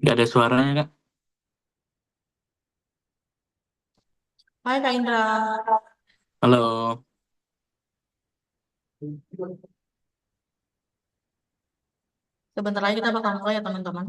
Nggak ada suaranya, Kak. Hai Kak Indra, Halo. sebentar lagi kita bakal mulai ya teman-teman.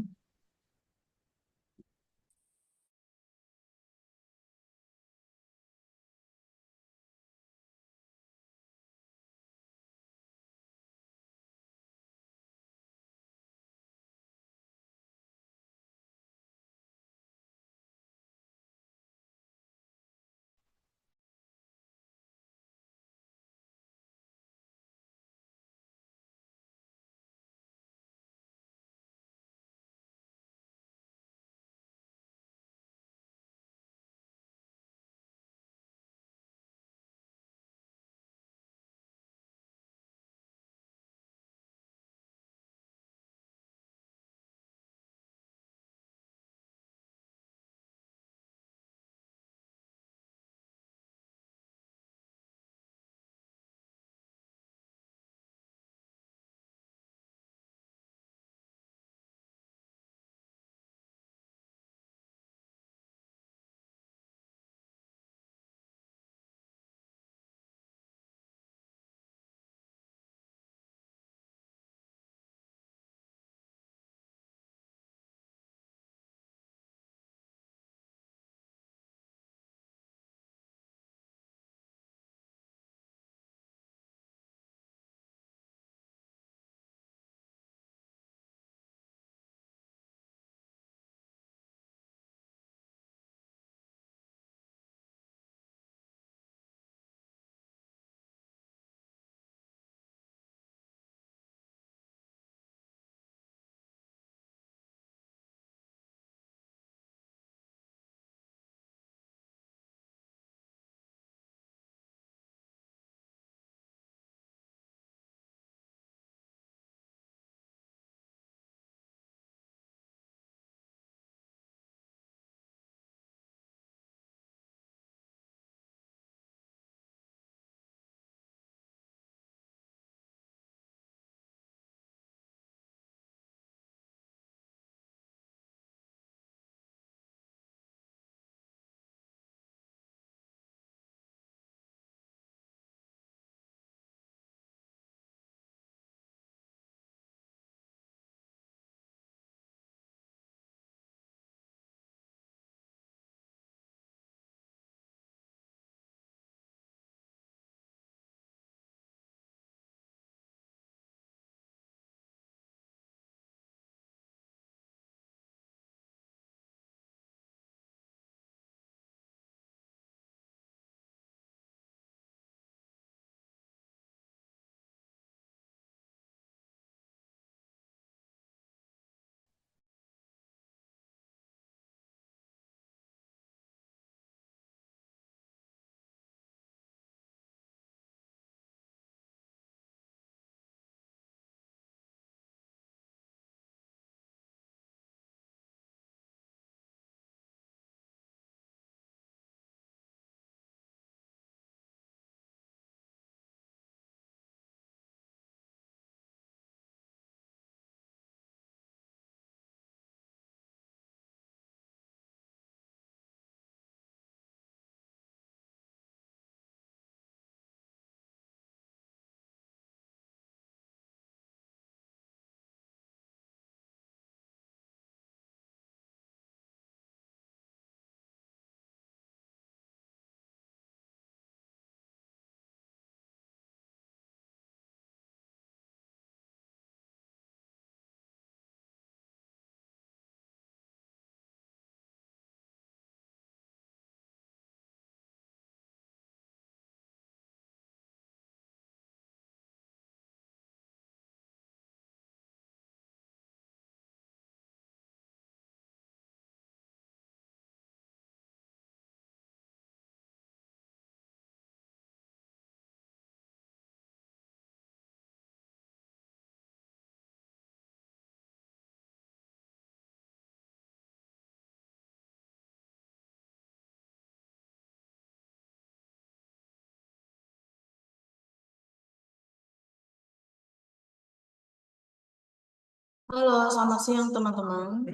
Halo, selamat siang teman-teman.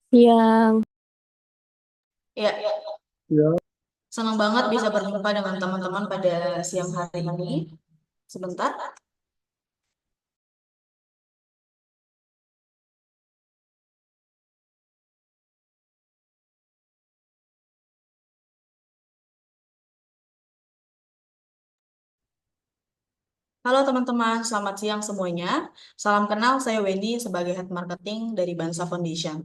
Yang Ya, Ya, senang banget bisa berjumpa dengan teman-teman pada siang hari ini. Sebentar. Halo teman-teman, selamat siang semuanya. Salam kenal, saya Wendy sebagai Head Marketing dari Bansa Foundation.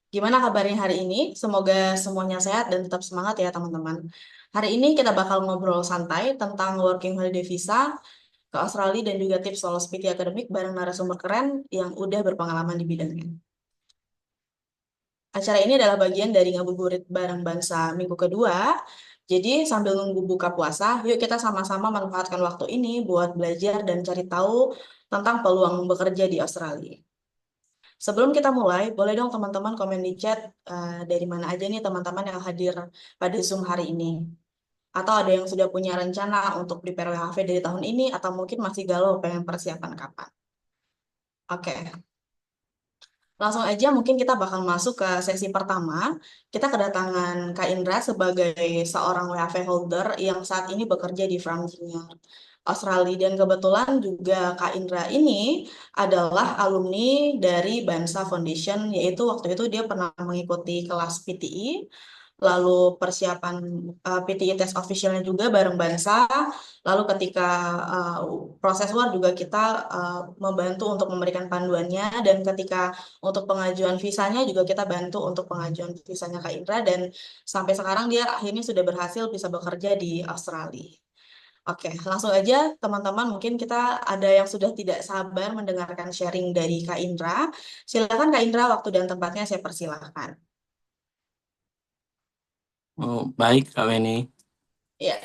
Gimana kabarnya hari ini? Semoga semuanya sehat dan tetap semangat ya teman-teman. Hari ini kita bakal ngobrol santai tentang Working Holiday Visa ke Australia dan juga tips soal PT akademik bareng narasumber keren yang udah berpengalaman di bidangnya. Acara ini adalah bagian dari ngabuburit bareng bangsa minggu kedua. Jadi sambil nunggu buka puasa, yuk kita sama-sama manfaatkan waktu ini buat belajar dan cari tahu tentang peluang bekerja di Australia. Sebelum kita mulai, boleh dong teman-teman komen di chat dari mana aja nih teman-teman yang hadir pada Zoom hari ini. Atau ada yang sudah punya rencana untuk prepare WHV dari tahun ini, atau mungkin masih galau pengen persiapan kapan. Oke, langsung aja mungkin kita bakal masuk ke sesi pertama. Kita kedatangan Kak Indra sebagai seorang WHV holder yang saat ini bekerja di Frankfurt, Australia. Dan kebetulan juga Kak Indra ini adalah alumni dari Bansa Foundation, yaitu waktu itu dia pernah mengikuti kelas PTI, lalu persiapan PTI tes officialnya juga bareng Bansa. Lalu ketika uh, proses luar juga kita membantu untuk memberikan panduannya, dan ketika untuk pengajuan visanya juga kita bantu untuk pengajuan visanya Kak Indra, dan sampai sekarang dia akhirnya sudah berhasil bisa bekerja di Australia. Oke, langsung aja teman-teman, mungkin kita ada yang sudah tidak sabar mendengarkan sharing dari Kak Indra. Silakan Kak Indra, waktu dan tempatnya saya persilahkan. Oh, baik Kak Weni. Ya,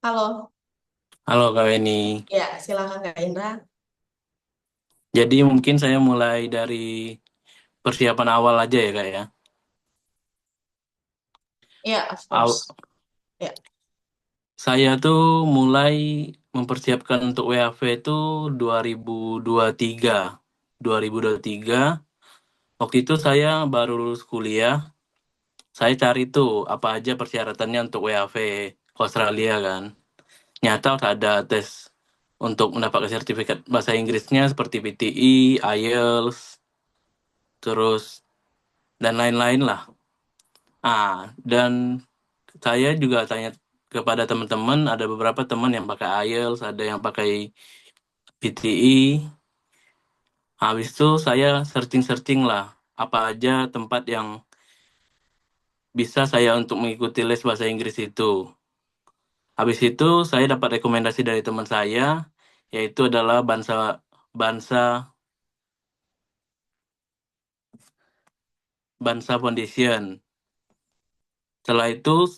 halo. Halo Kak Weni. Ya, silakan Kak Indra. Jadi mungkin saya mulai dari persiapan awal aja ya Kak ya. Ya, of Aw- course. Ya. saya tuh mulai mempersiapkan untuk WHV itu 2023. 2023, waktu itu saya baru lulus kuliah. Saya cari tuh apa aja persyaratannya untuk WHV ke Australia kan. Nyata harus ada tes untuk mendapatkan sertifikat bahasa Inggrisnya seperti PTE, IELTS, terus dan lain-lain lah. Dan saya juga tanya kepada teman-teman, ada beberapa teman yang pakai IELTS, ada yang pakai PTE. Habis itu saya searching-searching lah, apa aja tempat yang bisa saya untuk mengikuti les bahasa Inggris itu. Habis itu saya dapat rekomendasi dari teman saya, yaitu adalah Bansa Bansa Bansa Foundation. Setelah itu,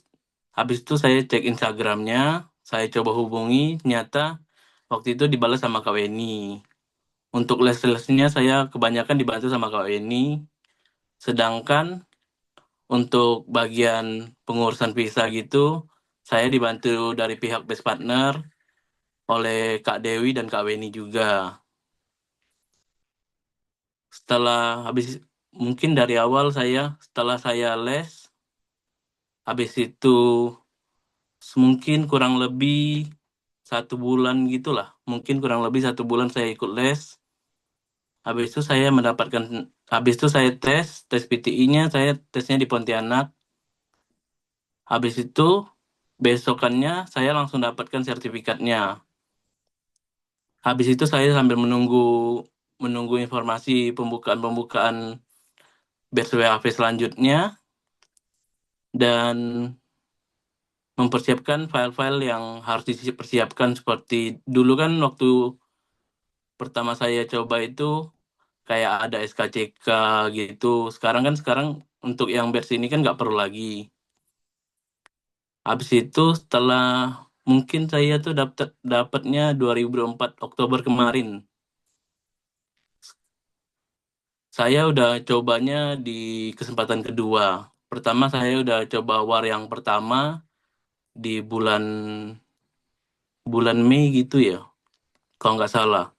habis itu saya cek Instagramnya, saya coba hubungi, ternyata waktu itu dibalas sama Kak Weni. Untuk les-lesnya saya kebanyakan dibantu sama Kak Weni, sedangkan untuk bagian pengurusan visa gitu, saya dibantu dari pihak best partner oleh Kak Dewi dan Kak Weni juga. Setelah habis mungkin dari awal setelah saya les, habis itu mungkin kurang lebih 1 bulan gitulah, mungkin kurang lebih 1 bulan saya ikut les. Habis itu saya mendapatkan, habis itu saya tes PTI-nya, saya tesnya di Pontianak. Habis itu besokannya saya langsung dapatkan sertifikatnya. Habis itu saya sambil menunggu menunggu informasi pembukaan batch WAV selanjutnya dan mempersiapkan file-file yang harus dipersiapkan, seperti dulu kan waktu pertama saya coba itu kayak ada SKCK gitu. Sekarang untuk yang batch ini kan nggak perlu lagi. Habis itu setelah mungkin saya tuh dapatnya 2004 Oktober kemarin. Saya udah cobanya di kesempatan kedua. Pertama saya udah coba war yang pertama di bulan bulan Mei gitu ya. kalau nggak salah.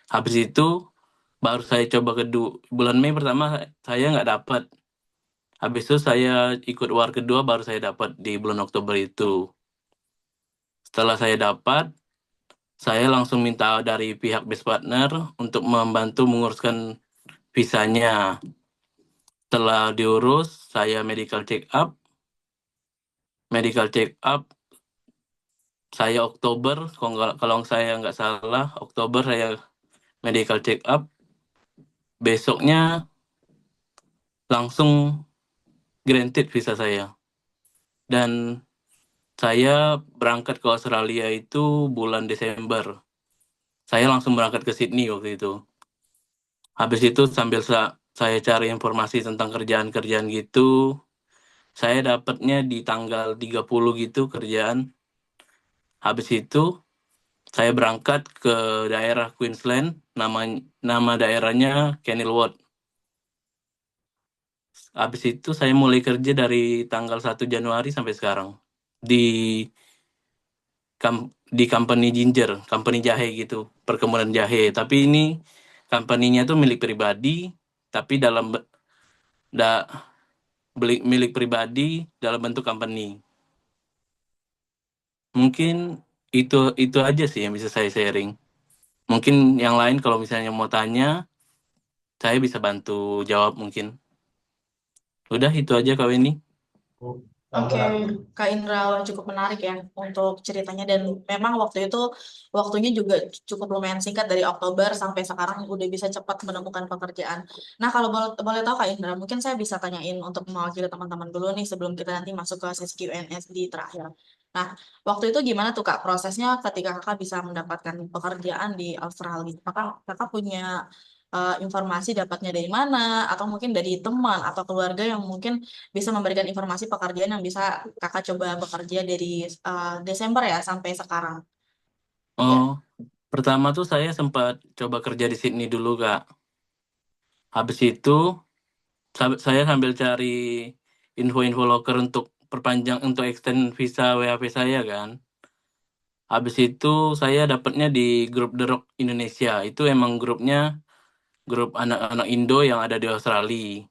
Habis itu baru saya coba kedua, bulan Mei pertama saya nggak dapat. Habis itu saya ikut war kedua baru saya dapat di bulan Oktober itu. Setelah saya dapat, saya langsung minta dari pihak base partner untuk membantu menguruskan visanya. Setelah diurus, saya medical check up. Medical check up, saya Oktober, kalau saya nggak salah, Oktober saya medical check up. Besoknya langsung granted visa saya. Dan saya berangkat ke Australia itu bulan Desember. Saya langsung berangkat ke Sydney waktu itu. Habis itu sambil saya cari informasi tentang kerjaan-kerjaan gitu, saya dapatnya di tanggal 30 gitu kerjaan. Habis itu saya berangkat ke daerah Queensland, nama nama daerahnya Kenilworth. Habis itu saya mulai kerja dari tanggal 1 Januari sampai sekarang di di company Ginger, company jahe gitu, perkebunan jahe. Tapi ini company-nya tuh milik pribadi, tapi da, milik pribadi dalam bentuk company. Mungkin itu aja sih yang bisa saya sharing. Mungkin yang lain kalau misalnya mau tanya, saya bisa bantu jawab mungkin. Udah itu aja Kak ini. Oke, Kak Indra, cukup menarik ya untuk ceritanya dan memang waktu itu waktunya juga cukup lumayan singkat dari Oktober sampai sekarang udah bisa cepat menemukan pekerjaan. Nah, kalau boleh tahu Kak Indra, mungkin saya bisa tanyain untuk mewakili teman-teman dulu nih sebelum kita nanti masuk ke sesi Q&A di terakhir. Nah, waktu itu gimana tuh Kak prosesnya ketika Kakak bisa mendapatkan pekerjaan di Australia? Apakah Kakak punya informasi dapatnya dari mana atau mungkin dari teman atau keluarga yang mungkin bisa memberikan informasi pekerjaan yang bisa kakak coba bekerja dari Desember ya sampai sekarang. Oh, Ya. pertama tuh saya sempat coba kerja di Sydney dulu Kak. Habis itu saya sambil cari info-info loker untuk perpanjang untuk extend visa WHV saya kan. Habis itu saya dapatnya di grup The Rock Indonesia. Itu emang grupnya grup anak-anak Indo yang ada di Australia.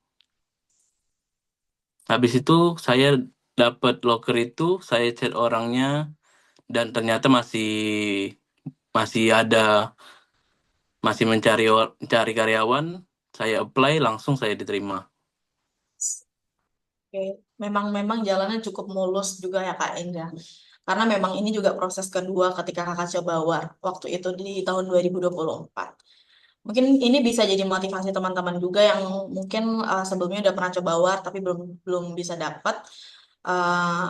Habis itu saya dapat loker itu, saya chat orangnya dan ternyata masih masih ada masih mencari karyawan. Saya apply langsung saya diterima. Oke, memang jalannya cukup mulus juga ya Kak Indra. Karena memang ini juga proses kedua ketika kakak coba war waktu itu di tahun 2024. Mungkin ini bisa jadi motivasi teman-teman juga yang mungkin sebelumnya udah pernah coba war tapi belum belum bisa dapat. Eh,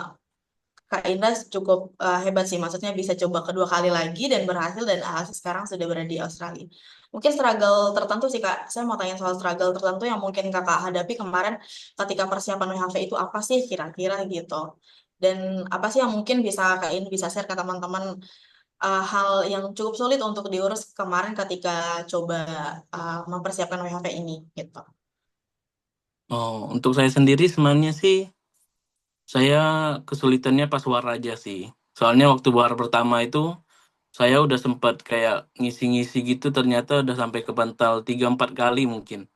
Kak Indah cukup hebat sih, maksudnya bisa coba kedua kali lagi dan berhasil dan alhasil sekarang sudah berada di Australia. Mungkin struggle tertentu sih Kak, saya mau tanya soal struggle tertentu yang mungkin Kakak hadapi kemarin ketika persiapan WHV itu apa sih kira-kira gitu. Dan apa sih yang mungkin bisa Kak Indah bisa share ke teman-teman hal yang cukup sulit untuk diurus kemarin ketika coba mempersiapkan WHV ini gitu. Oh, untuk saya sendiri sebenarnya sih saya kesulitannya pas war aja sih. Soalnya waktu war pertama itu saya udah sempat kayak ngisi-ngisi gitu ternyata udah sampai ke bantal 3-4 kali mungkin.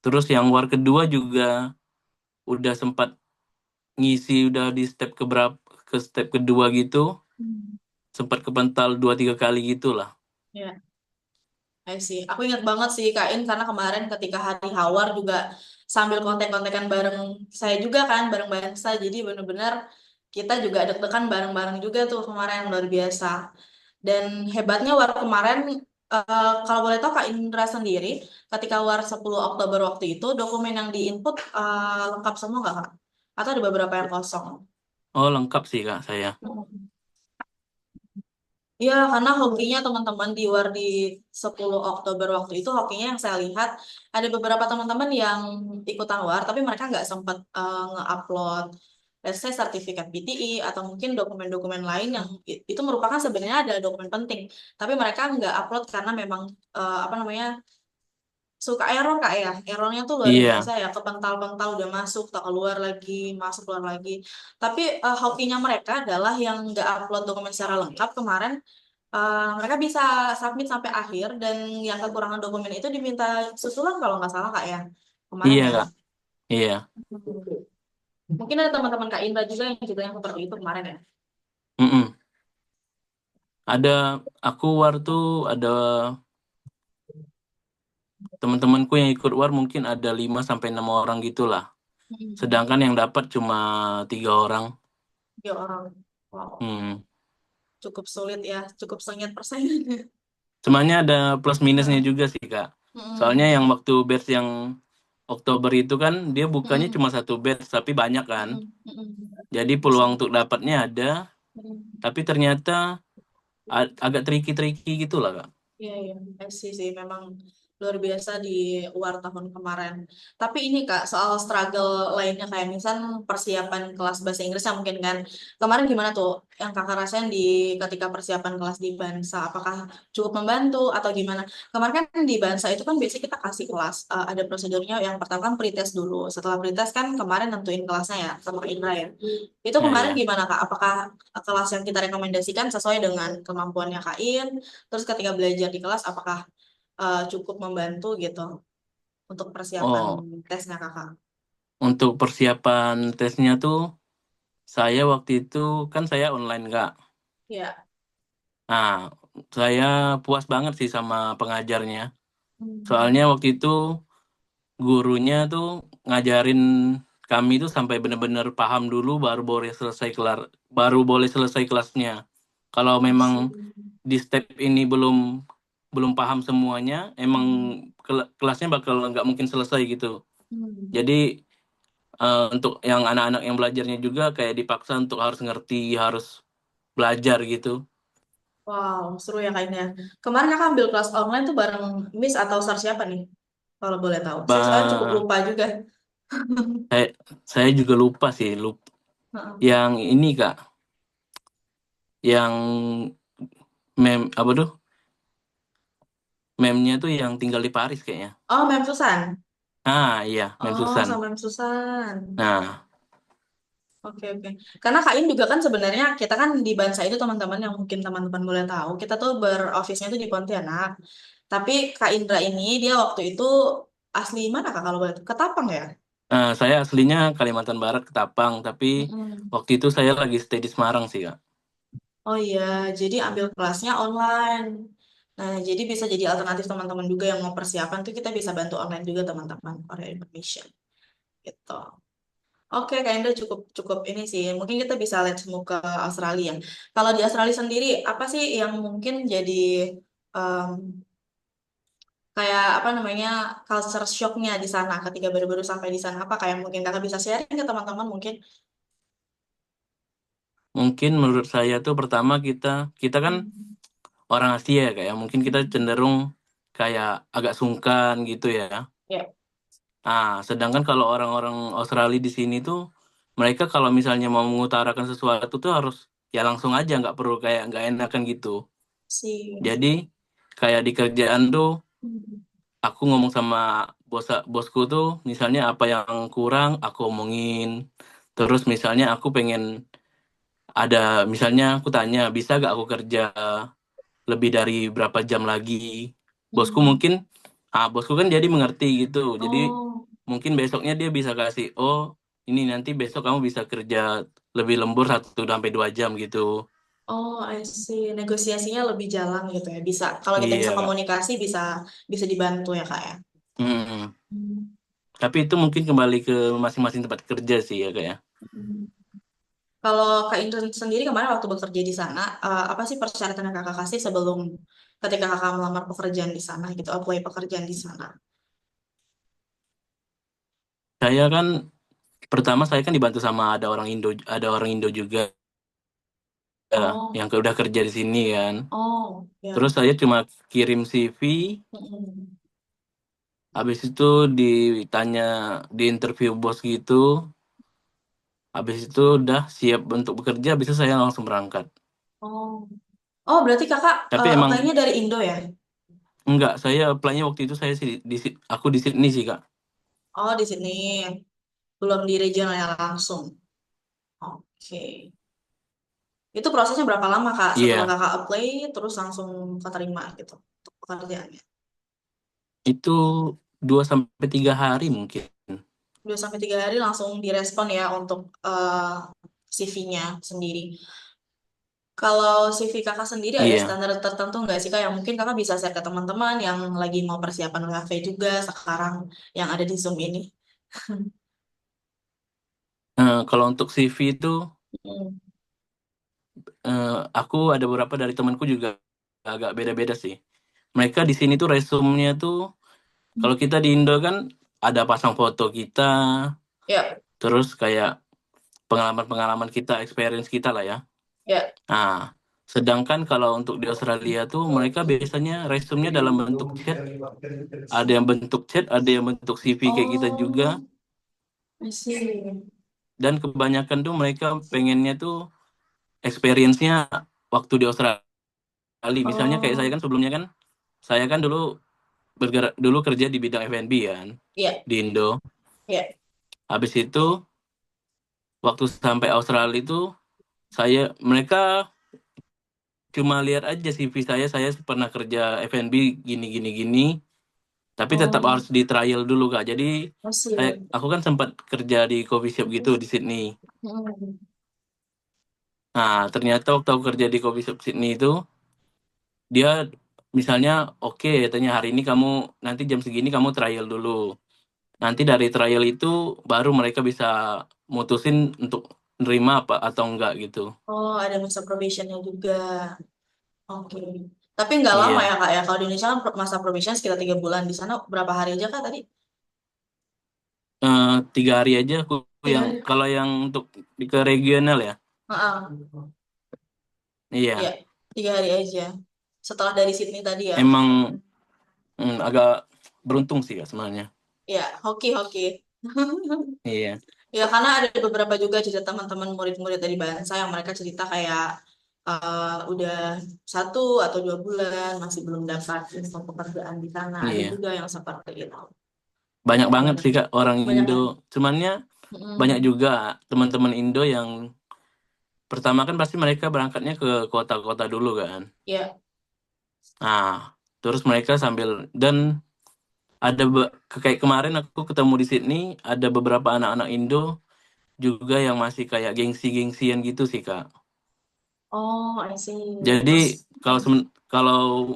Terus yang war kedua juga udah sempat ngisi udah di step ke step kedua gitu Hmm. sempat ke bantal 2-3 kali gitu lah. Ya. Sih, aku ingat banget sih Kak In karena kemarin ketika hari Hawar juga sambil kontek-kontekan bareng saya juga kan, bareng-bareng saya. Jadi benar-benar kita juga deg-degan bareng-bareng juga tuh kemarin luar biasa. Dan hebatnya War kemarin, kalau boleh tahu Kak Indra sendiri, ketika War 10 Oktober waktu itu, dokumen yang diinput lengkap semua nggak Kak? Atau ada beberapa yang kosong? Oh, lengkap sih Kak saya. Iya, karena hokinya teman-teman di War di 10 Oktober waktu itu, hokinya yang saya lihat, ada beberapa teman-teman yang ikutan War, tapi mereka nggak sempat nge-upload, let's say, sertifikat BTI, atau mungkin dokumen-dokumen lain yang itu merupakan sebenarnya ada dokumen penting, tapi mereka nggak upload karena memang, apa namanya, suka error Kak ya, errornya tuh luar biasa Iya. ya, kepental-pental udah masuk, tak keluar lagi, masuk keluar lagi. Tapi hokinya mereka adalah yang nggak upload dokumen secara lengkap kemarin Mereka bisa submit sampai akhir dan yang kekurangan dokumen itu diminta susulan kalau nggak salah Kak ya kemarin Iya ya. Kak, iya. Mungkin ada teman-teman Kak Indra juga yang juga yang seperti itu kemarin ya. Mm-mm. Ada aku war tuh ada teman-temanku yang ikut war mungkin ada 5 sampai 6 orang gitulah. Hmm. Sedangkan yang dapat cuma 3 orang. Ya orang, wow, Hmm. cukup sulit ya, cukup sengit persaingannya. Semuanya ada plus minusnya Heeh. juga sih Kak. Soalnya Mm-mm. yang waktu batch yang Oktober itu kan dia bukanya Mm-mm. cuma satu batch tapi banyak kan. Mm-mm. Mm-mm. Jadi peluang Sih. untuk dapatnya ada, Mm. tapi ternyata agak tricky-tricky gitu lah Kak. Iya, iya, sih memang luar biasa di UAR tahun kemarin. Tapi ini Kak, soal struggle lainnya kayak misal persiapan kelas bahasa Inggris yang mungkin kan kemarin gimana tuh yang Kakak rasain di ketika persiapan kelas di Bansa? Apakah cukup membantu atau gimana? Kemarin kan di Bansa itu kan biasanya kita kasih kelas, ada prosedurnya. Yang pertama kan pretest dulu. Setelah pretest kan kemarin nentuin kelasnya ya sama Indra ya. Itu Ya kemarin ya. gimana Kak? Apakah kelas yang kita rekomendasikan sesuai dengan kemampuannya Kak In? Terus ketika belajar di kelas, apakah cukup membantu gitu untuk persiapan Oh, tesnya kakak? untuk persiapan tesnya tuh saya waktu itu kan saya online Kak. Ya. Nah, saya puas banget sih sama pengajarnya. Soalnya Hmm. waktu itu gurunya tuh ngajarin kami tuh sampai benar-benar paham dulu baru boleh selesai kelasnya. Kalau I memang see. di step ini belum belum paham semuanya, emang Hmm. kelasnya bakal nggak mungkin selesai gitu. Hmm. Jadi untuk yang anak-anak yang belajarnya juga kayak dipaksa untuk harus ngerti, harus belajar gitu. Wow, seru ya kayaknya. Kemarin kakak ambil kelas online tuh bareng Miss atau Sar siapa nih? Kalau boleh tahu. Saya soalnya cukup Bah, lupa juga. saya, saya juga lupa sih, Heeh. yang ini Kak, yang apa tuh? Memnya tuh yang tinggal di Paris kayaknya. Oh, Mem Susan. Ah iya, Mem Oh, Susan. sama Mem Susan. Nah, Oke, oke. Karena Kak In juga kan sebenarnya kita kan di Bansa itu teman-teman yang mungkin teman-teman boleh tahu, kita tuh berofisnya tuh di Pontianak. Tapi Kak Indra ini dia waktu itu asli mana Kak kalau boleh tahu? Ketapang ya? saya aslinya Kalimantan Barat, Ketapang, tapi Mm-mm. waktu itu saya lagi stay di Semarang sih Kak. Oh iya, jadi ambil kelasnya online. Nah, jadi bisa jadi alternatif teman-teman juga yang mau persiapan tuh kita bisa bantu online juga teman-teman for your information gitu. Oke, Kak Indra cukup cukup ini sih. Mungkin kita bisa let's move ke Australia. Kalau di Australia sendiri, apa sih yang mungkin jadi em, kayak apa namanya culture shocknya di sana ketika baru-baru sampai di sana? Apa kayak mungkin kakak bisa sharing ke teman-teman mungkin? Mungkin menurut saya tuh pertama kita kita kan Hmm. orang Asia ya kayak mungkin kita Hmm. cenderung kayak agak sungkan gitu ya. Ya, Sedangkan kalau orang-orang Australia di sini tuh mereka kalau misalnya mau mengutarakan sesuatu tuh harus ya langsung aja nggak perlu kayak nggak enakan gitu. sih. Jadi kayak di kerjaan tuh Hmm. aku ngomong sama bosku tuh misalnya apa yang kurang aku omongin. Terus misalnya aku pengen ada misalnya aku tanya bisa gak aku kerja lebih dari berapa jam lagi. Bosku Hmm. mungkin bosku kan jadi mengerti gitu. Jadi Oh, mungkin besoknya dia bisa kasih oh ini nanti besok kamu bisa kerja lebih lembur 1 sampai 2 jam gitu. oh, I see. Negosiasinya lebih jalan gitu ya. Bisa, kalau kita bisa Iya kak. komunikasi bisa bisa dibantu ya kak ya. Hmm. Hmm. Tapi itu mungkin kembali ke masing-masing tempat kerja sih ya kak ya. Hmm. Kalau Kak Indra sendiri kemarin waktu bekerja di sana, apa sih persyaratan yang kakak kasih sebelum ketika kakak melamar pekerjaan di sana gitu, apply pekerjaan di sana? Saya kan pertama saya kan dibantu sama ada orang Indo juga Oh, yang udah kerja di sini kan. oh, Terus ya. saya cuma kirim CV, Mm-mm. habis itu ditanya di interview bos gitu, habis itu udah siap untuk bekerja, habis itu saya langsung berangkat. Oh, oh berarti kakak Tapi emang apply-nya dari Indo ya? enggak, saya apply-nya waktu itu saya sih aku di Sydney sih Kak. Oh di sini, belum di regional ya langsung. Oke. Itu prosesnya berapa lama Kak setelah Iya, Kakak apply terus langsung keterima gitu untuk pekerjaannya? itu 2 sampai 3 hari mungkin. 2 sampai 3 hari langsung direspon ya untuk CV-nya sendiri. Kalau CV kakak sendiri ada Iya. standar tertentu nggak sih kak yang mungkin kakak bisa share ke teman-teman yang lagi mau persiapan UHV juga sekarang yang ada di Zoom ini? Kalau untuk CV itu, Hmm. aku ada beberapa dari temanku juga agak beda-beda sih. Mereka di sini tuh resume-nya tuh, kalau kita di Indo kan ada pasang foto kita, Ya, terus kayak pengalaman-pengalaman kita, experience kita lah ya. ya. Nah, sedangkan kalau untuk di Australia tuh mereka biasanya resume-nya dalam bentuk chat, ada yang bentuk chat, ada yang bentuk CV kayak kita juga, Oh, I see. dan kebanyakan tuh mereka pengennya tuh experience-nya waktu di Australia. Misalnya kayak saya Oh, kan sebelumnya kan, saya kan dulu bergerak dulu kerja di bidang F&B kan ya, di Indo. ya. Habis itu waktu sampai Australia itu mereka cuma lihat aja CV saya pernah kerja F&B gini gini gini, tapi tetap Oh, harus di trial dulu Kak. Jadi I see. aku kan sempat kerja di coffee shop gitu di Sydney. Hmm. Nah, ternyata waktu aku kerja di coffee shop Sydney itu, dia misalnya oke, tanya hari ini kamu nanti jam segini kamu trial dulu. Nanti dari trial itu baru mereka bisa mutusin untuk nerima apa atau enggak gitu. Oh, ada masa probationnya juga. Oke. Tapi nggak lama ya Iya. kak ya. Kalau di Indonesia kan masa probation sekitar 3 bulan. Di sana berapa hari aja kak tadi? 3 hari aja aku Tiga yang hari. kalau yang untuk ke regional ya. Ah, ya, Iya. 3 hari aja. Setelah dari Sydney tadi ya. Emang agak beruntung sih ya sebenarnya. Ya, hoki-hoki. Iya. Ya, karena ada beberapa juga cerita teman-teman murid-murid dari Bansa yang mereka cerita kayak udah 1 atau 2 bulan masih belum dapat info pekerjaan di sana. Ada Iya. juga yang seperti itu. Banyak Oke, banget sih Kak orang banyak Indo. ya. Cumannya banyak Mm-mm. juga teman-teman Indo yang pertama kan pasti mereka berangkatnya ke kota-kota dulu kan. Ya, Nah, terus mereka sambil dan kayak kemarin aku ketemu di Sydney ada beberapa anak-anak Indo juga yang masih kayak gengsi-gengsian gitu sih Kak. oh, I see. Jadi Mas, kalau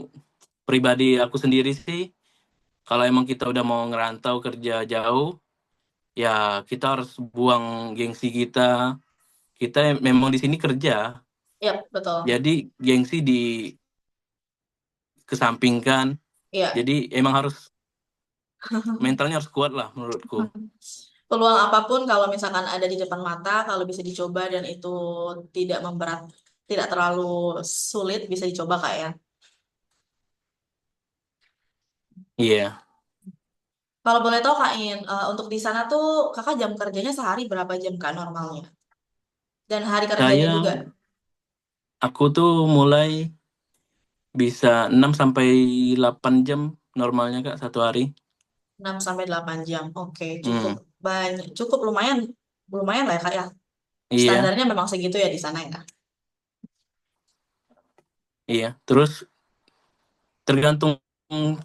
pribadi aku sendiri sih, kalau emang kita udah mau ngerantau kerja jauh, ya kita harus buang gengsi kita. Kita memang di sini kerja, ya betul. jadi gengsi dikesampingkan. Ya. Jadi emang harus mentalnya harus kuat lah menurutku. Peluang apapun kalau misalkan ada di depan mata, kalau bisa dicoba dan itu tidak memberat, tidak terlalu sulit, bisa dicoba kak ya. Iya, Kalau boleh tahu Kak In, untuk di sana tuh kakak jam kerjanya sehari berapa jam Kak normalnya? Dan hari kerjanya saya juga aku tuh mulai bisa 6 sampai 8 jam normalnya Kak 1 hari. 6 sampai 8 jam. Oke, cukup Hmm, banyak, cukup lumayan, lumayan lah ya Kak ya. iya, Standarnya memang segitu ya di sana ya. iya. Terus tergantung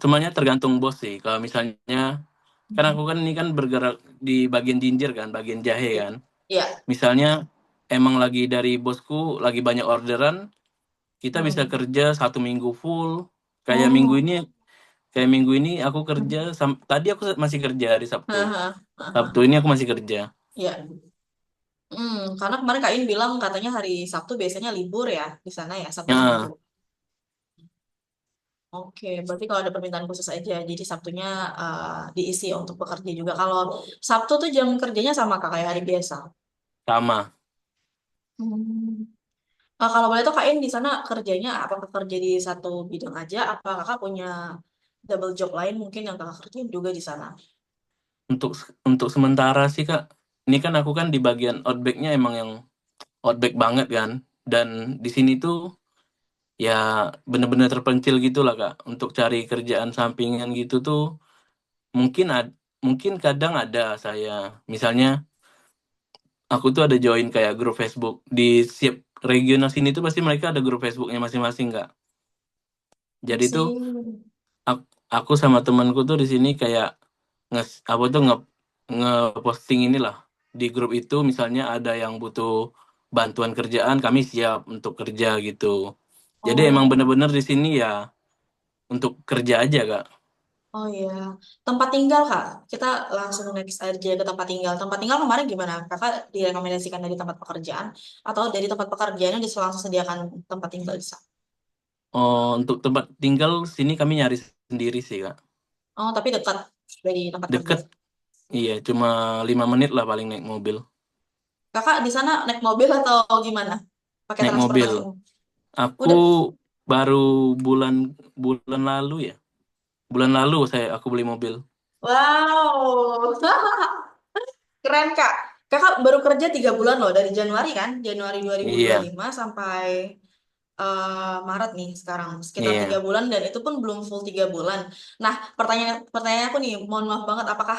semuanya tergantung bos sih. Kalau misalnya kan aku kan ini kan bergerak di bagian ginger kan, bagian jahe kan. Iya. Misalnya emang lagi dari bosku lagi banyak orderan, kita bisa Hmm. kerja 1 minggu full. Kayak minggu Oh. ini, kayak minggu ini aku kerja. Tadi aku masih kerja hari Sabtu. Haha, Sabtu haha. ini aku masih kerja. Iya. Karena kemarin Kak In bilang katanya hari Sabtu biasanya libur ya di sana ya, Sabtu Minggu. Nah, Oke, berarti kalau ada permintaan khusus aja, jadi Sabtunya diisi untuk bekerja juga. Kalau Sabtu tuh jam kerjanya sama Kak kayak hari biasa. sama. Hmm. Kalau boleh tuh Kak In di sana kerjanya apakah kerja di satu bidang aja? Apa Kakak punya double job lain mungkin yang Kakak kerjain juga di sana? Untuk untuk sementara sih Kak, ini kan aku kan di bagian outbacknya emang yang outback banget kan. Dan di sini tuh ya bener-bener terpencil gitu lah Kak. Untuk cari kerjaan sampingan gitu tuh mungkin mungkin kadang ada saya. Misalnya aku tuh ada join kayak grup Facebook di regional sini tuh pasti mereka ada grup Facebooknya masing-masing Kak. I Jadi tuh see. aku sama temanku tuh di sini kayak apa tuh nge-posting inilah di grup itu, misalnya ada yang butuh bantuan kerjaan, kami siap untuk kerja gitu. Jadi emang Oh, bener-bener di sini ya untuk kerja aja Kak. oh iya. Tempat tinggal, Kak. Kita langsung next aja ke tempat tinggal. Tempat tinggal kemarin gimana? Kakak direkomendasikan dari tempat pekerjaan atau dari tempat pekerjaannya langsung sediakan tempat tinggal di sana? Oh, untuk tempat tinggal sini kami nyari sendiri sih Kak. Oh, tapi dekat dari tempat kerja. Deket, iya cuma 5 menit lah paling naik mobil. Kakak di sana naik mobil atau gimana? Pakai Naik mobil. transportasi umum? Aku Udah. baru bulan bulan lalu ya. Bulan lalu aku beli mobil. Wow. Keren, Kak. Kakak baru kerja 3 bulan loh, dari Januari kan? Januari dua ribu dua puluh Iya, lima sampai Maret nih sekarang. Sekitar tiga iya. bulan dan itu pun belum full 3 bulan. Nah, pertanyaan aku nih, mohon maaf banget, apakah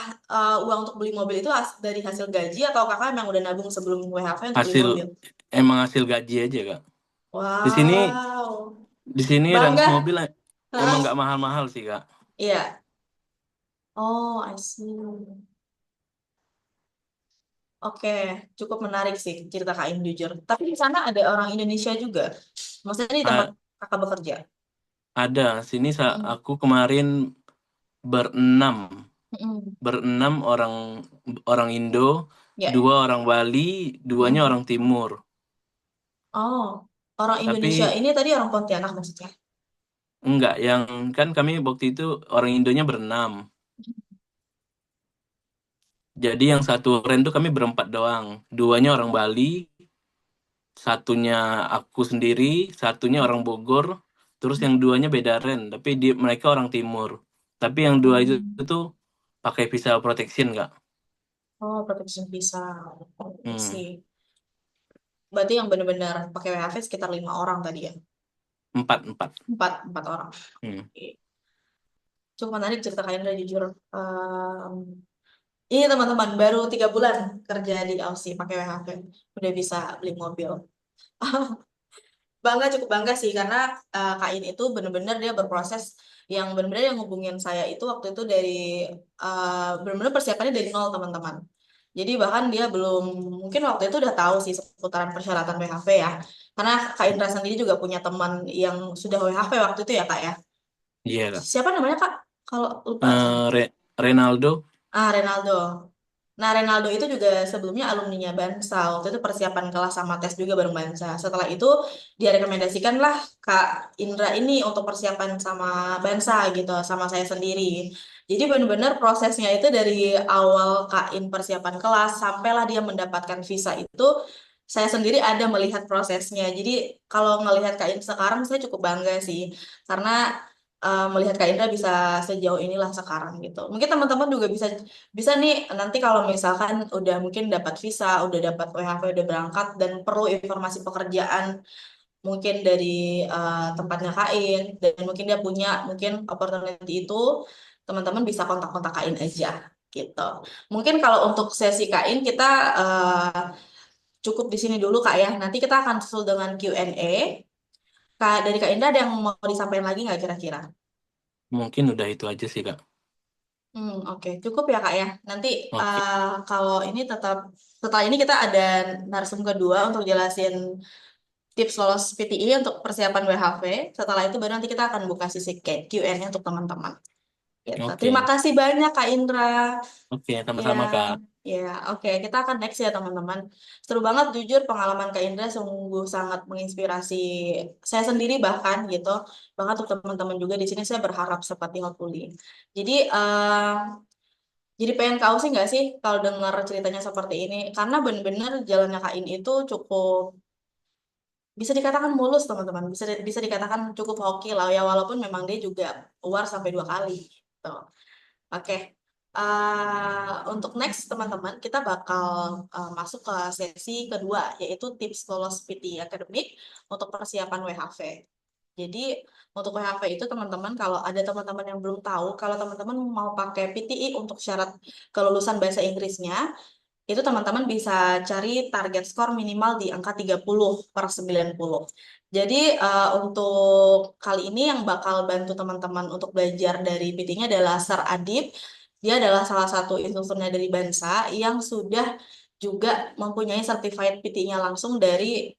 uang untuk beli mobil itu dari hasil gaji atau kakak emang udah nabung sebelum WHV untuk beli Hasil mobil? emang hasil gaji aja Kak. Di sini Wow. di sini rental Bangga. mobil emang Hah? nggak mahal-mahal sih Kak. Iya. Oh, I see. Oke, cukup menarik sih cerita Kak Im jujur. Tapi di sana ada orang Indonesia juga. Maksudnya di tempat A- kakak bekerja. ada sini Mm-mm. aku kemarin berenam, Mm-mm. berenam orang orang Indo, Ya. 2 orang Bali, 2-nya Mm. orang Timur. Oh, orang Indonesia Tapi ini tadi orang Pontianak maksudnya. enggak, yang kan kami waktu itu orang Indonya berenam. Jadi yang satu rent tuh kami berempat doang. 2-nya orang Bali, satunya aku sendiri, satunya orang Bogor, terus yang 2-nya beda rent, tapi mereka orang Timur. Tapi yang 2 itu Hmm. tuh pakai visa protection Kak. Oh, protection visa. I Hmm, see. Berarti yang benar-benar pakai WHV sekitar 5 orang tadi ya? empat empat. Empat orang. Hmm. Oke. Cukup menarik cerita kalian udah jujur. Ini teman-teman baru 3 bulan kerja di Aussie pakai WHV, udah bisa beli mobil. Bangga, cukup bangga sih karena Kain itu bener-bener dia berproses yang bener-bener yang ngubungin saya itu waktu itu dari bener-bener persiapannya dari nol teman-teman. Jadi bahkan dia belum mungkin waktu itu udah tahu sih seputaran persyaratan WHV ya. Karena Kak Indra sendiri juga punya teman yang sudah WHV waktu itu ya Kak ya. Iya Kak. Siapa namanya Kak? Kalau lupa saya. Renaldo. Renaldo. Nah, Renaldo itu juga sebelumnya alumninya Bansa. Waktu itu persiapan kelas sama tes juga bareng Bansa. Setelah itu dia rekomendasikan lah Kak Indra ini untuk persiapan sama Bansa gitu, sama saya sendiri. Jadi benar-benar prosesnya itu dari awal Kak In persiapan kelas sampailah dia mendapatkan visa itu, saya sendiri ada melihat prosesnya. Jadi kalau ngelihat Kak In sekarang saya cukup bangga sih. Karena melihat Kak Indra bisa sejauh inilah sekarang gitu. Mungkin teman-teman juga bisa bisa nih nanti kalau misalkan udah mungkin dapat visa, udah dapat WHV, udah berangkat dan perlu informasi pekerjaan mungkin dari tempatnya Kain dan mungkin dia punya mungkin opportunity itu, teman-teman bisa kontak-kontak Kain aja gitu. Mungkin kalau untuk sesi Kain kita cukup di sini dulu Kak ya. Nanti kita akan susul dengan Q&A. Kak, dari Kak Indra ada yang mau disampaikan lagi nggak kira-kira? Mungkin udah itu aja sih Kak. Oke. Cukup ya Kak ya. Nanti Oke, kalau ini tetap setelah ini kita ada narsum kedua untuk jelasin tips lolos PTI untuk persiapan WHV. Setelah itu baru nanti kita akan buka sisi Q&A untuk teman-teman. Gitu. Terima oke, kasih banyak Kak Indra. oke, Ya, sama-sama Kak. ya, oke. Kita akan next ya teman-teman. Seru banget jujur pengalaman Kak Indra sungguh sangat menginspirasi saya sendiri bahkan gitu. Bahkan untuk teman-teman juga di sini saya berharap seperti hopefully. Jadi jadi pengen kau sih nggak sih kalau dengar ceritanya seperti ini? Karena bener-bener jalannya Kak In itu cukup bisa dikatakan mulus teman-teman. Bisa bisa dikatakan cukup hoki lah ya walaupun memang dia juga war sampai 2 kali. Gitu. Oke. Untuk next teman-teman kita bakal masuk ke sesi kedua yaitu tips lolos PT akademik untuk persiapan WHV. Jadi untuk WHV itu teman-teman kalau ada teman-teman yang belum tahu kalau teman-teman mau pakai PTI untuk syarat kelulusan bahasa Inggrisnya itu teman-teman bisa cari target skor minimal di angka 30/90. Jadi untuk kali ini yang bakal bantu teman-teman untuk belajar dari PT-nya adalah Sir Adib. Dia adalah salah satu instrukturnya dari Bansa yang sudah juga mempunyai certified PT-nya langsung dari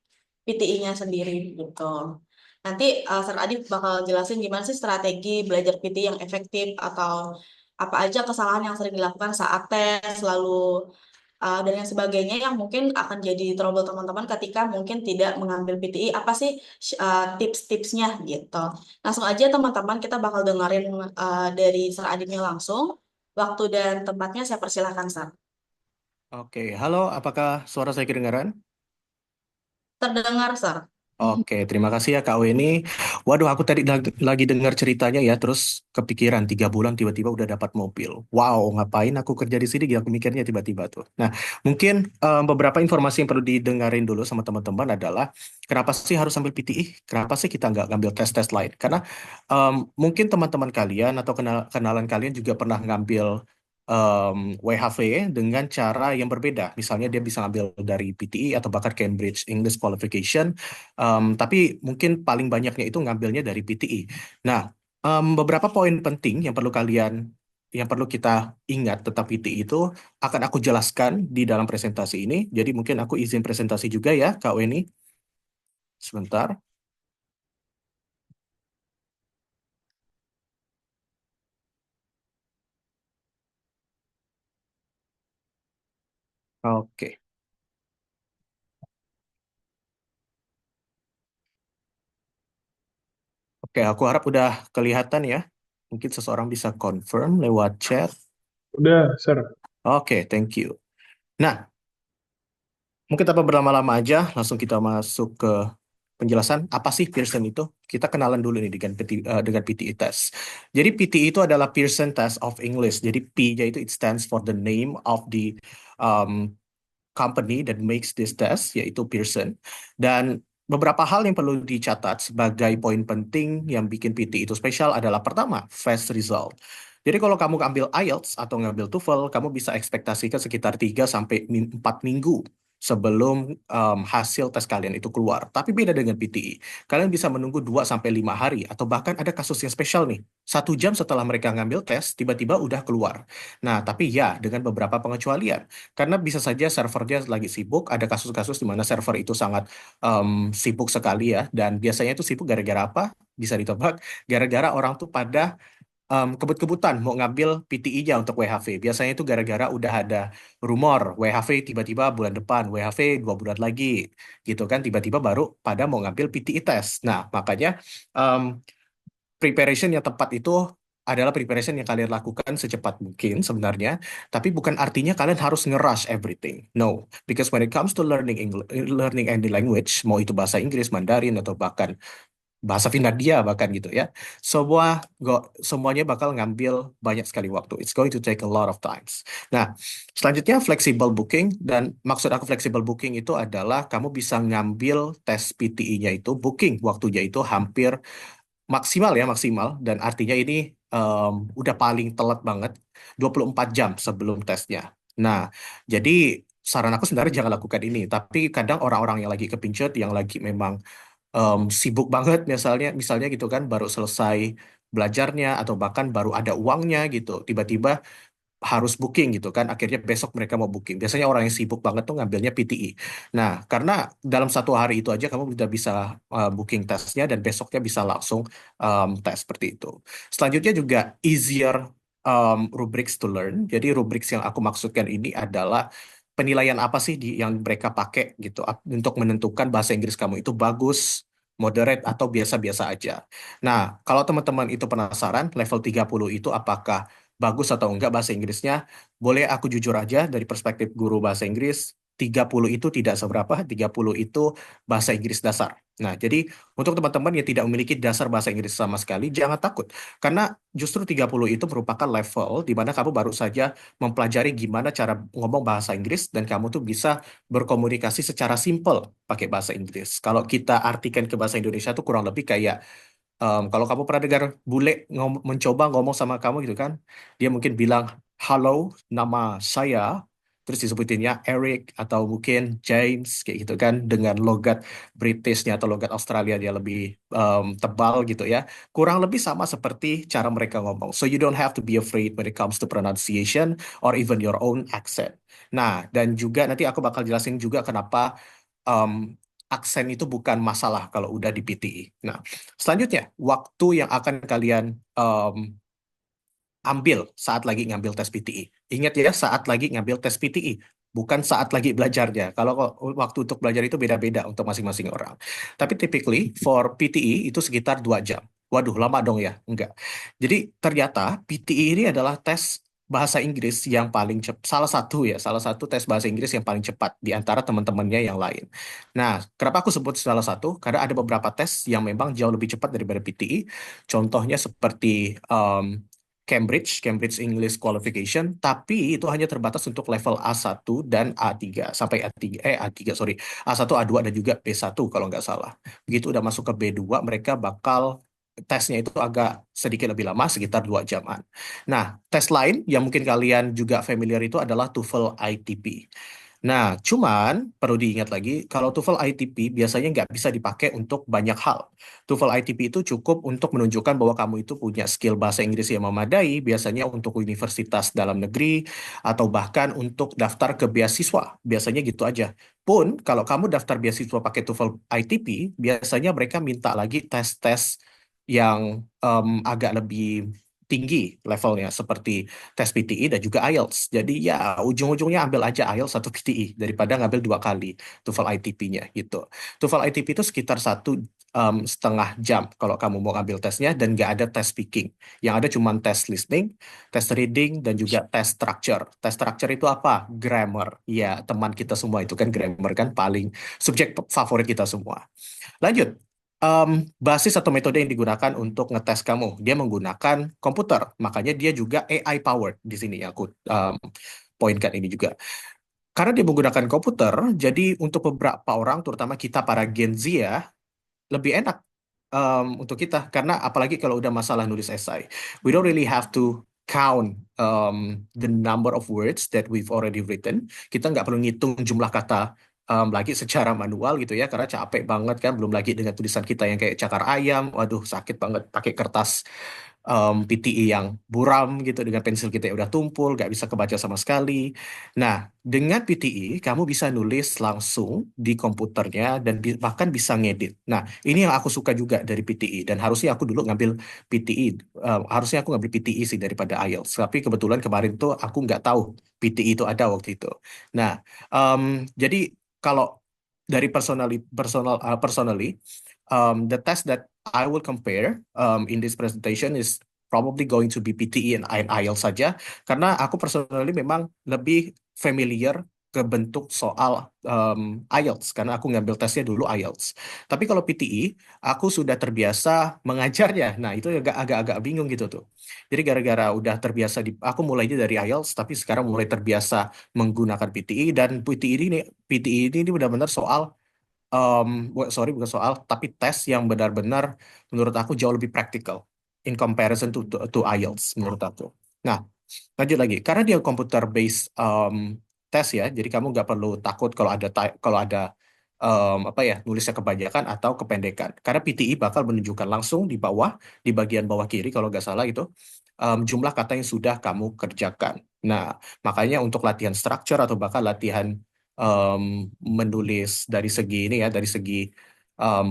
PTI-nya sendiri gitu. Nanti Sir Adib bakal jelasin gimana sih strategi belajar PT yang efektif atau apa aja kesalahan yang sering dilakukan saat tes, lalu dan yang sebagainya yang mungkin akan jadi trouble teman-teman ketika mungkin tidak mengambil PTI. Apa sih tips-tipsnya gitu. Langsung aja teman-teman kita bakal dengerin dari Sir Adibnya langsung. Waktu dan tempatnya saya persilahkan, Sir. Oke, halo, apakah suara saya kedengaran? Terdengar, Sir. Oke, terima kasih ya Kak Weni. Waduh, aku tadi lagi dengar ceritanya ya, terus kepikiran 3 bulan tiba-tiba udah dapat mobil. Wow, ngapain aku kerja di sini? Aku mikirnya tiba-tiba tuh. Nah, mungkin beberapa informasi yang perlu didengarin dulu sama teman-teman adalah kenapa sih harus ambil PTI? Kenapa sih kita nggak ngambil tes-tes lain? Karena mungkin teman-teman kalian atau kenalan kalian juga pernah ngambil WHV dengan cara yang berbeda. Misalnya dia bisa ngambil dari PTI atau bahkan Cambridge English Qualification. Tapi mungkin paling banyaknya itu ngambilnya dari PTI. Nah, beberapa poin penting yang perlu kita ingat tentang PTI itu akan aku jelaskan di dalam presentasi ini. Jadi mungkin aku izin presentasi juga ya, Kak Weni. Sebentar. Oke. Oke, aku harap udah kelihatan ya. Mungkin seseorang bisa confirm lewat chat. Udah, Sir. Oke, thank you. Nah, mungkin tanpa berlama-lama aja, langsung kita masuk ke penjelasan apa sih Pearson itu. Kita kenalan dulu nih dengan PTE test. Jadi PTE itu adalah Pearson Test of English. Jadi P-nya itu it stands for the name of the um, company that makes this test, yaitu Pearson. Dan beberapa hal yang perlu dicatat sebagai poin penting yang bikin PT itu spesial adalah pertama, fast result. Jadi kalau kamu ambil IELTS atau ngambil TOEFL, kamu bisa ekspektasikan sekitar 3 sampai 4 minggu sebelum hasil tes kalian itu keluar. Tapi beda dengan PTE. Kalian bisa menunggu 2 sampai 5 hari atau bahkan ada kasus yang spesial nih. 1 jam setelah mereka ngambil tes, tiba-tiba udah keluar. Nah, tapi ya dengan beberapa pengecualian. Karena bisa saja servernya lagi sibuk, ada kasus-kasus di mana server itu sangat sibuk sekali ya, dan biasanya itu sibuk gara-gara apa? Bisa ditebak, gara-gara orang tuh pada kebut-kebutan mau ngambil PTI-nya untuk WHV. Biasanya itu gara-gara udah ada rumor WHV tiba-tiba bulan depan, WHV 2 bulan lagi, gitu kan? Tiba-tiba baru pada mau ngambil PTI test. Nah, makanya em, preparation yang tepat itu adalah preparation yang kalian lakukan secepat mungkin sebenarnya, tapi bukan artinya kalian harus nge-rush everything. No, because when it comes to learning any language, mau itu bahasa Inggris, Mandarin atau bahkan bahasa Finlandia bahkan gitu ya, semuanya bakal ngambil banyak sekali waktu. It's going to take a lot of times. Nah, selanjutnya flexible booking, dan maksud aku flexible booking itu adalah kamu bisa ngambil tes PTI-nya itu booking waktunya itu hampir maksimal ya, maksimal, dan artinya ini udah paling telat banget 24 jam sebelum tesnya. Nah, jadi saran aku sebenarnya jangan lakukan ini, tapi kadang orang-orang yang lagi kepincut, yang lagi memang sibuk banget, misalnya misalnya gitu kan, baru selesai belajarnya atau bahkan baru ada uangnya gitu, tiba-tiba harus booking gitu kan. Akhirnya besok mereka mau booking. Biasanya orang yang sibuk banget tuh ngambilnya PTI. Nah, karena dalam 1 hari itu aja kamu udah bisa booking tesnya dan besoknya bisa langsung tes seperti itu. Selanjutnya juga easier rubrics to learn. Jadi rubrics yang aku maksudkan ini adalah penilaian apa sih yang mereka pakai gitu untuk menentukan bahasa Inggris kamu itu bagus, moderate atau biasa-biasa aja. Nah, kalau teman-teman itu penasaran level 30 itu apakah bagus atau enggak bahasa Inggrisnya, boleh aku jujur aja dari perspektif guru bahasa Inggris, 30 itu tidak seberapa, 30 itu bahasa Inggris dasar. Nah, jadi untuk teman-teman yang tidak memiliki dasar bahasa Inggris sama sekali, jangan takut. Karena justru 30 itu merupakan level di mana kamu baru saja mempelajari gimana cara ngomong bahasa Inggris dan kamu tuh bisa berkomunikasi secara simpel pakai bahasa Inggris. Kalau kita artikan ke bahasa Indonesia tuh kurang lebih kayak kalau kamu pernah dengar bule mencoba ngomong sama kamu gitu kan, dia mungkin bilang, halo, nama saya, terus disebutinnya Eric atau mungkin James kayak gitu kan, dengan logat Britishnya atau logat Australia dia lebih tebal gitu ya. Kurang lebih sama seperti cara mereka ngomong. So you don't have to be afraid when it comes to pronunciation or even your own accent. Nah, dan juga nanti aku bakal jelasin juga kenapa um, aksen itu bukan masalah kalau udah di PTI. Nah, selanjutnya waktu yang akan kalian ambil saat lagi ngambil tes PTI. Ingat ya, saat lagi ngambil tes PTI, bukan saat lagi belajarnya. Kalau waktu untuk belajar itu beda-beda untuk masing-masing orang. Tapi typically for PTI itu sekitar 2 jam. Waduh, lama dong ya? Enggak. Jadi ternyata PTI ini adalah tes bahasa Inggris yang paling cepat. Salah satu tes bahasa Inggris yang paling cepat di antara teman-temannya yang lain. Nah, kenapa aku sebut salah satu? Karena ada beberapa tes yang memang jauh lebih cepat daripada PTI. Contohnya seperti Cambridge English Qualification, tapi itu hanya terbatas untuk level A1 dan A3 sampai A3, sorry, A1, A2 dan juga B1 kalau nggak salah. Begitu udah masuk ke B2, mereka bakal tesnya itu agak sedikit lebih lama, sekitar 2 jaman. Nah, tes lain yang mungkin kalian juga familiar itu adalah TOEFL ITP. Nah, cuman perlu diingat lagi, kalau TOEFL ITP biasanya nggak bisa dipakai untuk banyak hal. TOEFL ITP itu cukup untuk menunjukkan bahwa kamu itu punya skill bahasa Inggris yang memadai, biasanya untuk universitas dalam negeri, atau bahkan untuk daftar ke beasiswa. Biasanya gitu aja. Pun, kalau kamu daftar beasiswa pakai TOEFL ITP, biasanya mereka minta lagi tes-tes yang agak lebih tinggi levelnya, seperti tes PTE dan juga IELTS. Jadi ya ujung-ujungnya ambil aja IELTS atau PTE daripada ngambil 2 kali TOEFL ITP-nya gitu. TOEFL ITP itu sekitar 1,5 jam kalau kamu mau ambil tesnya, dan nggak ada tes speaking. Yang ada cuma tes listening, tes reading, dan juga tes structure. Tes structure itu apa? Grammar. Ya, teman kita semua itu kan grammar kan paling subjek favorit kita semua. Lanjut. Basis atau metode yang digunakan untuk ngetes kamu, dia menggunakan komputer, makanya dia juga AI powered di sini yang aku poinkan ini juga. Karena dia menggunakan komputer, jadi untuk beberapa orang, terutama kita para Gen Z ya, lebih enak untuk kita, karena apalagi kalau udah masalah nulis esai, we don't really have to count the number of words that we've already written. Kita nggak perlu ngitung jumlah kata lagi secara manual gitu ya, karena capek banget kan, belum lagi dengan tulisan kita yang kayak cakar ayam, waduh sakit banget pakai kertas PTI yang buram gitu, dengan pensil kita yang udah tumpul, nggak bisa kebaca sama sekali. Nah, dengan PTI, kamu bisa nulis langsung di komputernya dan bahkan bisa ngedit. Nah, ini yang aku suka juga dari PTI. Dan harusnya aku dulu ngambil PTI. Harusnya aku ngambil PTI sih daripada IELTS. Tapi kebetulan kemarin tuh aku nggak tahu PTI itu ada waktu itu. Nah, jadi kalau dari personally, the test that I will compare in this presentation is probably going to be PTE and IELTS saja, karena aku personally memang lebih familiar ke bentuk soal IELTS, karena aku ngambil tesnya dulu IELTS. Tapi kalau PTE, aku sudah terbiasa mengajarnya. Nah, itu agak-agak bingung gitu tuh. Jadi gara-gara udah terbiasa aku mulainya dari IELTS, tapi sekarang mulai terbiasa menggunakan PTE, dan PTE ini benar-benar soal sorry, bukan soal, tapi tes yang benar-benar menurut aku jauh lebih praktikal in comparison to IELTS menurut aku. Nah, lanjut lagi, karena dia computer based tes ya, jadi kamu nggak perlu takut kalau ada apa ya, nulisnya kebanyakan atau kependekan. Karena PTE bakal menunjukkan langsung di bawah, di bagian bawah kiri kalau nggak salah itu, jumlah kata yang sudah kamu kerjakan. Nah, makanya untuk latihan structure atau bahkan latihan menulis dari segi ini ya, dari segi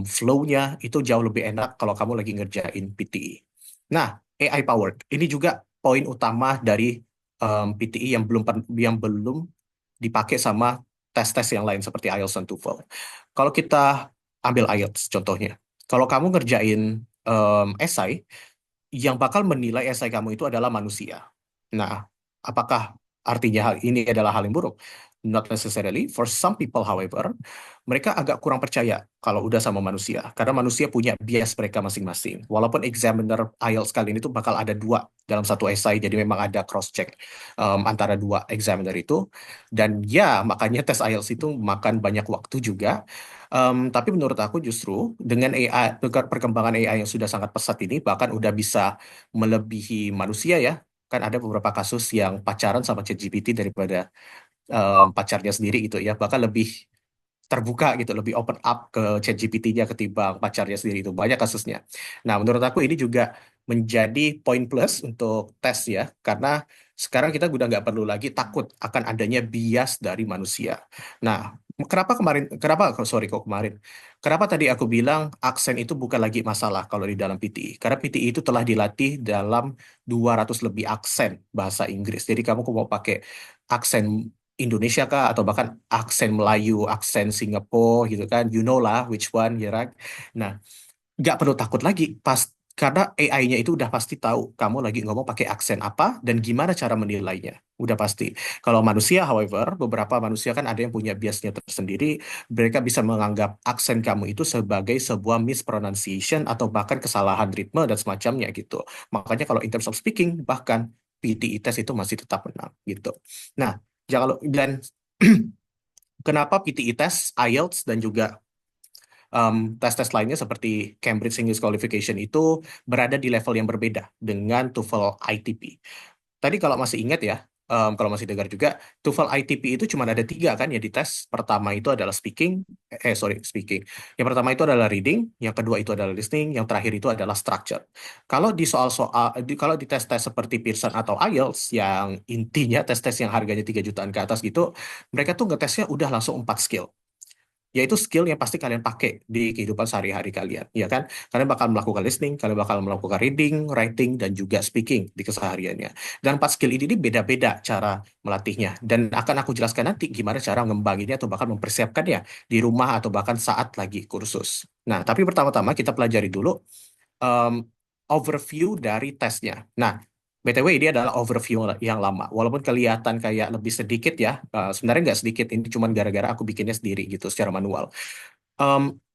flow-nya itu jauh lebih enak kalau kamu lagi ngerjain PTE. Nah, AI powered ini juga poin utama dari PTE yang belum dipakai sama tes-tes yang lain seperti IELTS dan TOEFL. Kalau kita ambil IELTS contohnya, kalau kamu ngerjain esai, yang bakal menilai esai kamu itu adalah manusia. Nah, apakah artinya hal ini adalah hal yang buruk? Not necessarily. For some people, however, mereka agak kurang percaya kalau udah sama manusia. Karena manusia punya bias mereka masing-masing. Walaupun examiner IELTS kali ini tuh bakal ada 2 dalam satu esai, jadi memang ada cross-check antara 2 examiner itu. Dan ya, makanya tes IELTS itu makan banyak waktu juga. Tapi menurut aku justru dengan perkembangan AI yang sudah sangat pesat ini, bahkan udah bisa melebihi manusia ya. Kan ada beberapa kasus yang pacaran sama ChatGPT daripada pacarnya sendiri gitu ya, bahkan lebih terbuka gitu, lebih open up ke ChatGPT-nya ketimbang pacarnya sendiri itu banyak kasusnya. Nah, menurut aku ini juga menjadi poin plus untuk tes ya, karena sekarang kita udah nggak perlu lagi takut akan adanya bias dari manusia. Nah, sorry kok kemarin, kenapa tadi aku bilang aksen itu bukan lagi masalah kalau di dalam PTI? Karena PTI itu telah dilatih dalam 200 lebih aksen bahasa Inggris. Jadi kamu mau pakai aksen Indonesia kah atau bahkan aksen Melayu, aksen Singapura gitu kan, you know lah which one ya right? Nah, nggak perlu takut lagi pas karena AI-nya itu udah pasti tahu kamu lagi ngomong pakai aksen apa dan gimana cara menilainya. Udah pasti. Kalau manusia, however, beberapa manusia kan ada yang punya biasnya tersendiri. Mereka bisa menganggap aksen kamu itu sebagai sebuah mispronunciation atau bahkan kesalahan ritme dan semacamnya gitu. Makanya kalau in terms of speaking, bahkan PTE test itu masih tetap menang gitu. Nah, jangan dan kenapa PTE test, IELTS dan juga tes-tes lainnya seperti Cambridge English Qualification itu berada di level yang berbeda dengan TOEFL ITP. Tadi kalau masih ingat ya, kalau masih dengar juga, TOEFL ITP itu cuma ada tiga kan ya di tes. Pertama itu adalah speaking. Yang pertama itu adalah reading, yang kedua itu adalah listening, yang terakhir itu adalah structure. Kalau di tes-tes seperti Pearson atau IELTS, yang intinya tes-tes yang harganya 3 jutaan ke atas gitu, mereka tuh ngetesnya udah langsung 4 skill, yaitu skill yang pasti kalian pakai di kehidupan sehari-hari kalian, ya kan? Kalian bakal melakukan listening, kalian bakal melakukan reading, writing, dan juga speaking di kesehariannya. Dan 4 skill ini beda-beda cara melatihnya. Dan akan aku jelaskan nanti gimana cara ngembanginnya atau bahkan mempersiapkannya di rumah atau bahkan saat lagi kursus. Nah, tapi pertama-tama kita pelajari dulu um, overview dari tesnya. Nah, BTW ini adalah overview yang lama. Walaupun kelihatan kayak lebih sedikit ya, sebenarnya nggak sedikit. Ini cuma gara-gara aku bikinnya sendiri gitu secara manual.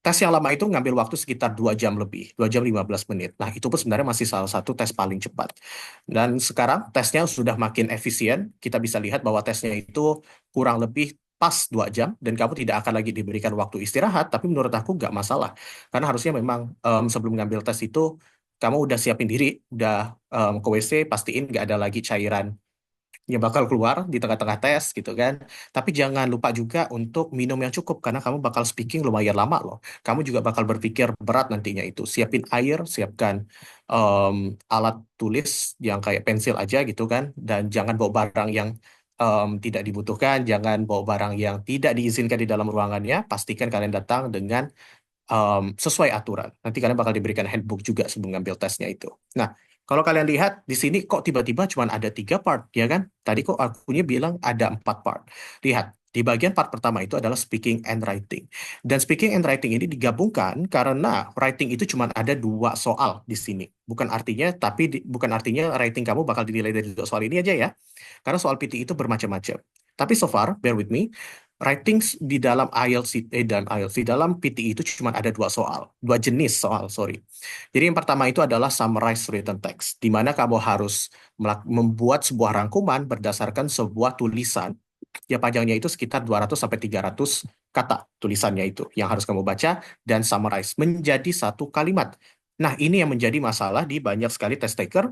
Tes yang lama itu ngambil waktu sekitar 2 jam lebih, 2 jam 15 menit. Nah, itu pun sebenarnya masih salah satu tes paling cepat. Dan sekarang tesnya sudah makin efisien. Kita bisa lihat bahwa tesnya itu kurang lebih pas 2 jam dan kamu tidak akan lagi diberikan waktu istirahat, tapi menurut aku nggak masalah. Karena harusnya memang sebelum ngambil tes itu kamu udah siapin diri, udah ke WC, pastiin nggak ada lagi cairan yang bakal keluar di tengah-tengah tes gitu kan. Tapi jangan lupa juga untuk minum yang cukup karena kamu bakal speaking lumayan lama loh. Kamu juga bakal berpikir berat nantinya itu. Siapin air, siapkan em, alat tulis yang kayak pensil aja gitu kan. Dan jangan bawa barang yang tidak dibutuhkan, jangan bawa barang yang tidak diizinkan di dalam ruangannya. Pastikan kalian datang dengan sesuai aturan. Nanti kalian bakal diberikan handbook juga sebelum ngambil tesnya itu. Nah, kalau kalian lihat di sini kok tiba-tiba cuma ada 3 part, ya kan? Tadi kok akunya bilang ada 4 part. Lihat, di bagian part pertama itu adalah speaking and writing. Dan speaking and writing ini digabungkan karena writing itu cuma ada 2 soal di sini. Bukan artinya writing kamu bakal dinilai dari 2 soal ini aja ya. Karena soal PT itu bermacam-macam. Tapi so far, bear with me, di dalam IELTS, di dalam PTE itu cuma ada 2 soal, 2 jenis soal, sorry. Jadi yang pertama itu adalah summarize written text, di mana kamu harus membuat sebuah rangkuman berdasarkan sebuah tulisan yang panjangnya itu sekitar 200 sampai 300 kata tulisannya itu yang harus kamu baca dan summarize menjadi satu kalimat. Nah, ini yang menjadi masalah di banyak sekali test taker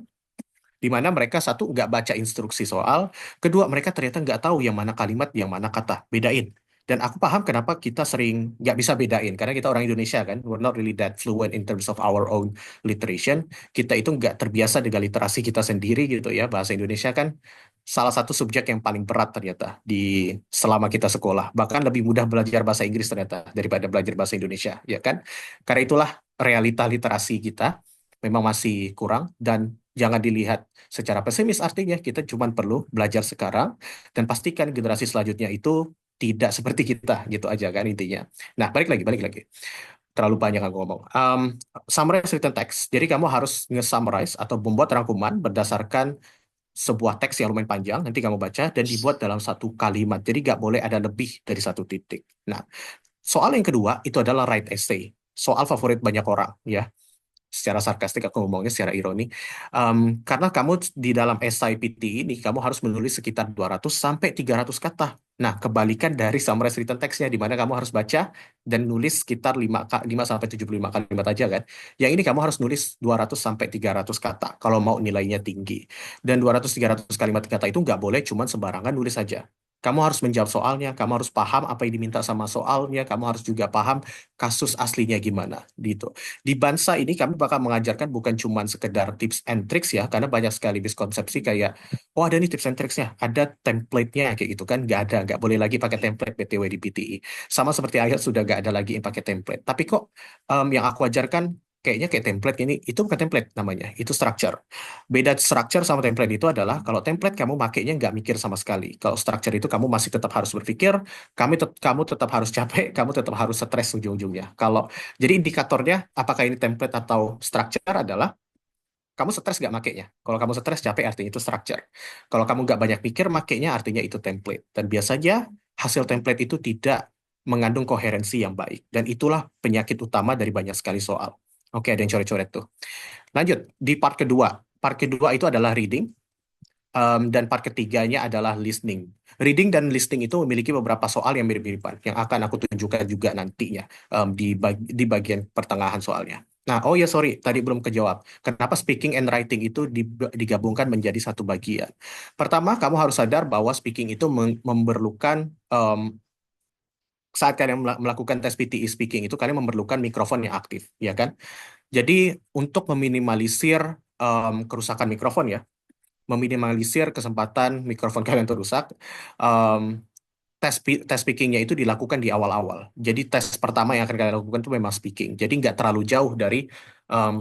di mana mereka satu nggak baca instruksi soal, kedua mereka ternyata nggak tahu yang mana kalimat, yang mana kata, bedain. Dan aku paham kenapa kita sering nggak bisa bedain, karena kita orang Indonesia kan, we're not really that fluent in terms of our own literation. Kita itu nggak terbiasa dengan literasi kita sendiri gitu ya, bahasa Indonesia kan salah satu subjek yang paling berat ternyata di selama kita sekolah. Bahkan lebih mudah belajar bahasa Inggris ternyata daripada belajar bahasa Indonesia, ya kan? Karena itulah realita literasi kita memang masih kurang dan jangan dilihat secara pesimis, artinya kita cuma perlu belajar sekarang dan pastikan generasi selanjutnya itu tidak seperti kita, gitu aja kan intinya. Nah, balik lagi. Terlalu banyak aku ngomong. Summarize written text. Jadi kamu harus nge-summarize atau membuat rangkuman berdasarkan sebuah teks yang lumayan panjang, nanti kamu baca dan dibuat dalam satu kalimat. Jadi nggak boleh ada lebih dari satu titik. Nah, soal yang kedua itu adalah write essay. Soal favorit banyak orang, ya secara sarkastik aku ngomongnya secara ironi. Karena kamu di dalam esai PT ini kamu harus menulis sekitar 200 sampai 300 kata. Nah, kebalikan dari summary written text-nya di mana kamu harus baca dan nulis sekitar 5 sampai 75 kalimat aja kan. Yang ini kamu harus nulis 200 sampai 300 kata kalau mau nilainya tinggi. Dan 200 300 kalimat kata itu nggak boleh cuman sembarangan nulis saja. Kamu harus menjawab soalnya, kamu harus paham apa yang diminta sama soalnya, kamu harus juga paham kasus aslinya gimana, gitu. Di Bansa ini kami bakal mengajarkan bukan cuma sekedar tips and tricks ya, karena banyak sekali miskonsepsi kayak, oh ada nih tips and tricksnya, ada template-nya kayak gitu kan, nggak ada, nggak boleh lagi pakai template BTW di PTI. Sama seperti ayat sudah nggak ada lagi yang pakai template. Tapi kok yang aku ajarkan kayaknya kayak template ini, itu bukan template namanya, itu structure. Beda structure sama template itu adalah kalau template kamu makainya nggak mikir sama sekali. Kalau structure itu kamu masih tetap harus berpikir, kamu tetap harus capek, kamu tetap harus stres ujung-ujungnya. Jadi indikatornya apakah ini template atau structure adalah kamu stres nggak makainya. Kalau kamu stres capek artinya itu structure. Kalau kamu nggak banyak pikir makainya artinya itu template. Dan biasanya hasil template itu tidak mengandung koherensi yang baik. Dan itulah penyakit utama dari banyak sekali soal. Oke, ada yang coret-coret tuh. Lanjut, di part kedua. Part kedua itu adalah reading, dan part ketiganya adalah listening. Reading dan listening itu memiliki beberapa soal yang mirip-miripan, yang akan aku tunjukkan juga nantinya di bagian pertengahan soalnya. Nah, oh ya sorry, tadi belum kejawab. Kenapa speaking and writing itu digabungkan menjadi satu bagian? Pertama, kamu harus sadar bahwa speaking itu memerlukan saat kalian melakukan tes PTE speaking itu kalian memerlukan mikrofon yang aktif, ya kan? Jadi untuk meminimalisir kerusakan mikrofon ya, meminimalisir kesempatan mikrofon kalian itu rusak, um, tes speakingnya itu dilakukan di awal-awal. Jadi tes pertama yang akan kalian lakukan itu memang speaking. Jadi nggak terlalu jauh dari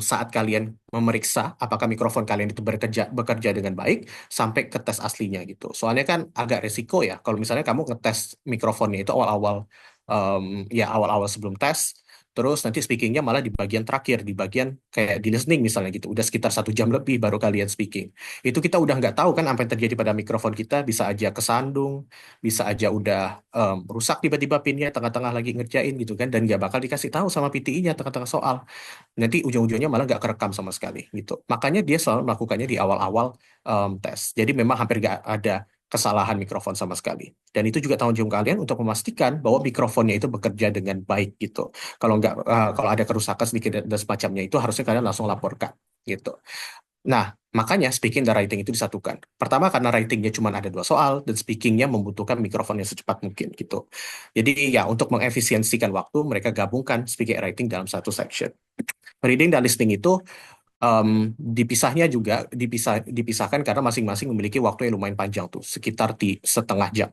saat kalian memeriksa apakah mikrofon kalian itu bekerja dengan baik sampai ke tes aslinya gitu. Soalnya kan agak resiko ya kalau misalnya kamu ngetes mikrofonnya itu awal-awal, ya awal-awal sebelum tes. Terus nanti speakingnya malah di bagian terakhir, di bagian kayak di listening misalnya gitu. Udah sekitar 1 jam lebih baru kalian speaking. Itu kita udah nggak tahu kan apa yang terjadi pada mikrofon kita, bisa aja kesandung, bisa aja udah rusak tiba-tiba pinnya tengah-tengah lagi ngerjain gitu kan, dan nggak bakal dikasih tahu sama PTI-nya tengah-tengah soal. Nanti ujung-ujungnya malah nggak kerekam sama sekali gitu. Makanya dia selalu melakukannya di awal-awal tes. Jadi memang hampir nggak ada kesalahan mikrofon sama sekali. Dan itu juga tanggung jawab kalian untuk memastikan bahwa mikrofonnya itu bekerja dengan baik gitu. Kalau nggak, kalau ada kerusakan sedikit dan semacamnya itu harusnya kalian langsung laporkan gitu. Nah, makanya speaking dan writing itu disatukan. Pertama karena writingnya cuma ada 2 soal, dan speakingnya membutuhkan mikrofon yang secepat mungkin gitu. Jadi ya untuk mengefisiensikan waktu, mereka gabungkan speaking and writing dalam satu section. Reading dan listening itu dipisahnya juga dipisahkan karena masing-masing memiliki waktu yang lumayan panjang tuh, sekitar di setengah jam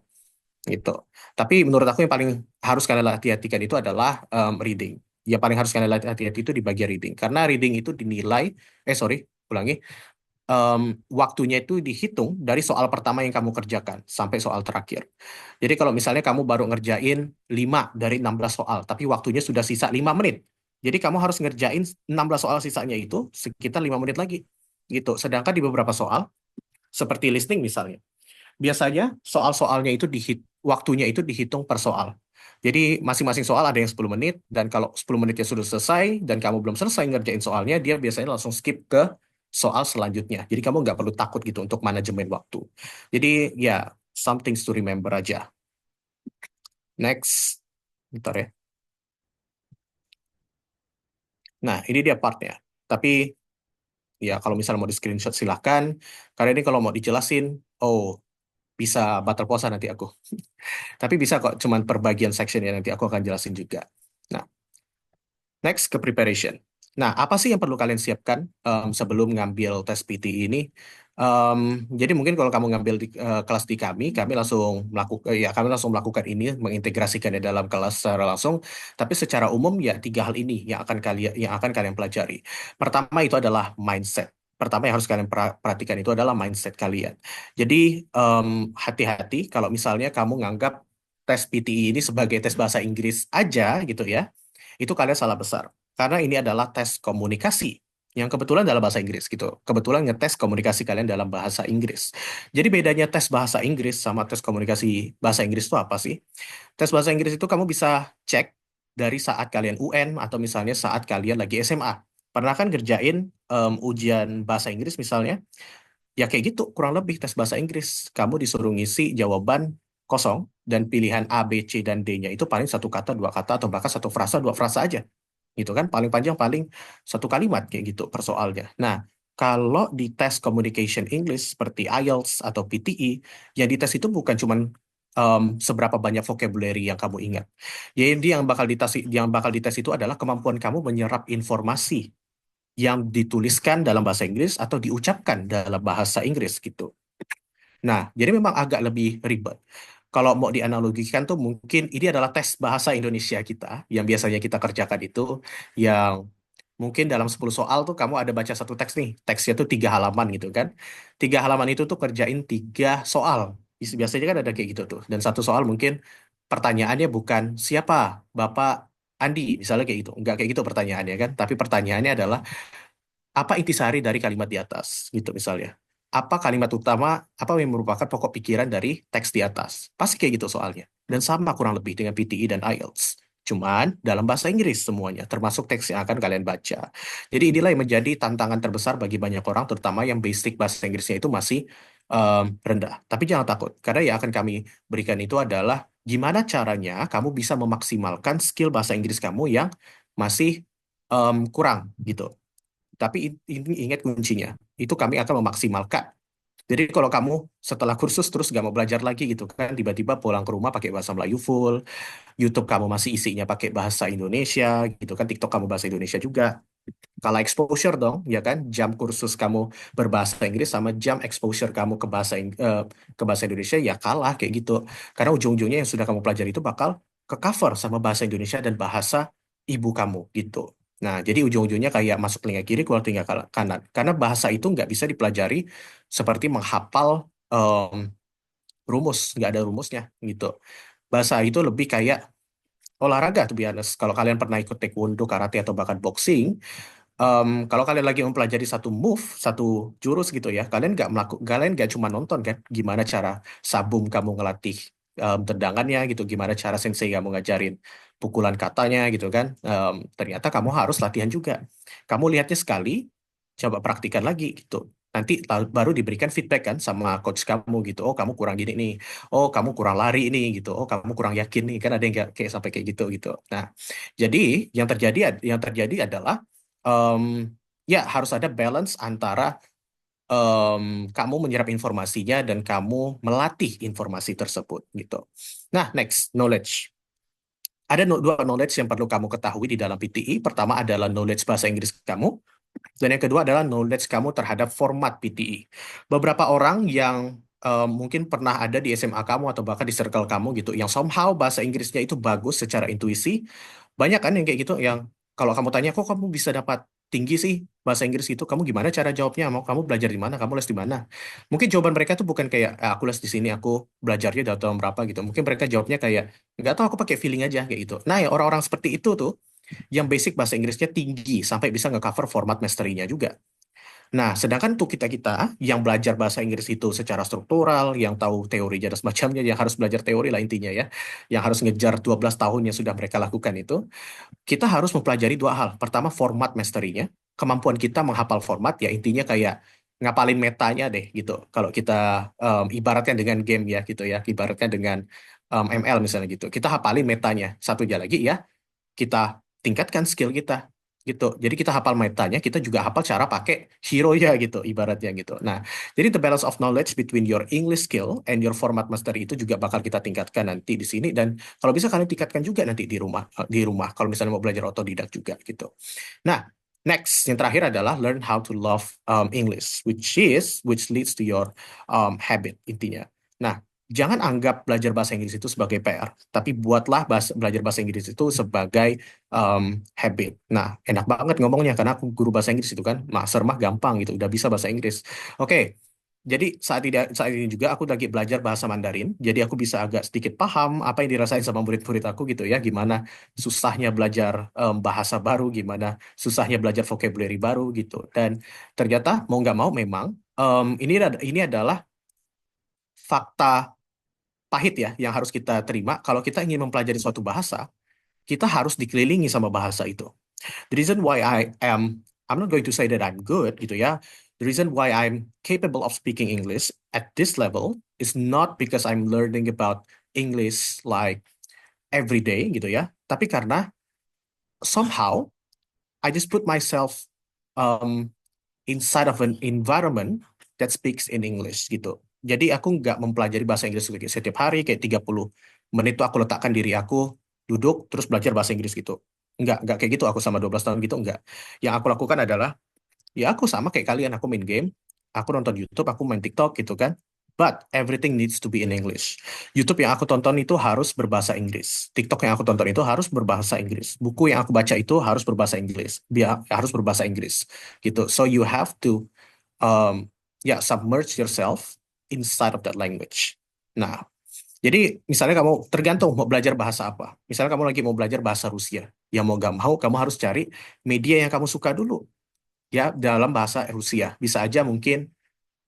gitu. Tapi menurut aku yang paling harus kalian hati-hatikan itu adalah reading. Ya paling harus kalian hati-hati itu di bagian reading. Karena reading itu dinilai, ulangi, waktunya itu dihitung dari soal pertama yang kamu kerjakan sampai soal terakhir. Jadi kalau misalnya kamu baru ngerjain 5 dari 16 soal, tapi waktunya sudah sisa 5 menit. Jadi kamu harus ngerjain 16 soal sisanya itu sekitar 5 menit lagi. Gitu. Sedangkan di beberapa soal, seperti listening misalnya, biasanya soal-soalnya itu waktunya itu dihitung per soal. Jadi masing-masing soal ada yang 10 menit, dan kalau 10 menitnya sudah selesai dan kamu belum selesai ngerjain soalnya, dia biasanya langsung skip ke soal selanjutnya. Jadi kamu nggak perlu takut gitu untuk manajemen waktu. Jadi ya, some things to remember aja. Next. Bentar ya. Nah, ini dia partnya. Tapi ya kalau misalnya mau di screenshot silahkan. Karena ini kalau mau dijelasin, oh bisa batal puasa nanti aku. Tapi bisa kok, cuman per bagian section ya, nanti aku akan jelasin juga. Nah, next ke preparation. Nah, apa sih yang perlu kalian siapkan sebelum ngambil tes PT ini? Jadi mungkin kalau kamu ngambil kelas di kami langsung melakukan, ya kami langsung melakukan ini, mengintegrasikannya dalam kelas secara langsung. Tapi secara umum ya 3 hal ini yang akan kalian pelajari. Pertama itu adalah mindset. Pertama yang harus kalian perhatikan itu adalah mindset kalian. Jadi hati-hati kalau misalnya kamu nganggap tes PTI ini sebagai tes bahasa Inggris aja gitu ya, itu kalian salah besar. Karena ini adalah tes komunikasi yang kebetulan dalam bahasa Inggris gitu. Kebetulan ngetes komunikasi kalian dalam bahasa Inggris. Jadi bedanya tes bahasa Inggris sama tes komunikasi bahasa Inggris itu apa sih? Tes bahasa Inggris itu kamu bisa cek dari saat kalian UN atau misalnya saat kalian lagi SMA. Pernah kan ngerjain ujian bahasa Inggris misalnya? Ya kayak gitu, kurang lebih tes bahasa Inggris. Kamu disuruh ngisi jawaban kosong dan pilihan A, B, C, dan D-nya itu paling 1 kata, 2 kata, atau bahkan 1 frasa, 2 frasa aja. Gitu kan, paling panjang paling 1 kalimat kayak gitu per soalnya. Nah, kalau di tes communication English seperti IELTS atau PTE, yang dites itu bukan cuman seberapa banyak vocabulary yang kamu ingat. Jadi yang bakal dites itu adalah kemampuan kamu menyerap informasi yang dituliskan dalam bahasa Inggris atau diucapkan dalam bahasa Inggris gitu. Nah, jadi memang agak lebih ribet. Kalau mau dianalogikan tuh mungkin ini adalah tes bahasa Indonesia kita yang biasanya kita kerjakan itu yang mungkin dalam 10 soal tuh kamu ada baca satu teks nih. Teksnya tuh 3 halaman gitu kan. 3 halaman itu tuh kerjain 3 soal. Biasanya kan ada kayak gitu tuh. Dan satu soal mungkin pertanyaannya bukan siapa Bapak Andi, misalnya kayak gitu. Enggak kayak gitu pertanyaannya kan. Tapi pertanyaannya adalah apa intisari dari kalimat di atas gitu misalnya. Apa kalimat utama, apa yang merupakan pokok pikiran dari teks di atas. Pasti kayak gitu soalnya. Dan sama kurang lebih dengan PTE dan IELTS. Cuman dalam bahasa Inggris semuanya, termasuk teks yang akan kalian baca. Jadi inilah yang menjadi tantangan terbesar bagi banyak orang, terutama yang basic bahasa Inggrisnya itu masih rendah. Tapi jangan takut, karena yang akan kami berikan itu adalah gimana caranya kamu bisa memaksimalkan skill bahasa Inggris kamu yang masih kurang gitu. Tapi ini ingat kuncinya, itu kami akan memaksimalkan. Jadi kalau kamu setelah kursus terus nggak mau belajar lagi gitu kan, tiba-tiba pulang ke rumah pakai bahasa Melayu full, YouTube kamu masih isinya pakai bahasa Indonesia gitu kan, TikTok kamu bahasa Indonesia juga. Kalah exposure dong, ya kan? Jam kursus kamu berbahasa Inggris sama jam exposure kamu ke bahasa Indonesia ya kalah kayak gitu. Karena ujung-ujungnya yang sudah kamu pelajari itu bakal ke cover sama bahasa Indonesia dan bahasa ibu kamu gitu. Nah, jadi ujung-ujungnya kayak masuk telinga kiri, keluar telinga kanan. Karena bahasa itu nggak bisa dipelajari seperti menghafal rumus, nggak ada rumusnya gitu. Bahasa itu lebih kayak olahraga, tuh biasa. Kalau kalian pernah ikut taekwondo, karate, atau bahkan boxing, kalau kalian lagi mempelajari satu move, satu jurus gitu ya, kalian nggak cuma nonton kan, gimana cara sabum kamu ngelatih tendangannya gitu, gimana cara sensei kamu ngajarin pukulan katanya gitu kan. Ternyata kamu harus latihan juga. Kamu lihatnya sekali, coba praktikan lagi gitu. Nanti baru diberikan feedback kan sama coach kamu gitu. Oh kamu kurang gini nih. Oh kamu kurang lari nih gitu. Oh kamu kurang yakin nih. Kan ada yang kayak sampai kayak gitu gitu. Nah, jadi yang terjadi adalah em, ya harus ada balance antara kamu menyerap informasinya dan kamu melatih informasi tersebut gitu. Nah, next, knowledge. Ada dua knowledge yang perlu kamu ketahui di dalam PTE. Pertama adalah knowledge bahasa Inggris kamu, dan yang kedua adalah knowledge kamu terhadap format PTE. Beberapa orang yang mungkin pernah ada di SMA kamu atau bahkan di circle kamu gitu, yang somehow bahasa Inggrisnya itu bagus secara intuisi, banyak kan yang kayak gitu, yang kalau kamu tanya, kok kamu bisa dapat tinggi sih bahasa Inggris itu, kamu gimana cara jawabnya, mau kamu belajar di mana, kamu les di mana? Mungkin jawaban mereka tuh bukan kayak, aku les di sini, aku belajarnya dari tahun berapa gitu. Mungkin mereka jawabnya kayak, nggak tahu, aku pakai feeling aja kayak gitu. Nah, ya orang-orang seperti itu tuh yang basic bahasa Inggrisnya tinggi sampai bisa nge-cover format mastery-nya juga. Nah, sedangkan untuk kita-kita yang belajar bahasa Inggris itu secara struktural, yang tahu teorinya dan semacamnya, yang harus belajar teori lah intinya ya, yang harus ngejar 12 tahun yang sudah mereka lakukan itu, kita harus mempelajari 2 hal. Pertama, format mastery-nya, kemampuan kita menghafal format, ya intinya kayak ngapalin metanya deh gitu. Kalau kita ibaratkan dengan game ya gitu ya, ibaratkan dengan ML misalnya gitu. Kita hafalin metanya. Satunya lagi ya, kita tingkatkan skill kita gitu. Jadi kita hafal metanya, kita juga hafal cara pakai hero ya gitu, ibaratnya gitu. Nah, jadi the balance of knowledge between your English skill and your format mastery itu juga bakal kita tingkatkan nanti di sini, dan kalau bisa kalian tingkatkan juga nanti di rumah kalau misalnya mau belajar otodidak juga gitu. Nah, next yang terakhir adalah learn how to love English, which leads to your habit intinya. Nah, jangan anggap belajar bahasa Inggris itu sebagai PR, tapi buatlah belajar bahasa Inggris itu sebagai habit. Nah, enak banget ngomongnya karena aku guru bahasa Inggris itu kan, master mah gampang gitu, udah bisa bahasa Inggris. Oke, jadi saat ini juga aku lagi belajar bahasa Mandarin, jadi aku bisa agak sedikit paham apa yang dirasain sama murid-murid aku gitu ya, gimana susahnya belajar bahasa baru, gimana susahnya belajar vocabulary baru gitu. Dan ternyata mau nggak mau memang ini adalah fakta pahit ya yang harus kita terima. Kalau kita ingin mempelajari suatu bahasa, kita harus dikelilingi sama bahasa itu. The reason why I'm not going to say that I'm good gitu ya. The reason why I'm capable of speaking English at this level is not because I'm learning about English like every day gitu ya. Tapi karena somehow I just put myself um, inside of an environment that speaks in English gitu. Jadi aku nggak mempelajari bahasa Inggris kayak setiap hari, kayak 30 menit tuh aku letakkan diri aku, duduk, terus belajar bahasa Inggris gitu. Nggak kayak gitu aku sama 12 tahun gitu, nggak. Yang aku lakukan adalah, ya aku sama kayak kalian, aku main game, aku nonton YouTube, aku main TikTok gitu kan. But everything needs to be in English. YouTube yang aku tonton itu harus berbahasa Inggris. TikTok yang aku tonton itu harus berbahasa Inggris. Buku yang aku baca itu harus berbahasa Inggris. Harus berbahasa Inggris gitu. So you have to submerge yourself inside of that language. Nah, jadi misalnya kamu tergantung mau belajar bahasa apa. Misalnya kamu lagi mau belajar bahasa Rusia, ya mau gak mau kamu harus cari media yang kamu suka dulu ya dalam bahasa Rusia. Bisa aja mungkin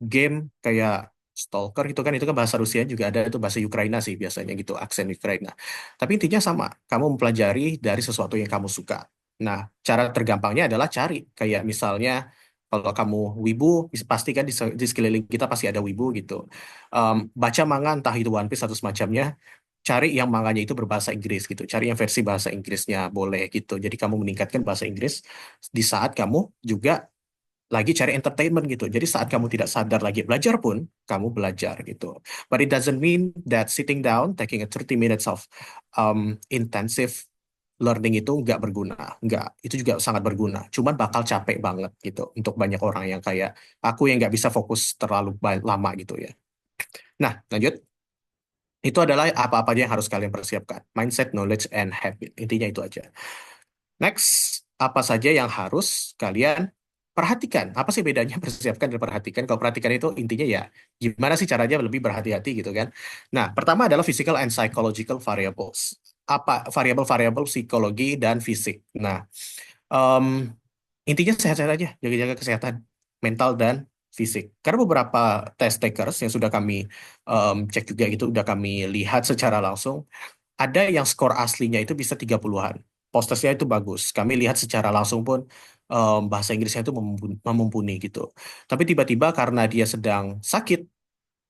game kayak Stalker itu kan bahasa Rusia, juga ada itu bahasa Ukraina sih biasanya gitu, aksen Ukraina. Tapi intinya sama, kamu mempelajari dari sesuatu yang kamu suka. Nah, cara tergampangnya adalah cari kayak misalnya kalau kamu wibu, pasti kan di sekeliling kita pasti ada wibu gitu. Baca manga entah itu One Piece atau semacamnya, cari yang manganya itu berbahasa Inggris gitu. Cari yang versi bahasa Inggrisnya boleh gitu. Jadi kamu meningkatkan bahasa Inggris di saat kamu juga lagi cari entertainment gitu. Jadi saat kamu tidak sadar lagi belajar pun, kamu belajar gitu. But it doesn't mean that sitting down, taking a 30 minutes of intensive learning itu nggak berguna. Nggak, itu juga sangat berguna. Cuman bakal capek banget gitu untuk banyak orang yang kayak aku yang nggak bisa fokus terlalu lama gitu ya. Nah, lanjut. Itu adalah apa-apa aja yang harus kalian persiapkan. Mindset, knowledge, and habit. Intinya itu aja. Next, apa saja yang harus kalian perhatikan? Apa sih bedanya persiapkan dan perhatikan? Kalau perhatikan itu intinya ya gimana sih caranya lebih berhati-hati gitu kan. Nah, pertama adalah physical and psychological variables. Apa variabel-variabel psikologi dan fisik. Nah, em, intinya sehat-sehat aja, jaga-jaga kesehatan mental dan fisik. Karena beberapa test takers yang sudah kami cek juga gitu, udah kami lihat secara langsung, ada yang skor aslinya itu bisa 30-an. Postesnya itu bagus. Kami lihat secara langsung pun bahasa Inggrisnya itu memumpuni gitu. Tapi tiba-tiba karena dia sedang sakit,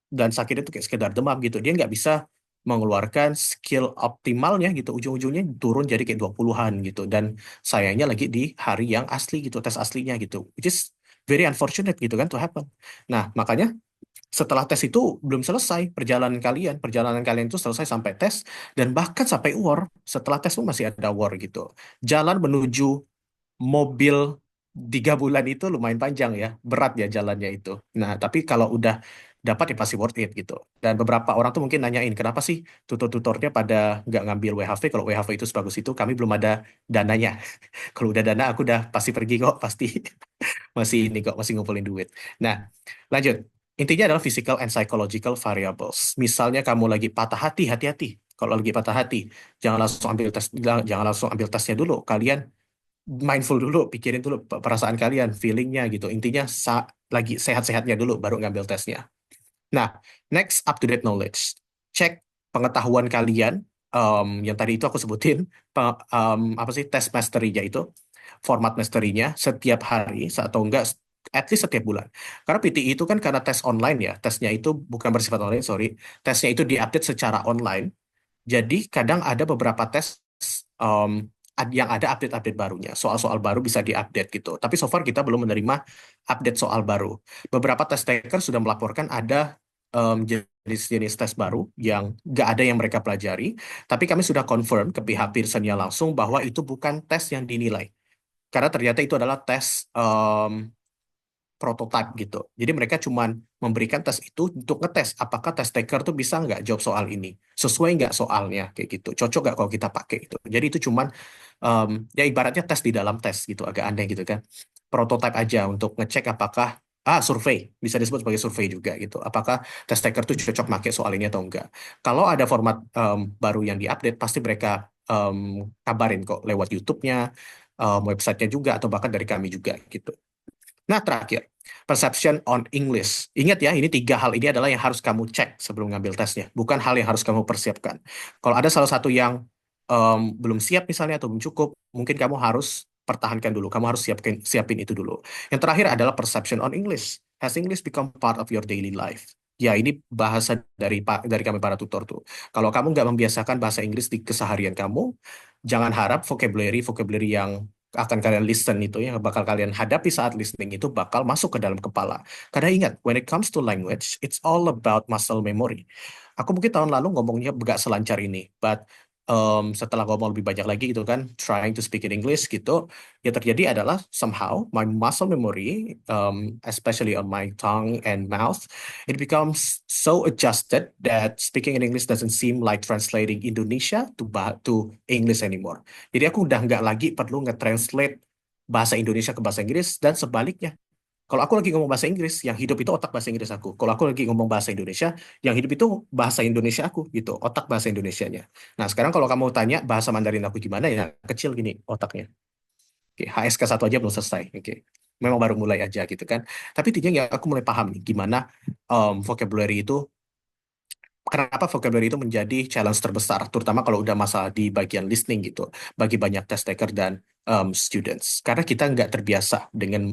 dan sakit itu kayak sekedar demam gitu, dia nggak bisa mengeluarkan skill optimalnya gitu. Ujung-ujungnya turun jadi kayak 20-an gitu. Dan sayangnya lagi di hari yang asli gitu, tes aslinya gitu. Which is very unfortunate gitu kan to happen. Nah, makanya setelah tes itu belum selesai perjalanan kalian itu selesai sampai tes dan bahkan sampai war. Setelah tes pun masih ada war gitu. Jalan menuju mobil 3 bulan itu lumayan panjang ya, berat ya jalannya itu. Nah, tapi kalau udah dapat ya pasti worth it gitu. Dan beberapa orang tuh mungkin nanyain kenapa sih tutor-tutornya pada nggak ngambil WHV, kalau WHV itu sebagus itu, kami belum ada dananya. Kalau udah dana aku udah pasti pergi kok, pasti masih ini kok, masih ngumpulin duit. Nah, lanjut. Intinya adalah physical and psychological variables. Misalnya kamu lagi patah hati, hati-hati. Kalau lagi patah hati, jangan langsung ambil tes, jangan langsung ambil tesnya dulu. Kalian mindful dulu, pikirin dulu perasaan kalian, feelingnya gitu. Intinya lagi sehat-sehatnya dulu, baru ngambil tesnya. Nah, next up to date knowledge. Cek pengetahuan kalian, yang tadi itu aku sebutin, apa sih tes mastery-nya itu, format mastery-nya setiap hari atau enggak at least setiap bulan. Karena PTE itu kan karena tes online ya, tesnya itu bukan bersifat online, sorry, tesnya itu diupdate secara online. Jadi kadang ada beberapa tes um, yang ada update-update barunya, soal-soal baru bisa diupdate gitu. Tapi so far kita belum menerima update soal baru. Beberapa test taker sudah melaporkan ada jenis-jenis tes baru yang nggak ada yang mereka pelajari, tapi kami sudah confirm ke pihak Pearson-nya langsung bahwa itu bukan tes yang dinilai. Karena ternyata itu adalah tes prototype gitu. Jadi mereka cuman memberikan tes itu untuk ngetes apakah test taker tuh bisa nggak jawab soal ini, sesuai nggak soalnya kayak gitu, cocok nggak kalau kita pakai itu. Jadi itu cuman ya ibaratnya tes di dalam tes gitu, agak aneh gitu kan. Prototype aja untuk ngecek apakah survei bisa disebut sebagai survei juga gitu. Apakah test taker tuh cocok pakai soal ini atau enggak. Kalau ada format baru yang diupdate pasti mereka kabarin kok lewat YouTube-nya, websitenya juga atau bahkan dari kami juga gitu. Nah, terakhir, perception on English. Ingat ya, ini 3 hal ini adalah yang harus kamu cek sebelum ngambil tesnya, bukan hal yang harus kamu persiapkan. Kalau ada salah satu yang belum siap misalnya atau belum cukup, mungkin kamu harus pertahankan dulu. Kamu harus siapin itu dulu. Yang terakhir adalah perception on English. Has English become part of your daily life? Ya, ini bahasa dari kami para tutor tuh. Kalau kamu nggak membiasakan bahasa Inggris di keseharian kamu, jangan harap vocabulary yang akan kalian listen itu, yang bakal kalian hadapi saat listening itu bakal masuk ke dalam kepala. Karena ingat, when it comes to language, it's all about muscle memory. Aku mungkin tahun lalu ngomongnya gak selancar ini, but setelah ngomong lebih banyak lagi gitu kan, trying to speak in English gitu, yang terjadi adalah somehow my muscle memory, especially on my tongue and mouth, it becomes so adjusted that speaking in English doesn't seem like translating Indonesia to English anymore. Jadi aku udah nggak lagi perlu nge-translate bahasa Indonesia ke bahasa Inggris dan sebaliknya. Kalau aku lagi ngomong bahasa Inggris, yang hidup itu otak bahasa Inggris aku. Kalau aku lagi ngomong bahasa Indonesia, yang hidup itu bahasa Indonesia aku gitu, otak bahasa Indonesianya. Nah, sekarang kalau kamu tanya bahasa Mandarin aku gimana ya, kecil gini otaknya. Oke, HSK 1 aja belum selesai. Oke. Memang baru mulai aja gitu kan. Tapi intinya ya aku mulai paham nih gimana vocabulary itu, kenapa vocabulary itu menjadi challenge terbesar, terutama kalau udah masalah di bagian listening gitu, bagi banyak test taker dan students. Karena kita nggak terbiasa dengan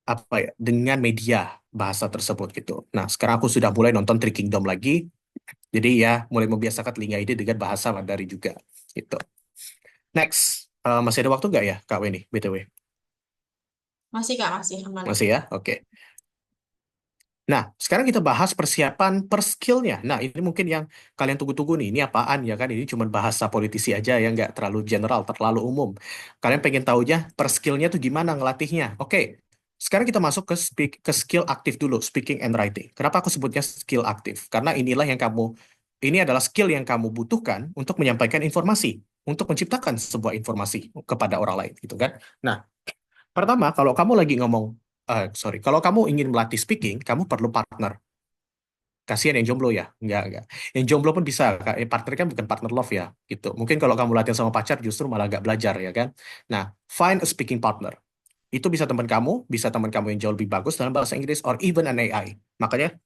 apa ya, dengan media bahasa tersebut gitu. Nah, sekarang aku sudah mulai nonton Three Kingdom lagi, jadi ya mulai membiasakan telinga ini dengan bahasa Mandarin juga gitu. Next, masih ada waktu nggak ya Kak Weni, BTW? Masih Kak, masih aman. Masih ya? Oke. Nah, sekarang kita bahas persiapan per skillnya. Nah, ini mungkin yang kalian tunggu-tunggu nih. Ini apaan ya kan? Ini cuma bahasa politisi aja yang nggak terlalu general, terlalu umum. Kalian pengen tahunya per skillnya tuh gimana ngelatihnya? Oke, sekarang kita masuk ke skill aktif dulu, speaking and writing. Kenapa aku sebutnya skill aktif? Karena ini adalah skill yang kamu butuhkan untuk menyampaikan informasi, untuk menciptakan sebuah informasi kepada orang lain, gitu kan? Nah, pertama, kalau kamu lagi ngomong, kalau kamu ingin melatih speaking, kamu perlu partner. Kasihan yang jomblo ya, enggak. Yang jomblo pun bisa, Kak. Partner kan bukan partner love ya, gitu. Mungkin kalau kamu latihan sama pacar, justru malah nggak belajar ya kan. Nah, find a speaking partner. Itu bisa teman kamu yang jauh lebih bagus dalam bahasa Inggris, or even an AI. Makanya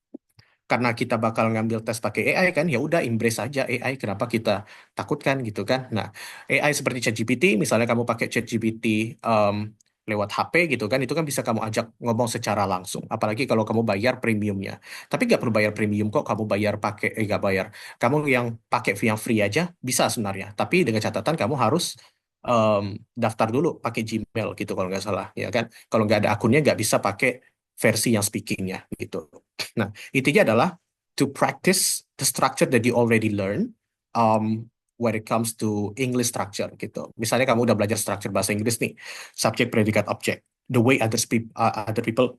karena kita bakal ngambil tes pakai AI kan, ya udah embrace aja AI, kenapa kita takutkan gitu kan. Nah, AI seperti ChatGPT, misalnya kamu pakai ChatGPT lewat HP gitu kan, itu kan bisa kamu ajak ngomong secara langsung, apalagi kalau kamu bayar premiumnya. Tapi nggak perlu bayar premium kok, kamu bayar pakai nggak bayar, kamu yang pakai yang free aja bisa sebenarnya, tapi dengan catatan kamu harus em, daftar dulu pakai Gmail gitu kalau nggak salah ya kan. Kalau nggak ada akunnya nggak bisa pakai versi yang speakingnya gitu. Nah, intinya adalah to practice the structure that you already learn when it comes to English structure gitu. Misalnya kamu udah belajar structure bahasa Inggris nih, subject, predicate, object, the way other people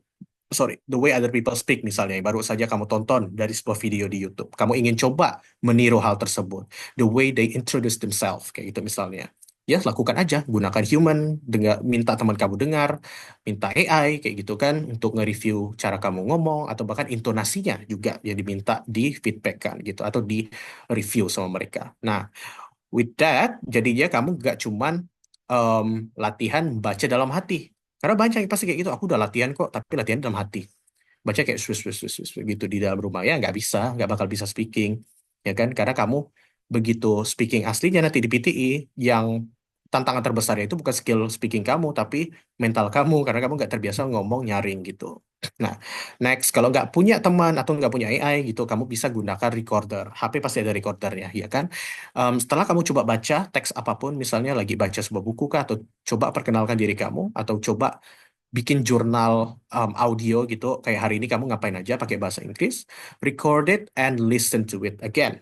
speak misalnya, yang baru saja kamu tonton dari sebuah video di YouTube. Kamu ingin coba meniru hal tersebut, the way they introduce themselves kayak gitu misalnya. Ya, lakukan aja, gunakan human, minta teman kamu dengar, minta AI kayak gitu kan untuk nge-review cara kamu ngomong, atau bahkan intonasinya juga yang diminta di feedback kan gitu, atau di review sama mereka. Nah, with that, jadinya kamu nggak cuman latihan baca dalam hati. Karena banyak yang pasti kayak gitu, aku udah latihan kok, tapi latihan dalam hati. Baca kayak gitu di dalam rumah, ya nggak bisa, nggak bakal bisa speaking. Ya kan, karena kamu begitu speaking aslinya nanti di PTI, yang tantangan terbesarnya itu bukan skill speaking kamu, tapi mental kamu, karena kamu nggak terbiasa ngomong nyaring gitu. Nah, next, kalau nggak punya teman atau nggak punya AI gitu, kamu bisa gunakan recorder. HP pasti ada recordernya, ya kan? Setelah kamu coba baca teks apapun, misalnya lagi baca sebuah buku kah, atau coba perkenalkan diri kamu, atau coba bikin jurnal audio gitu, kayak hari ini kamu ngapain aja pakai bahasa Inggris, record it and listen to it again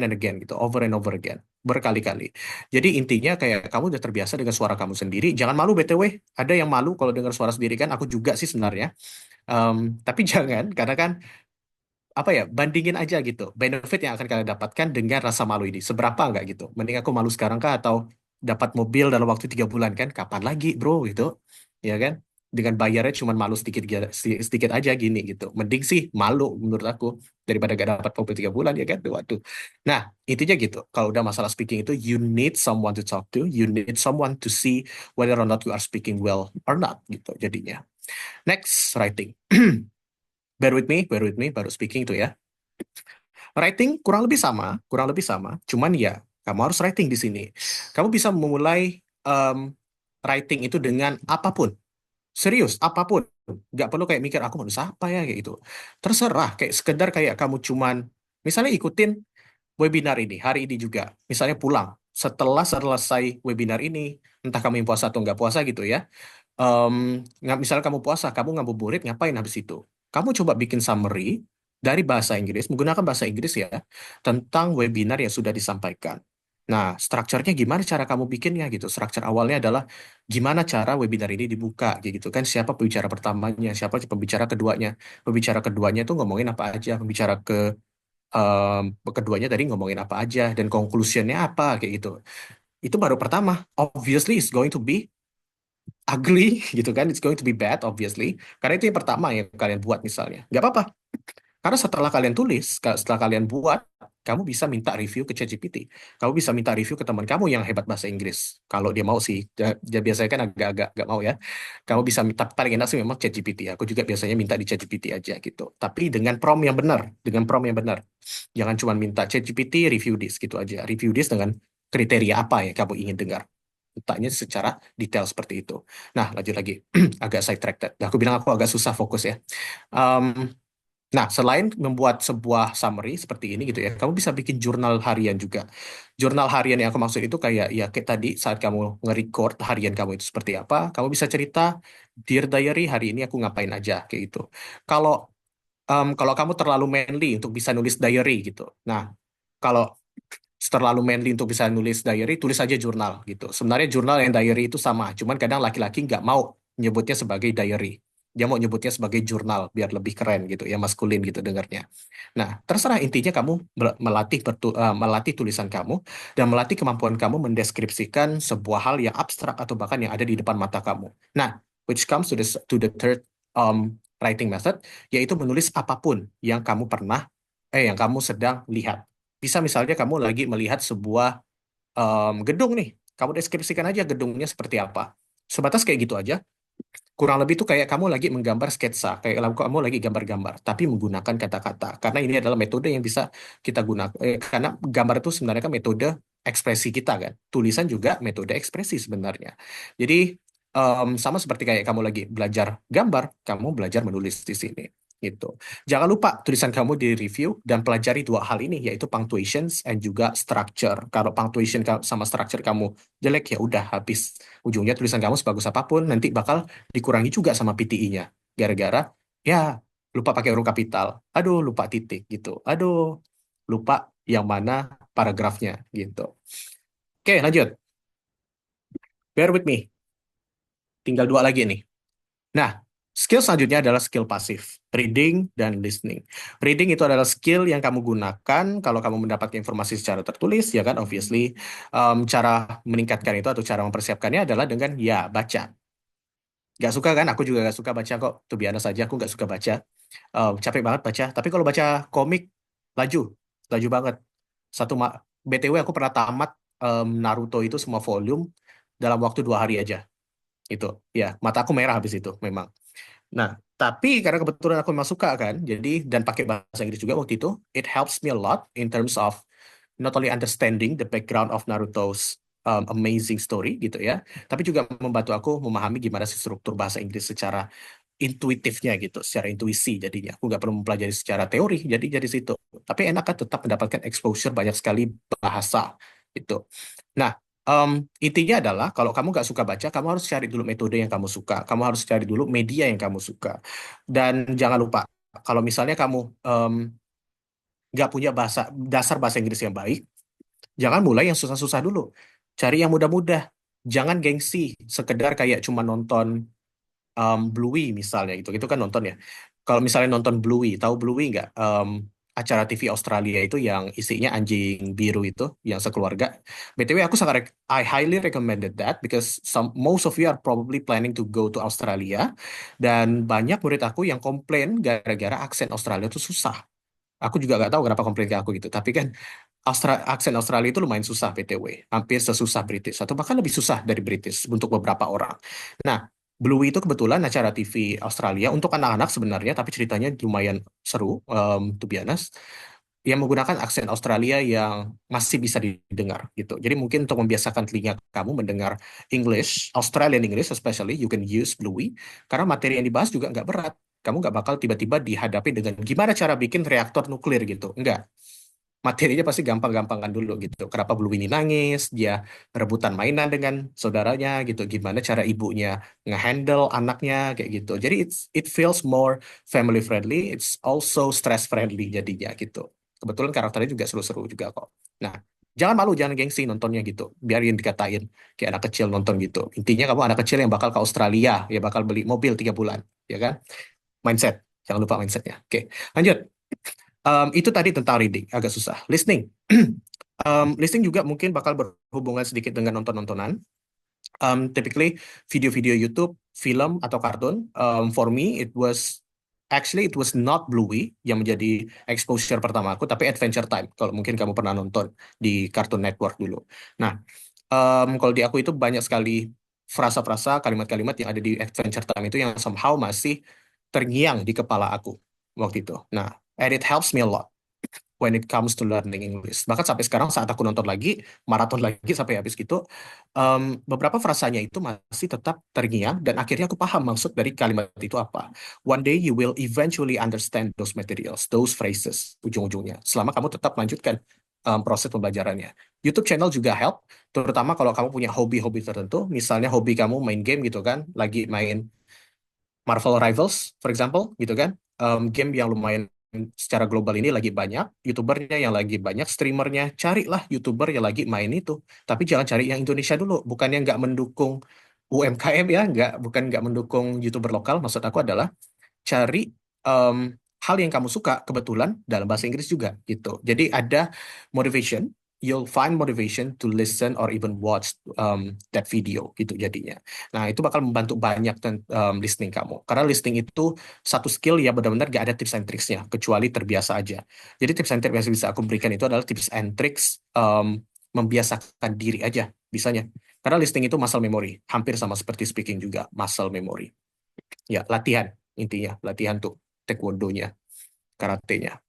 and again gitu, over and over again, berkali-kali. Jadi intinya kayak kamu udah terbiasa dengan suara kamu sendiri. Jangan malu BTW, ada yang malu kalau dengar suara sendiri kan, aku juga sih sebenarnya. Tapi jangan, karena kan apa ya, bandingin aja gitu benefit yang akan kalian dapatkan dengan rasa malu ini seberapa nggak gitu. Mending aku malu sekarang kah, atau dapat mobil dalam waktu 3 bulan kan, kapan lagi bro gitu, ya kan, dengan bayarnya cuma malu sedikit sedikit aja gini gitu. Mending sih malu menurut aku daripada gak dapat mobil 3 bulan ya kan. Waduh. Nah, intinya gitu, kalau udah masalah speaking itu, you need someone to talk to, you need someone to see whether or not you are speaking well or not gitu jadinya. Next, writing. Bear with me, baru speaking itu ya. Writing kurang lebih sama, cuman ya kamu harus writing di sini. Kamu bisa memulai writing itu dengan apapun, serius apapun. Nggak perlu kayak mikir aku mau nulis apa ya kayak gitu. Terserah, kayak sekedar kayak kamu cuman misalnya ikutin webinar ini hari ini juga, misalnya pulang. setelah selesai webinar ini, entah kamu yang puasa atau nggak puasa gitu ya, misalnya kamu puasa, kamu ngabuburit, ngapain habis itu? Kamu coba bikin summary dari bahasa Inggris, menggunakan bahasa Inggris ya, tentang webinar yang sudah disampaikan. Nah, strukturnya gimana cara kamu bikinnya gitu? Struktur awalnya adalah gimana cara webinar ini dibuka gitu kan? Siapa pembicara pertamanya, siapa pembicara keduanya? Pembicara keduanya itu ngomongin apa aja? Pembicara em, keduanya tadi ngomongin apa aja dan conclusionnya apa kayak gitu. Itu baru pertama. Obviously, it's going to be ugly gitu kan, it's going to be bad obviously, karena itu yang pertama yang kalian buat misalnya, nggak apa-apa, karena setelah kalian tulis, setelah kalian buat, kamu bisa minta review ke ChatGPT, kamu bisa minta review ke teman kamu yang hebat bahasa Inggris, kalau dia mau sih. Dia biasanya kan agak-agak nggak mau ya. Kamu bisa minta, paling enak sih memang ChatGPT, aku juga biasanya minta di ChatGPT aja gitu, tapi dengan prompt yang benar, dengan prompt yang benar. Jangan cuma minta ChatGPT review this gitu aja, review this dengan kriteria apa yang kamu ingin dengar, tanya secara detail seperti itu. Nah, lanjut lagi. Agak sidetrack. Aku bilang aku agak susah fokus ya. Um, nah, selain membuat sebuah summary seperti ini gitu ya, kamu bisa bikin jurnal harian juga. Jurnal harian yang aku maksud itu kayak ya kayak tadi saat kamu nge-record harian kamu itu seperti apa, kamu bisa cerita, Dear Diary, hari ini aku ngapain aja kayak gitu. Kalau kalau kamu terlalu manly untuk bisa nulis diary gitu. Nah, kalau terlalu manly untuk bisa nulis diary, tulis aja jurnal gitu. Sebenarnya jurnal dan diary itu sama, cuman kadang laki-laki nggak mau nyebutnya sebagai diary. Dia mau nyebutnya sebagai jurnal biar lebih keren gitu ya, maskulin gitu dengarnya. Nah, terserah, intinya kamu melatih tulisan kamu dan melatih kemampuan kamu mendeskripsikan sebuah hal yang abstrak atau bahkan yang ada di depan mata kamu. Nah, which comes to the third writing method, yaitu menulis apapun yang kamu yang kamu sedang lihat. Bisa misalnya kamu lagi melihat sebuah gedung nih, kamu deskripsikan aja gedungnya seperti apa. Sebatas kayak gitu aja. Kurang lebih itu kayak kamu lagi menggambar sketsa, kayak kamu lagi gambar-gambar, tapi menggunakan kata-kata. Karena ini adalah metode yang bisa kita gunakan. Karena gambar itu sebenarnya kan metode ekspresi kita kan. Tulisan juga metode ekspresi sebenarnya. Jadi sama seperti kayak kamu lagi belajar gambar, kamu belajar menulis di sini. Gitu. Jangan lupa tulisan kamu di review dan pelajari dua hal ini, yaitu punctuations and juga structure. Kalau punctuation sama structure kamu jelek, ya udah habis. Ujungnya tulisan kamu sebagus apapun nanti bakal dikurangi juga sama PTI-nya. Gara-gara ya lupa pakai huruf kapital. Aduh, lupa titik gitu. Aduh, lupa yang mana paragrafnya gitu. Oke, lanjut. Bear with me. Tinggal dua lagi nih. Nah, skill selanjutnya adalah skill pasif, reading dan listening. Reading itu adalah skill yang kamu gunakan kalau kamu mendapatkan informasi secara tertulis, ya kan, obviously. Cara meningkatkan itu atau cara mempersiapkannya adalah dengan ya baca. Gak suka kan? Aku juga gak suka baca kok. Tuh biasa saja, aku gak suka baca. Capek banget baca. Tapi kalau baca komik, laju, laju banget. BTW aku pernah tamat Naruto itu semua volume dalam waktu 2 hari aja. Itu, ya, mata aku merah habis itu, memang. Nah, tapi karena kebetulan aku memang suka kan, jadi dan pakai bahasa Inggris juga waktu itu, it helps me a lot in terms of not only understanding the background of Naruto's amazing story gitu ya, tapi juga membantu aku memahami gimana sih struktur bahasa Inggris secara intuitifnya gitu, secara intuisi jadinya. Aku nggak perlu mempelajari secara teori, jadi dari situ. Tapi enak kan tetap mendapatkan exposure banyak sekali bahasa itu. Nah, intinya adalah kalau kamu nggak suka baca, kamu harus cari dulu metode yang kamu suka. Kamu harus cari dulu media yang kamu suka. Dan jangan lupa, kalau misalnya kamu nggak punya dasar bahasa Inggris yang baik, jangan mulai yang susah-susah dulu. Cari yang mudah-mudah. Jangan gengsi, sekedar kayak cuma nonton Bluey misalnya gitu. Itu kan nonton ya. Kalau misalnya nonton Bluey, tahu Bluey nggak? Acara TV Australia itu yang isinya anjing biru itu, yang sekeluarga. BTW aku I highly recommended that because most of you are probably planning to go to Australia, dan banyak murid aku yang komplain gara-gara aksen Australia itu susah. Aku juga nggak tahu kenapa komplain ke aku gitu. Tapi kan aksen Australia itu lumayan susah BTW. Hampir sesusah British. Atau bahkan lebih susah dari British untuk beberapa orang. Nah, Bluey itu kebetulan acara TV Australia untuk anak-anak sebenarnya. Tapi ceritanya lumayan seru, to be honest. Yang menggunakan aksen Australia yang masih bisa didengar gitu. Jadi mungkin untuk membiasakan telinga kamu mendengar English, Australian English especially, you can use Bluey. Karena materi yang dibahas juga nggak berat. Kamu nggak bakal tiba-tiba dihadapi dengan gimana cara bikin reaktor nuklir gitu. Enggak. materinya pasti gampang-gampangan dulu gitu. Kenapa Blue Winnie nangis, dia rebutan mainan dengan saudaranya gitu, gimana cara ibunya ngehandle anaknya kayak gitu. Jadi it feels more family friendly, it's also stress friendly jadinya gitu. Kebetulan karakternya juga seru-seru juga kok. Nah, jangan malu, jangan gengsi nontonnya gitu. Biarin dikatain kayak anak kecil nonton gitu. Intinya kamu anak kecil yang bakal ke Australia, ya bakal beli mobil 3 bulan, ya kan? Mindset, jangan lupa mindsetnya. Oke, lanjut. Itu tadi tentang reading, agak susah. Listening. Listening juga mungkin bakal berhubungan sedikit dengan nonton-nontonan. Typically video-video YouTube, film atau kartun. For me, it was not Bluey yang menjadi exposure pertama aku, tapi Adventure Time. Kalau mungkin kamu pernah nonton di Cartoon Network dulu. Nah, kalau di aku itu banyak sekali frasa-frasa, kalimat-kalimat yang ada di Adventure Time itu yang somehow masih terngiang di kepala aku waktu itu. Nah, and it helps me a lot when it comes to learning English. Bahkan sampai sekarang saat aku nonton lagi, maraton lagi sampai habis gitu, beberapa frasanya itu masih tetap terngiang dan akhirnya aku paham maksud dari kalimat itu apa. One day you will eventually understand those materials, those phrases ujung-ujungnya. Selama kamu tetap melanjutkan proses pembelajarannya. YouTube channel juga help, terutama kalau kamu punya hobi-hobi tertentu, misalnya hobi kamu main game gitu kan, lagi main Marvel Rivals, for example, gitu kan. Game yang lumayan secara global ini lagi banyak, YouTubernya yang lagi banyak, streamernya, carilah YouTuber yang lagi main itu. Tapi jangan cari yang Indonesia dulu, bukannya nggak mendukung UMKM ya, bukan nggak mendukung YouTuber lokal, maksud aku adalah cari hal yang kamu suka kebetulan dalam bahasa Inggris juga gitu. Jadi ada motivation, you'll find motivation to listen or even watch that video gitu jadinya. Nah itu bakal membantu banyak listening kamu. Karena listening itu satu skill ya benar-benar gak ada tips and tricksnya kecuali terbiasa aja. Jadi tips and trick yang bisa aku berikan itu adalah tips and tricks membiasakan diri aja bisanya. Karena listening itu muscle memory, hampir sama seperti speaking juga muscle memory. Ya latihan intinya, latihan tuh taekwondo-nya, karate-nya.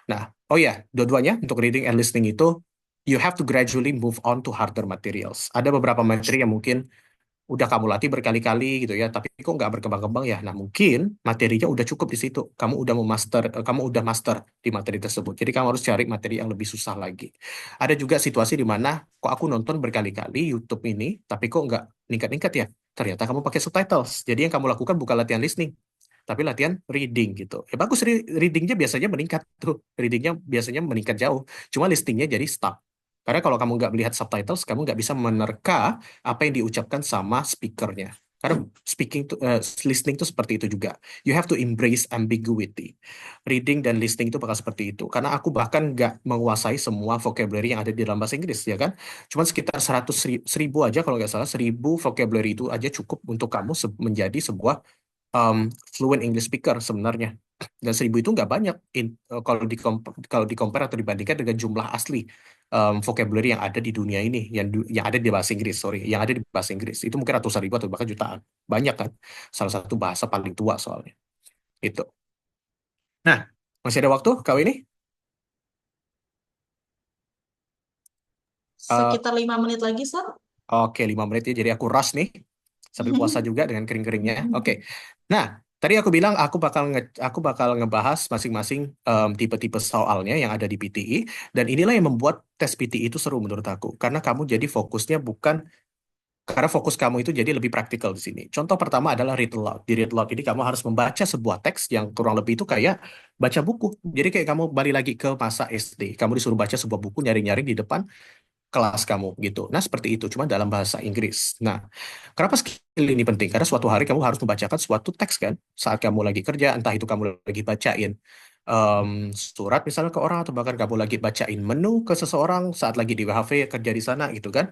Nah, oh ya, dua-duanya untuk reading and listening itu you have to gradually move on to harder materials. Ada beberapa materi yang mungkin udah kamu latih berkali-kali gitu ya, tapi kok nggak berkembang-kembang ya. Nah, mungkin materinya udah cukup di situ. Kamu udah master di materi tersebut. Jadi kamu harus cari materi yang lebih susah lagi. Ada juga situasi di mana kok aku nonton berkali-kali YouTube ini, tapi kok nggak ningkat-ningkat ya. Ternyata kamu pakai subtitles. Jadi yang kamu lakukan bukan latihan listening, tapi latihan reading gitu. Ya bagus, readingnya biasanya meningkat tuh. Readingnya biasanya meningkat jauh. Cuma listeningnya jadi stuck. Karena kalau kamu nggak melihat subtitles, kamu nggak bisa menerka apa yang diucapkan sama speakernya. Karena listening itu seperti itu juga. You have to embrace ambiguity. Reading dan listening itu bakal seperti itu. Karena aku bahkan nggak menguasai semua vocabulary yang ada di dalam bahasa Inggris, ya kan? Cuman sekitar 100 ribu aja kalau nggak salah, 1000 vocabulary itu aja cukup untuk kamu menjadi sebuah fluent English speaker sebenarnya. Dan 1000 itu nggak banyak kalau di compare atau dibandingkan dengan jumlah asli vocabulary yang ada di dunia ini, yang ada di bahasa Inggris, sorry, yang ada di bahasa Inggris itu mungkin ratusan ribu atau bahkan jutaan, banyak kan? Salah satu bahasa paling tua soalnya itu. Nah, masih ada waktu kau ini? Eh, Sekitar 5 menit lagi, Sat. Oke, 5 menit ya. Jadi aku rush nih sambil puasa juga dengan kering-keringnya. Oke. Nah, tadi aku bilang aku bakal ngebahas masing-masing tipe-tipe soalnya yang ada di PTI, dan inilah yang membuat tes PTI itu seru menurut aku. Karena kamu jadi fokusnya bukan karena fokus kamu itu jadi lebih praktikal di sini. Contoh pertama adalah read aloud. Di read aloud ini kamu harus membaca sebuah teks yang kurang lebih itu kayak baca buku. Jadi kayak kamu balik lagi ke masa SD. Kamu disuruh baca sebuah buku nyari-nyari di depan kelas kamu gitu. Nah, seperti itu, cuma dalam bahasa Inggris. Nah, kenapa skill ini penting? Karena suatu hari kamu harus membacakan suatu teks kan, saat kamu lagi kerja, entah itu kamu lagi bacain surat misalnya ke orang, atau bahkan kamu lagi bacain menu ke seseorang saat lagi di WHV kerja di sana gitu kan.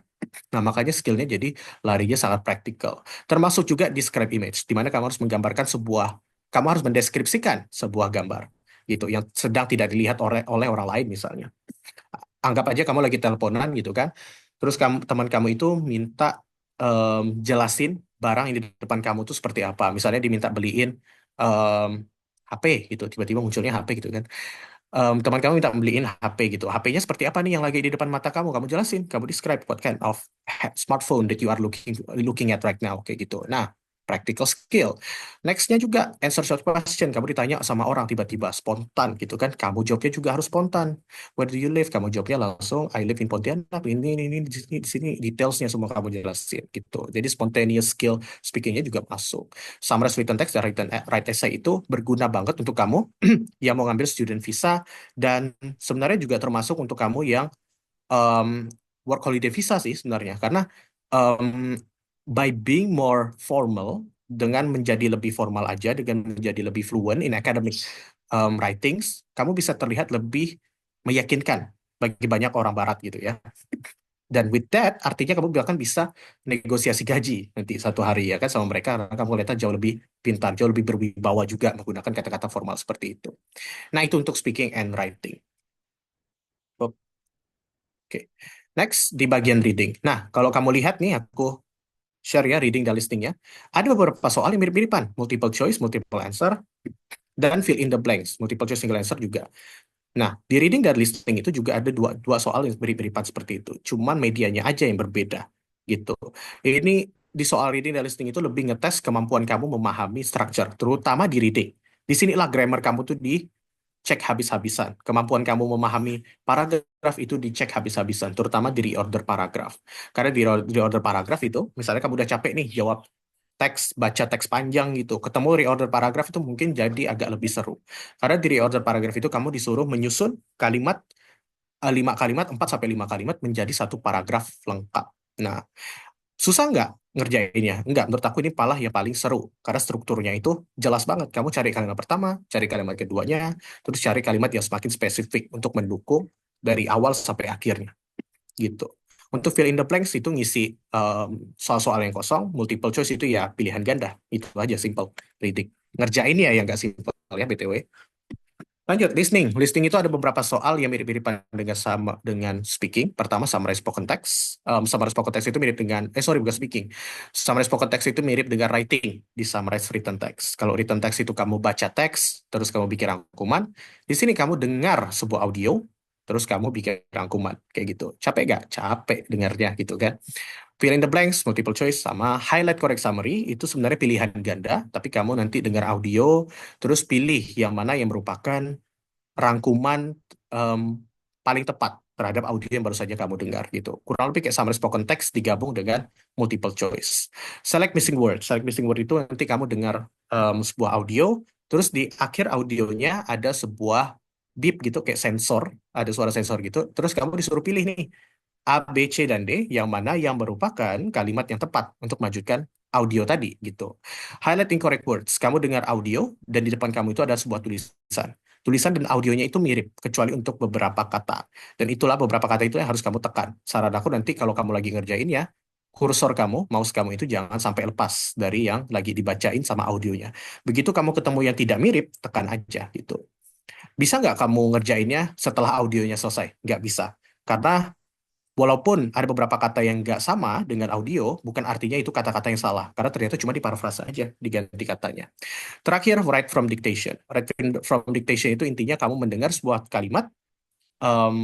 Nah, makanya skillnya jadi larinya sangat praktikal. Termasuk juga describe image, di mana kamu harus kamu harus mendeskripsikan sebuah gambar gitu, yang sedang tidak dilihat oleh orang lain misalnya. Anggap aja kamu lagi teleponan gitu kan, terus teman kamu itu minta jelasin barang yang di depan kamu tuh seperti apa. Misalnya diminta beliin em, HP gitu, tiba-tiba munculnya HP gitu kan. Teman kamu minta beliin HP gitu. HP-nya seperti apa nih yang lagi di depan mata kamu? Kamu jelasin, kamu describe what kind of smartphone that you are looking at right now kayak gitu. Nah, practical skill. Nextnya juga answer short question. Kamu ditanya sama orang tiba-tiba spontan gitu kan. Kamu jawabnya juga harus spontan. Where do you live? Kamu jawabnya langsung I live in Pontianak. Ini di sini detailsnya semua kamu jelasin gitu. Jadi spontaneous skill speakingnya juga masuk. Summary written text dan write essay itu berguna banget untuk kamu yang mau ngambil student visa dan sebenarnya juga termasuk untuk kamu yang um, work holiday visa sih sebenarnya karena um, by being more formal dengan menjadi lebih formal aja dengan menjadi lebih fluent in academic writings kamu bisa terlihat lebih meyakinkan bagi banyak orang barat gitu ya dan with that artinya kamu bahkan bisa negosiasi gaji nanti satu hari ya kan sama mereka karena kamu kelihatan jauh lebih pintar jauh lebih berwibawa juga menggunakan kata-kata formal seperti itu nah itu untuk speaking and writing. Oke. Next, di bagian reading. Nah, kalau kamu lihat nih, aku share ya reading dan listening-nya. Ada beberapa soal yang mirip-miripan. Multiple choice, multiple answer, dan fill in the blanks. Multiple choice, single answer juga. Nah, di reading dan listening itu juga ada dua soal yang mirip-miripan seperti itu. Cuman medianya aja yang berbeda. Gitu. Ini di soal reading dan listening itu lebih ngetes kemampuan kamu memahami structure, terutama di reading. Di sinilah grammar kamu tuh cek habis-habisan. Kemampuan kamu memahami paragraf itu dicek habis-habisan, terutama di reorder paragraf. Karena di reorder paragraf itu, misalnya kamu udah capek nih jawab baca teks panjang gitu, ketemu reorder paragraf itu mungkin jadi agak lebih seru. Karena di reorder paragraf itu kamu disuruh menyusun kalimat, 5 kalimat, 4 sampai 5 kalimat menjadi satu paragraf lengkap. Nah, susah nggak ngerjainnya? Nggak, menurut aku ini malah yang paling seru. Karena strukturnya itu jelas banget. Kamu cari kalimat pertama, cari kalimat keduanya, terus cari kalimat yang semakin spesifik untuk mendukung dari awal sampai akhirnya. Gitu. Untuk fill in the blanks itu ngisi soal-soal yang kosong, multiple choice itu ya pilihan ganda. Itu aja simple reading. Ngerjain ya yang nggak simple ya BTW. Lanjut, listening. Listening itu ada beberapa soal yang mirip-mirip dengan sama dengan speaking. Pertama, summary spoken text. Summary spoken text itu mirip dengan, sorry, bukan speaking. Summary spoken text itu mirip dengan writing di summary written text. Kalau written text itu kamu baca teks, terus kamu bikin rangkuman. Di sini kamu dengar sebuah audio, terus kamu bikin rangkuman. Kayak gitu. Capek gak? Capek dengarnya gitu kan. Fill in the blanks, multiple choice, sama highlight correct summary, itu sebenarnya pilihan ganda, tapi kamu nanti dengar audio, terus pilih yang mana yang merupakan rangkuman em, paling tepat terhadap audio yang baru saja kamu dengar gitu. Kurang lebih kayak summary spoken text digabung dengan multiple choice. Select missing word. Select missing word itu nanti kamu dengar sebuah audio, terus di akhir audionya ada sebuah beep gitu kayak sensor, ada suara sensor gitu. Terus kamu disuruh pilih nih A, B, C, dan D, yang mana yang merupakan kalimat yang tepat untuk melanjutkan audio tadi, gitu. Highlight incorrect words. Kamu dengar audio, dan di depan kamu itu ada sebuah tulisan. Tulisan dan audionya itu mirip, kecuali untuk beberapa kata. Dan itulah beberapa kata itu yang harus kamu tekan. Saran aku nanti kalau kamu lagi ngerjain ya, kursor kamu, mouse kamu itu jangan sampai lepas dari yang lagi dibacain sama audionya. Begitu kamu ketemu yang tidak mirip, tekan aja, gitu. Bisa nggak kamu ngerjainnya setelah audionya selesai? Nggak bisa. Karena walaupun ada beberapa kata yang nggak sama dengan audio, bukan artinya itu kata-kata yang salah. Karena ternyata cuma diparafrase aja, diganti katanya. Terakhir, write from dictation. Write from dictation itu intinya kamu mendengar sebuah kalimat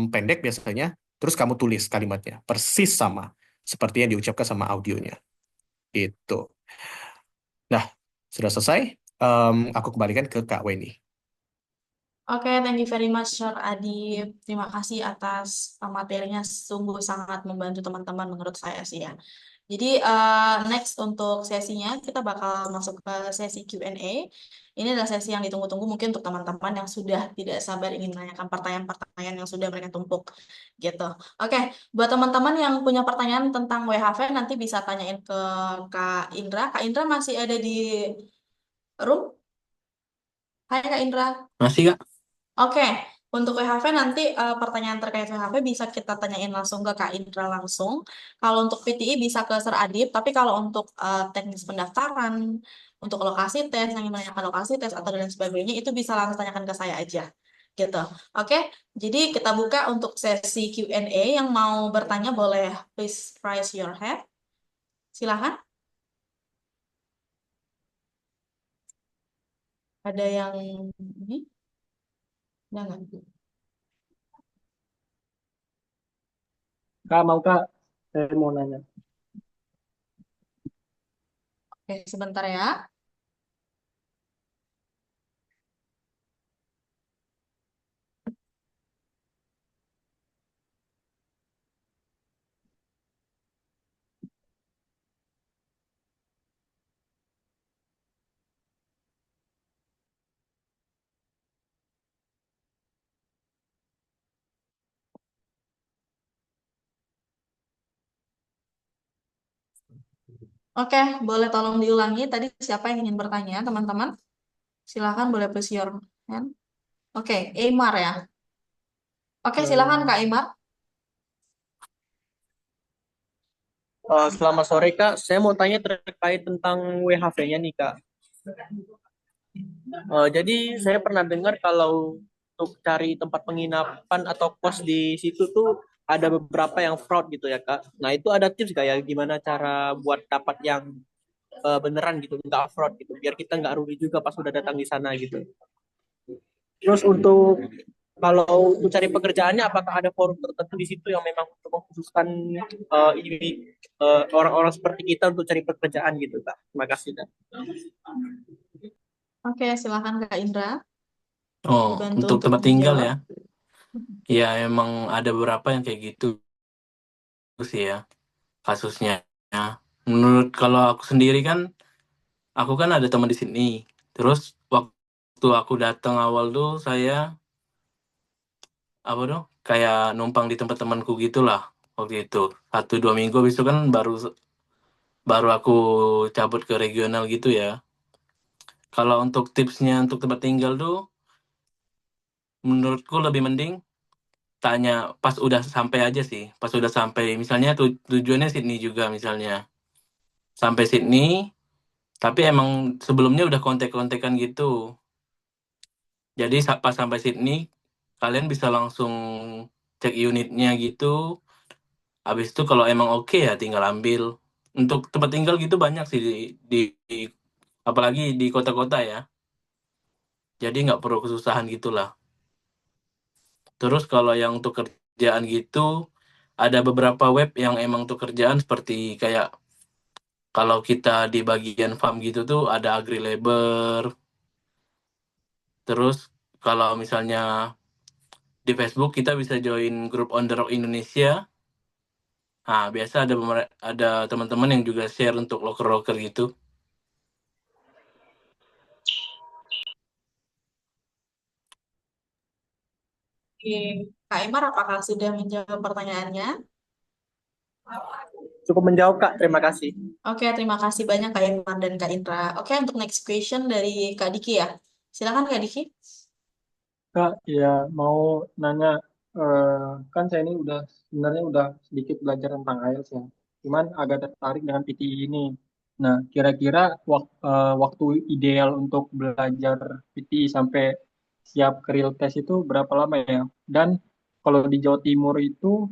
pendek biasanya, terus kamu tulis kalimatnya. Persis sama seperti yang diucapkan sama audionya. Itu. Nah, sudah selesai. Aku kembalikan ke Kak Weni. Oke, thank you very much, Sir Adib. Terima kasih atas materinya, sungguh sangat membantu teman-teman menurut saya sih ya. Jadi, next untuk sesinya, kita bakal masuk ke sesi Q&A. Ini adalah sesi yang ditunggu-tunggu mungkin untuk teman-teman yang sudah tidak sabar ingin menanyakan pertanyaan-pertanyaan yang sudah mereka tumpuk, gitu. Oke, buat teman-teman yang punya pertanyaan tentang WHV, nanti bisa tanyain ke Kak Indra. Kak Indra masih ada di room? Hai Kak Indra. Masih Kak? Oke, untuk WHV nanti pertanyaan terkait WHV bisa kita tanyain langsung ke Kak Indra langsung. Kalau untuk PTI bisa ke Ser Adib, tapi kalau untuk teknis pendaftaran, untuk lokasi tes, yang ingin menanyakan lokasi tes atau dan sebagainya, itu bisa langsung tanyakan ke saya aja. Gitu. Oke, jadi kita buka untuk sesi Q&A. Yang mau bertanya boleh please raise your hand. Silahkan. Ada yang ini? Jangan. Kak, mau Kak? Saya mau nanya. Oke, sebentar ya. Oke, boleh tolong diulangi. Tadi siapa yang ingin bertanya, teman-teman? Silakan boleh please your hand. Oke, Eimar ya. Oke, silakan Kak Eimar. Selamat sore Kak, saya mau tanya terkait tentang WHV-nya nih Kak. Jadi saya pernah dengar kalau untuk cari tempat penginapan atau kos di situ tuh ada beberapa yang fraud gitu ya Kak. Nah itu ada tips nggak ya gimana cara buat dapat yang beneran gitu, nggak fraud gitu, biar kita nggak rugi juga pas udah datang di sana gitu. Terus untuk kalau untuk cari pekerjaannya, apakah ada forum tertentu di situ yang memang untuk mengkhususkan orang-orang seperti kita untuk cari pekerjaan gitu, Kak? Terima kasih, Kak. Oke, silakan Kak Indra. Oh, Dibantu untuk untuk tempat tinggal menjawab. ya. Ya, emang ada beberapa yang kayak gitu sih ya kasusnya. Menurut kalau aku sendiri kan, aku kan ada teman di sini. Terus waktu aku datang awal tuh saya apa tuh kayak numpang di tempat temanku gitulah waktu itu 1-2 minggu habis itu kan baru baru aku cabut ke regional gitu ya. Kalau untuk tipsnya untuk tempat tinggal tuh menurutku lebih mending tanya pas udah sampai aja sih. Pas udah sampai misalnya tujuannya Sydney juga misalnya. Sampai Sydney tapi emang sebelumnya udah kontek-kontekan gitu. Jadi pas sampai Sydney kalian bisa langsung cek unitnya gitu. Habis itu kalau emang oke ya tinggal ambil. Untuk tempat tinggal gitu banyak sih apalagi di kota-kota ya. Jadi nggak perlu kesusahan gitulah. Terus kalau yang untuk kerjaan gitu ada beberapa web yang emang untuk kerjaan seperti kayak kalau kita di bagian farm gitu tuh ada AgriLabor. Terus kalau misalnya di Facebook kita bisa join grup On The Rock Indonesia. Nah, biasa ada teman-teman yang juga share untuk loker-loker gitu. Oke, Kak Eimar, apakah sudah menjawab pertanyaannya? Cukup menjawab, Kak. Terima kasih. Oke, terima kasih banyak Kak Eimar dan Kak Indra. Oke, untuk next question dari Kak Diki ya. Silakan Kak Diki. Kak, ya mau nanya, eh, kan saya ini udah sebenarnya udah sedikit belajar tentang IELTS ya, cuman agak tertarik dengan PTI ini. Nah, kira-kira waktu ideal untuk belajar PTI sampai siap ke real test itu berapa lama ya? Dan kalau di Jawa Timur itu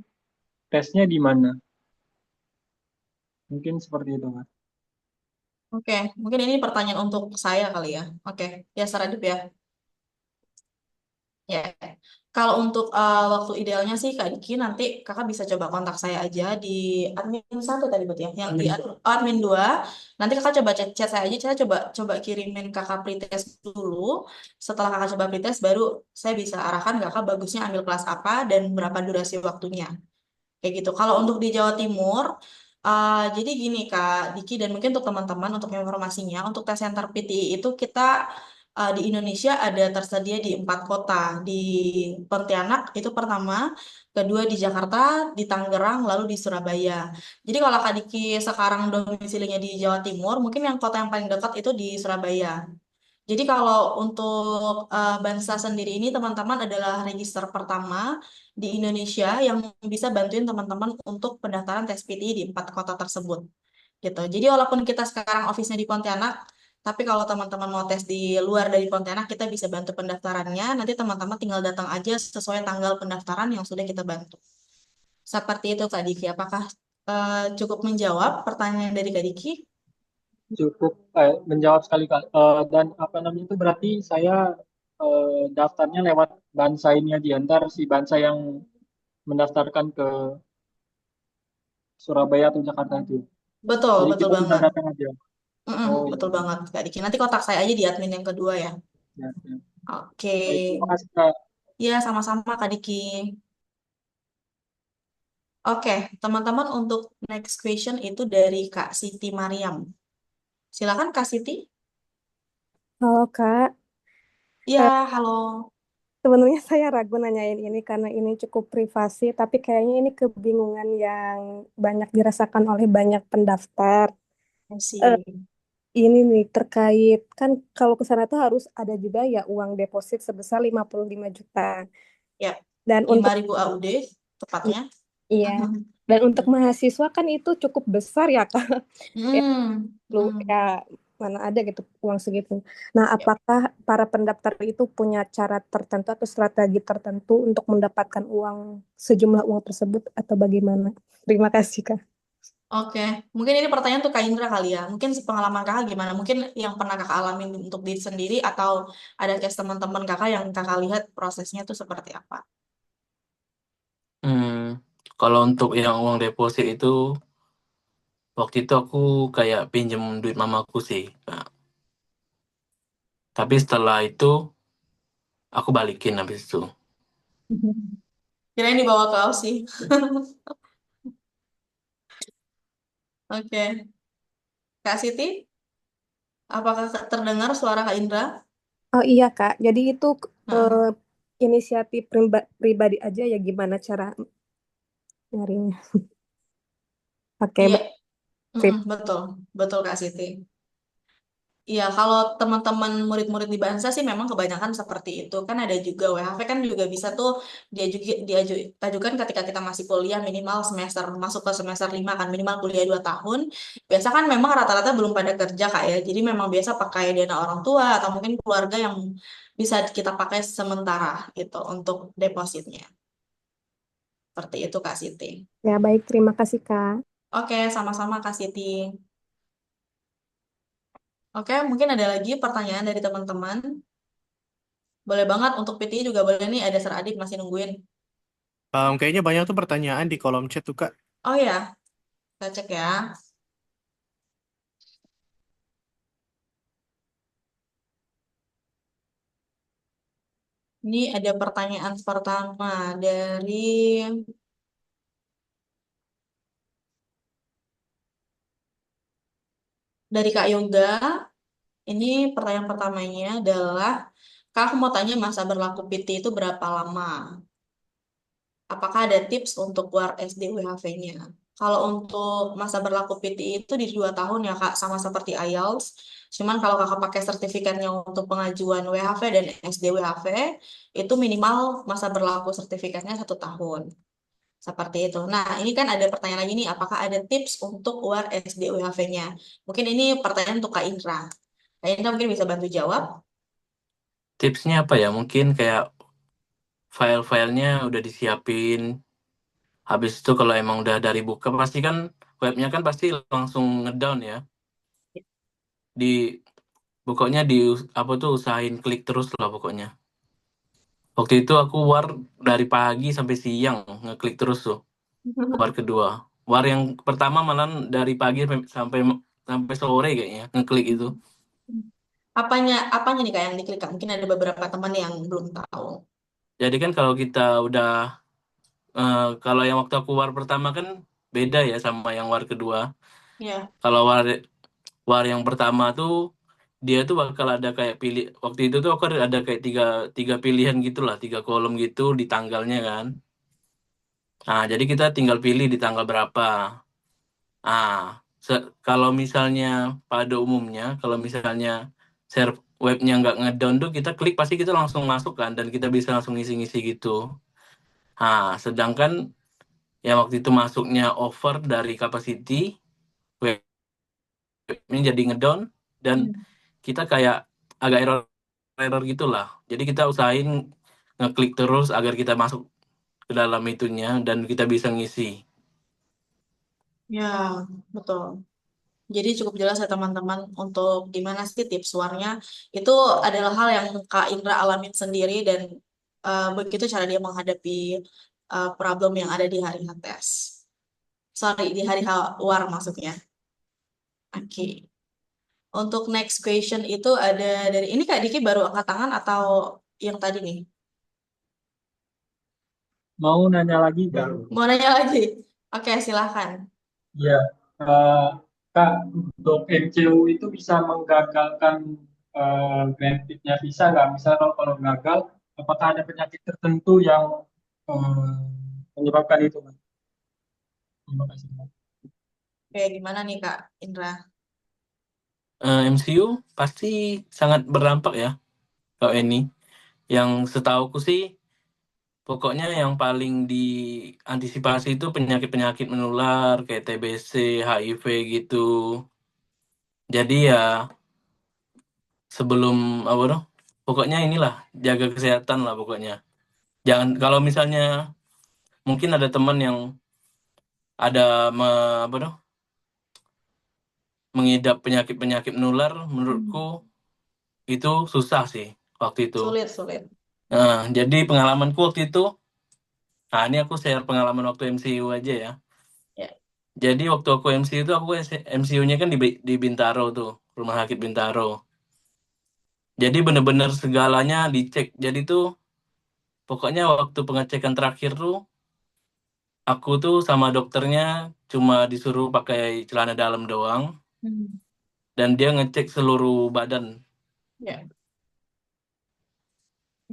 tesnya di mana? Mungkin seperti itu, Kak. Oke, mungkin ini pertanyaan untuk saya kali ya. Oke, ya Saradip ya. Ya, kalau untuk waktu idealnya sih Kak Diki nanti kakak bisa coba kontak saya aja di admin 1 tadi berarti ya, yang di admin 2. Nanti kakak coba chat saya aja, saya coba coba kirimin kakak pretest dulu. Setelah kakak coba pretest, baru saya bisa arahkan kakak bagusnya ambil kelas apa dan berapa durasi waktunya. Kayak gitu. Kalau untuk di Jawa Timur, jadi gini Kak Diki dan mungkin untuk teman-teman untuk informasinya, untuk tes center PTI itu kita di Indonesia ada tersedia di 4 kota. Di Pontianak itu pertama, kedua di Jakarta, di Tangerang, lalu di Surabaya. Jadi kalau Kak Diki sekarang domisilinya di Jawa Timur, mungkin yang kota yang paling dekat itu di Surabaya. Jadi kalau untuk Bansa sendiri ini teman-teman adalah register pertama di Indonesia yang bisa bantuin teman-teman untuk pendaftaran tes PTI di 4 kota tersebut gitu. Jadi walaupun kita sekarang office-nya di Pontianak, tapi kalau teman-teman mau tes di luar dari Pontianak, kita bisa bantu pendaftarannya. Nanti teman-teman tinggal datang aja sesuai tanggal pendaftaran yang sudah kita bantu. Seperti itu Kak Diki. Apakah cukup menjawab pertanyaan dari Kak Diki? Cukup menjawab sekali, Kak. Dan apa namanya itu berarti saya daftarnya lewat Bansa ini aja, ntar si Bansa yang mendaftarkan ke Surabaya atau Jakarta itu. Betul, Jadi betul kita tinggal banget. datang aja. Oh Betul iya. banget, Kak Diki. Nanti kontak saya aja di admin yang kedua ya. Ya, ya. Oke. Baik, terima kasih Kak. Ya, sama-sama Kak Diki. Oke, teman-teman untuk next question itu dari Kak Siti Mariam. Silakan Kak Siti. Halo Kak, Ya, Eh, halo. sebenarnya saya ragu nanyain ini karena ini cukup privasi, tapi kayaknya ini kebingungan yang banyak dirasakan oleh banyak pendaftar. Eh, Masih ini nih terkait kan kalau ke sana tuh harus ada juga ya uang deposit sebesar 55 juta. ya Dan untuk 5.000 AUD tepatnya. iya, dan untuk mahasiswa kan itu cukup besar ya Kak. Ya, lu ya Hmm. mana ada gitu uang segitu. Nah, Ya. apakah para pendaftar itu punya cara tertentu atau strategi tertentu untuk mendapatkan uang sejumlah uang tersebut atau bagaimana? Terima kasih, Kak. Oke, mungkin ini pertanyaan untuk Kak Indra kali ya. Mungkin pengalaman kakak gimana? Mungkin yang pernah kakak alamin untuk diri sendiri atau ada case teman-teman kakak yang kakak lihat prosesnya itu seperti apa? Hmm, kalau untuk yang uang deposit itu, waktu itu aku kayak pinjem duit mamaku sih, Kak. Tapi setelah itu, aku balikin habis itu. Kirain dibawa ke Aussie. Oke, Kak Siti, apakah terdengar suara Kak Indra? Oh iya, Kak. Jadi itu Heeh. eh, inisiatif pribadi aja ya gimana cara nyarinya? Pakai Iya, trip. betul, betul Kak Siti. Iya, kalau teman-teman murid-murid di Bansa sih memang kebanyakan seperti itu. Kan ada juga WHV kan juga bisa tuh diajukan ketika kita masih kuliah minimal semester masuk ke semester 5 kan minimal kuliah 2 tahun. Biasa kan memang rata-rata belum pada kerja Kak ya. Jadi memang biasa pakai dana orang tua atau mungkin keluarga yang bisa kita pakai sementara gitu untuk depositnya. Seperti itu Kak Siti. Ya, baik. Terima kasih, Kak. Oke, sama-sama Kak Siti. Oke, mungkin ada lagi pertanyaan dari teman-teman. Boleh banget untuk PT juga boleh nih, ada Sir Adib masih nungguin. Kayaknya banyak tuh pertanyaan di kolom chat tuh, Kak. Oh ya, kita cek ya. Ini ada pertanyaan pertama dari Kak Yoga. Ini pertanyaan pertamanya adalah, Kak, aku mau tanya masa berlaku PT itu berapa lama? Apakah ada tips untuk keluar SD WHV-nya? Kalau untuk masa berlaku PT itu di 2 tahun ya Kak, sama seperti IELTS. Cuman kalau Kakak pakai sertifikatnya untuk pengajuan WHV dan SD WHV, itu minimal masa berlaku sertifikatnya 1 tahun. Seperti itu. Nah, ini kan ada pertanyaan lagi nih, apakah ada tips untuk keluar SD WHV-nya? Mungkin ini pertanyaan untuk Kak Indra. Kak Indra mungkin bisa bantu jawab. Tipsnya apa ya? Mungkin kayak file-filenya udah disiapin. Habis itu kalau emang udah dari buka, pasti kan webnya kan pasti langsung ngedown ya. Di pokoknya di apa tuh usahain klik terus lah pokoknya. Waktu itu aku war dari pagi sampai siang ngeklik terus tuh. War kedua. War yang pertama malah dari pagi sampai sampai sore kayaknya ngeklik itu. Apanya apanya nih Kak yang diklik Kak? Mungkin ada beberapa teman yang belum tahu. Jadi kan kalau kita udah kalau yang waktu aku war pertama kan beda ya sama yang war kedua. Ya. Kalau war yang pertama tuh dia tuh bakal ada kayak pilih waktu itu tuh aku ada kayak tiga tiga pilihan gitulah, 3 kolom gitu di tanggalnya kan. Nah, jadi kita tinggal pilih di tanggal berapa. Ah, kalau misalnya pada umumnya, kalau misalnya share webnya nggak ngedown tuh kita klik pasti kita langsung masuk kan dan kita bisa langsung ngisi-ngisi gitu. Ah, sedangkan yang waktu itu masuknya over dari capacity, webnya jadi ngedown dan kita kayak agak error gitulah. Jadi kita usahain ngeklik terus agar kita masuk ke dalam itunya dan kita bisa ngisi. Ya, betul. Jadi cukup jelas ya teman-teman untuk gimana sih tips warnya. Itu adalah hal yang Kak Indra alamin sendiri dan begitu cara dia menghadapi problem yang ada di hari HTS. Sorry, di hari war maksudnya. Oke. Untuk next question itu ada dari ini Kak Diki baru angkat tangan atau yang tadi nih? Mau nanya lagi kan? Mau nanya lagi? Oke, silahkan. Iya, eh, Kak, untuk MCU itu bisa menggagalkan benefitnya bisa nggak? Misal kalau gagal, apakah ada penyakit tertentu yang eh, menyebabkan itu, Mas? Terima kasih, Mas. Oke, gimana nih Kak Indra? MCU pasti sangat berdampak ya kalau ini. Yang setauku sih, pokoknya yang paling diantisipasi itu penyakit-penyakit menular kayak TBC, HIV gitu. Jadi ya sebelum apa dong? Pokoknya inilah jaga kesehatan lah pokoknya. Jangan kalau misalnya mungkin ada teman yang ada apa dong? Mengidap penyakit-penyakit menular, menurutku Hmm. itu susah sih waktu itu. Sulit, sulit. Nah, jadi pengalamanku waktu itu, nah ini aku share pengalaman waktu MCU aja ya. Ya. Jadi waktu aku MCU itu aku MCU-nya kan di Bintaro tuh, Rumah Sakit Bintaro. Jadi bener-bener segalanya dicek. Jadi tuh pokoknya waktu pengecekan terakhir tuh aku tuh sama dokternya cuma disuruh pakai celana dalam doang Hmm. dan dia ngecek seluruh badan Ya,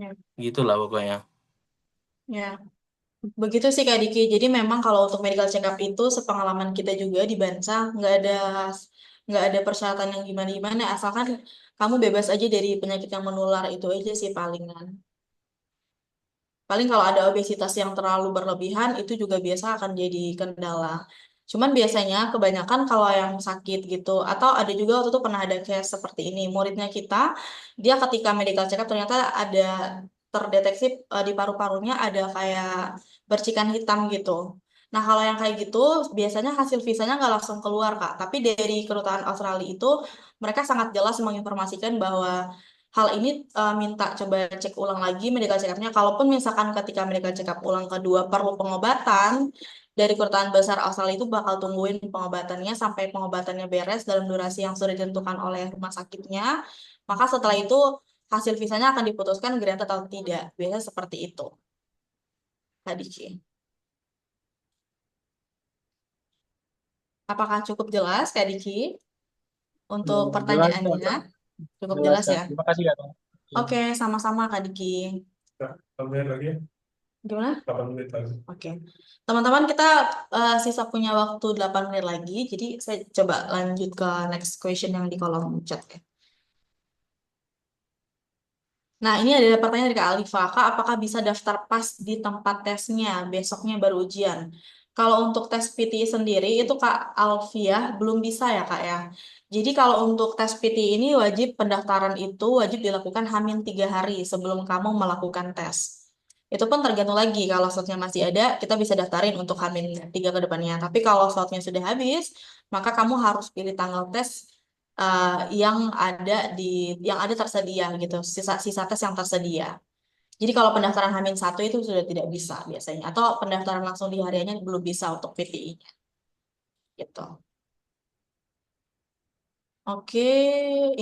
ya, gitulah pokoknya. ya. Begitu sih Kak Diki. Jadi memang kalau untuk medical check up itu sepengalaman kita juga di Bansa nggak ada persyaratan yang gimana-gimana asalkan kamu bebas aja dari penyakit yang menular itu aja sih palingan. Paling kalau ada obesitas yang terlalu berlebihan itu juga biasa akan jadi kendala. Cuman biasanya kebanyakan kalau yang sakit gitu atau ada juga waktu itu pernah ada case seperti ini. Muridnya kita dia ketika medical check up ternyata ada terdeteksi di paru-parunya ada kayak bercikan hitam gitu. Nah, kalau yang kayak gitu, biasanya hasil visanya nggak langsung keluar, Kak. Tapi dari kedutaan Australia itu, mereka sangat jelas menginformasikan bahwa hal ini minta coba cek ulang lagi medical check up-nya. Kalaupun misalkan ketika medical check up ulang kedua perlu pengobatan, dari kedutaan besar Australia itu bakal tungguin pengobatannya sampai pengobatannya beres dalam durasi yang sudah ditentukan oleh rumah sakitnya. Maka setelah itu hasil visanya akan diputuskan granted atau tidak. Biasanya seperti itu. Tadi, Ci. Apakah cukup jelas, Kak Diki, untuk Jelas, Kak. pertanyaannya? Cukup Jelas, jelas Kak. ya? Terima kasih, Kak. Ya. Oke, sama-sama Kak Diki. Kak, tambahin lagi ya, Gimana? 8 menit lagi. Oke. Teman-teman, kita sisa punya waktu 8 menit lagi. Jadi saya coba lanjut ke next question yang di kolom chat ya. Nah, ini ada pertanyaan dari Kak Alifa. Kak, apakah bisa daftar pas di tempat tesnya, besoknya baru ujian? Kalau untuk tes PTI sendiri, itu Kak Alfiah belum bisa ya Kak ya. Jadi kalau untuk tes PTI ini wajib pendaftaran itu wajib dilakukan Hamin 3 hari sebelum kamu melakukan tes. Itu pun tergantung lagi, kalau slotnya masih ada, kita bisa daftarin untuk Hamin 3 ke depannya. Tapi kalau slotnya sudah habis, maka kamu harus pilih tanggal tes eh, yang ada di yang ada tersedia gitu, sisa-sisa tes yang tersedia. Jadi kalau pendaftaran Hamin 1 itu sudah tidak bisa biasanya, atau pendaftaran langsung di hariannya belum bisa untuk PTI-nya gitu. Oke,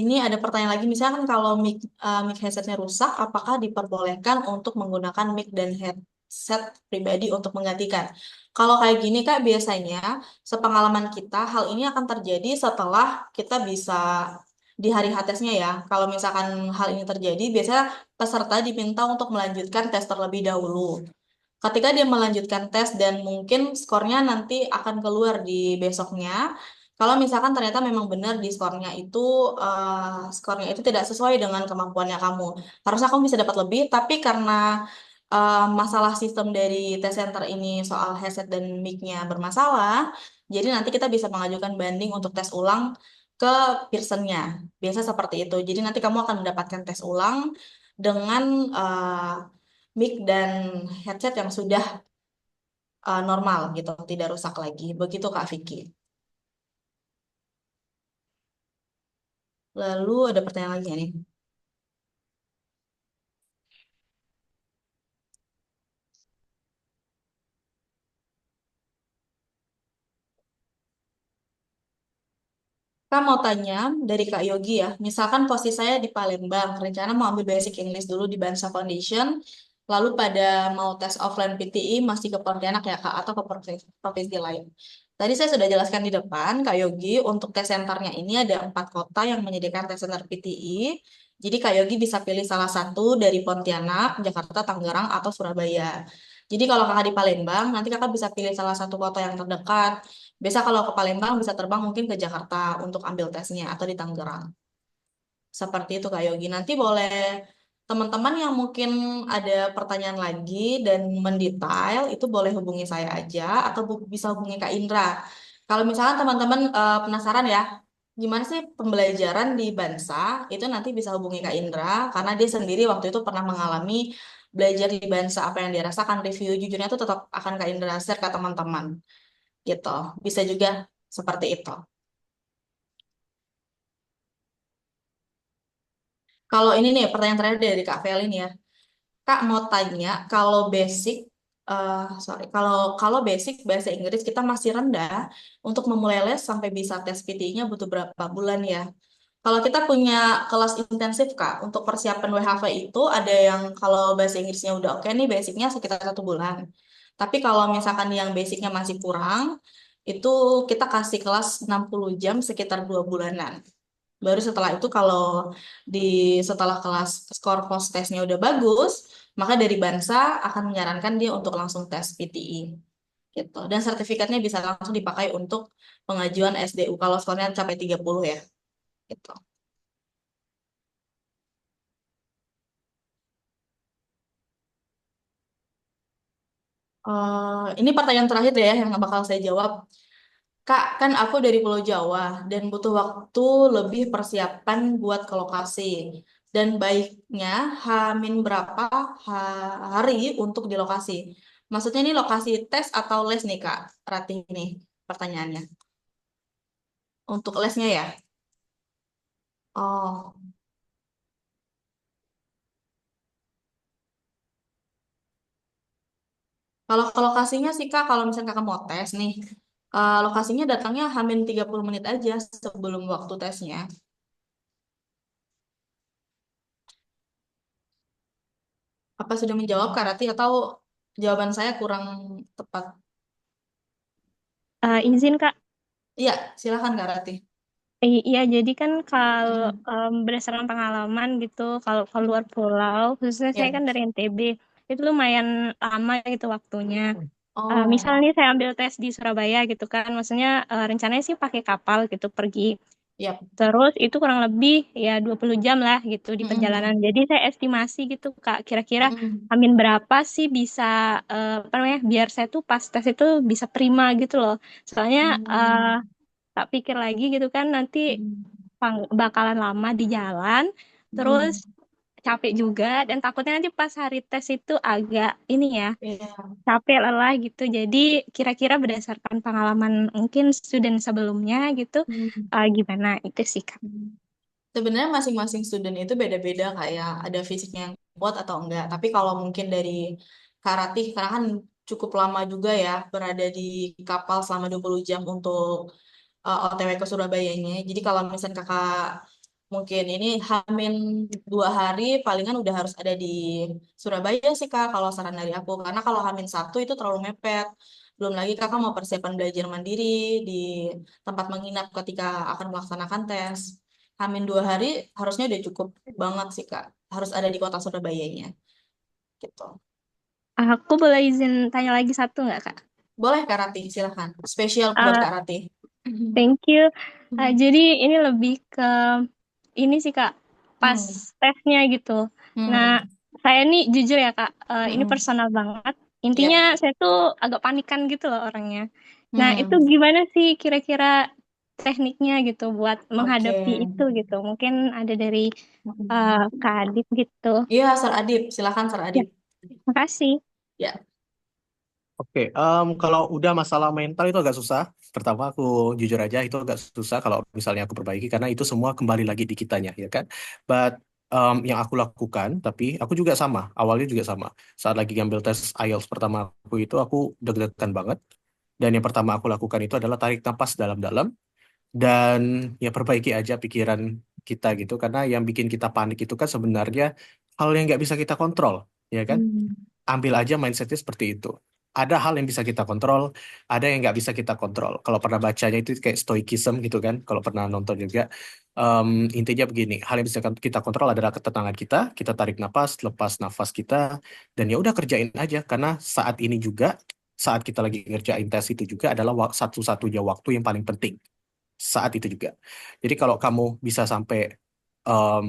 ini ada pertanyaan lagi. Misalkan kalau mic headsetnya rusak, apakah diperbolehkan untuk menggunakan mic dan headset pribadi untuk menggantikan? Kalau kayak gini, Kak, biasanya sepengalaman kita, hal ini akan terjadi setelah kita bisa di hari H tesnya ya. Kalau misalkan hal ini terjadi, biasanya peserta diminta untuk melanjutkan tes terlebih dahulu. Ketika dia melanjutkan tes dan mungkin skornya nanti akan keluar di besoknya, kalau misalkan ternyata memang benar di skornya itu tidak sesuai dengan kemampuannya kamu, harusnya kamu bisa dapat lebih, tapi karena masalah sistem dari test center ini soal headset dan mic-nya bermasalah, jadi nanti kita bisa mengajukan banding untuk tes ulang ke Pearson-nya. Biasa seperti itu. Jadi nanti kamu akan mendapatkan tes ulang dengan mic dan headset yang sudah normal gitu, tidak rusak lagi. Begitu Kak Vicky. Lalu ada pertanyaan lagi nih. Kak mau tanya dari Kak Yogi ya. Misalkan posisi saya di Palembang, rencana mau ambil basic English dulu di Bansa Foundation, lalu pada mau tes offline PTI masih ke Pontianak ya Kak, atau ke provinsi lain. Tadi saya sudah jelaskan di depan, Kak Yogi, untuk tes centernya ini ada 4 kota yang menyediakan tes center PTI. Jadi Kak Yogi bisa pilih salah satu dari Pontianak, Jakarta, Tangerang, atau Surabaya. Jadi kalau kakak di Palembang, nanti kakak bisa pilih salah satu kota yang terdekat. Biasa kalau ke Palembang bisa terbang mungkin ke Jakarta untuk ambil tesnya atau di Tangerang. Seperti itu Kak Yogi. Nanti boleh teman-teman yang mungkin ada pertanyaan lagi dan mendetail itu boleh hubungi saya aja atau bisa hubungi Kak Indra. Kalau misalkan teman-teman penasaran ya, gimana sih pembelajaran di Bansa, itu nanti bisa hubungi Kak Indra karena dia sendiri waktu itu pernah mengalami belajar di Bansa apa yang dia rasakan, review jujurnya itu tetap akan Kak Indra share ke teman-teman gitu. Bisa juga seperti itu. Kalau ini nih pertanyaan terakhir dari Kak Velin ya. Kak mau tanya kalau basic sorry kalau kalau basic bahasa Inggris kita masih rendah untuk memulai les sampai bisa tes PTI-nya butuh berapa bulan ya? Kalau kita punya kelas intensif Kak untuk persiapan WHV itu ada yang kalau bahasa Inggrisnya udah oke nih basicnya sekitar 1 bulan. Tapi kalau misalkan yang basicnya masih kurang itu kita kasih kelas 60 jam sekitar 2 bulanan. Baru setelah itu kalau di setelah kelas skor post tesnya udah bagus, maka dari Bansa akan menyarankan dia untuk langsung tes PTI gitu. Dan sertifikatnya bisa langsung dipakai untuk pengajuan SDU kalau skornya capai 30 ya gitu. Ini pertanyaan terakhir deh ya yang bakal saya jawab. Kak, kan aku dari Pulau Jawa dan butuh waktu lebih persiapan buat ke lokasi. Dan baiknya Hamin berapa hari untuk di lokasi? Maksudnya ini lokasi tes atau les nih Kak? Rati ini pertanyaannya. Untuk lesnya ya? Oh, kalau ke lokasinya sih Kak, kalau misalnya Kakak mau tes nih, lokasinya datangnya Hamin 30 menit aja sebelum waktu tesnya. Apa sudah menjawab Kak Rati atau jawaban saya kurang tepat? Izin Kak. Iya, silakan Kak Rati. Iya, jadi kan kalau Mm-mm. berdasarkan pengalaman gitu, kalau keluar pulau, khususnya saya Ya. kan dari NTB, itu lumayan lama gitu waktunya. Misal Oh, nih saya ambil tes di Surabaya gitu kan, maksudnya rencananya sih pakai kapal gitu pergi. ya. Terus itu kurang lebih ya 20 jam lah gitu di perjalanan. Mm-mm. Jadi saya estimasi gitu Kak, kira-kira Mm-mm. amin berapa sih bisa apa namanya biar saya tuh pas tes itu bisa prima gitu loh. Soalnya Mm. tak pikir lagi gitu kan nanti Mm. bakalan lama di jalan, terus Mm. capek juga dan takutnya nanti pas hari tes itu agak ini ya Iya. capek lelah gitu. Jadi kira-kira berdasarkan pengalaman mungkin student sebelumnya gitu Mm. gimana itu sih Kak. Mm. Sebenarnya masing-masing student itu beda-beda kayak ada fisiknya yang kuat atau enggak. Tapi kalau mungkin dari Kak Ratih, karena kan cukup lama juga ya berada di kapal selama 20 jam untuk OTW ke Surabayanya. Jadi kalau misalnya kakak mungkin ini Hamin 2 hari palingan udah harus ada di Surabaya sih kak kalau saran dari aku. Karena kalau Hamin 1 itu terlalu mepet. Belum lagi kakak mau persiapan belajar mandiri di tempat menginap ketika akan melaksanakan tes. Hamin 2 hari harusnya udah cukup banget sih kak. Harus ada di kota Surabayanya gitu. Aku boleh izin tanya lagi satu nggak Kak? Boleh Kak Rati, silahkan. Spesial buat Eh, Kak Rati. Thank you. Jadi ini lebih ke ini sih Kak, pas Hmm. tesnya gitu. Nah, Hmm. saya nih jujur ya Kak, ini Hmm. personal banget. Intinya Yap. saya tuh agak panikan gitu loh orangnya. Nah, itu Hmm. gimana sih kira-kira tekniknya gitu buat Oke. menghadapi itu gitu. Mungkin ada dari Mm. Kak Adit gitu. Iya, Sir Adib. Silakan, Sir Ya, Adib. makasih. Ya. Oke, kalau udah masalah mental itu agak susah. Pertama aku jujur aja itu agak susah kalau misalnya aku perbaiki karena itu semua kembali lagi di kitanya, ya kan? But yang aku lakukan, tapi aku juga sama. Awalnya juga sama. Saat lagi ngambil tes IELTS pertama aku itu aku deg-degan banget. Dan yang pertama aku lakukan itu adalah tarik napas dalam-dalam dan ya perbaiki aja pikiran kita gitu, karena yang bikin kita panik itu kan sebenarnya hal yang nggak bisa kita kontrol, ya kan? Ambil aja mindsetnya seperti itu. Ada hal yang bisa kita kontrol, ada yang nggak bisa kita kontrol. Kalau pernah bacanya itu kayak stoicism gitu kan, kalau pernah nonton juga, em, intinya begini, hal yang bisa kita kontrol adalah ketenangan kita tarik nafas, lepas nafas kita, dan ya udah kerjain aja, karena saat ini juga, saat kita lagi ngerjain tes itu juga adalah satu-satunya waktu yang paling penting saat itu juga. Jadi kalau kamu bisa sampai em,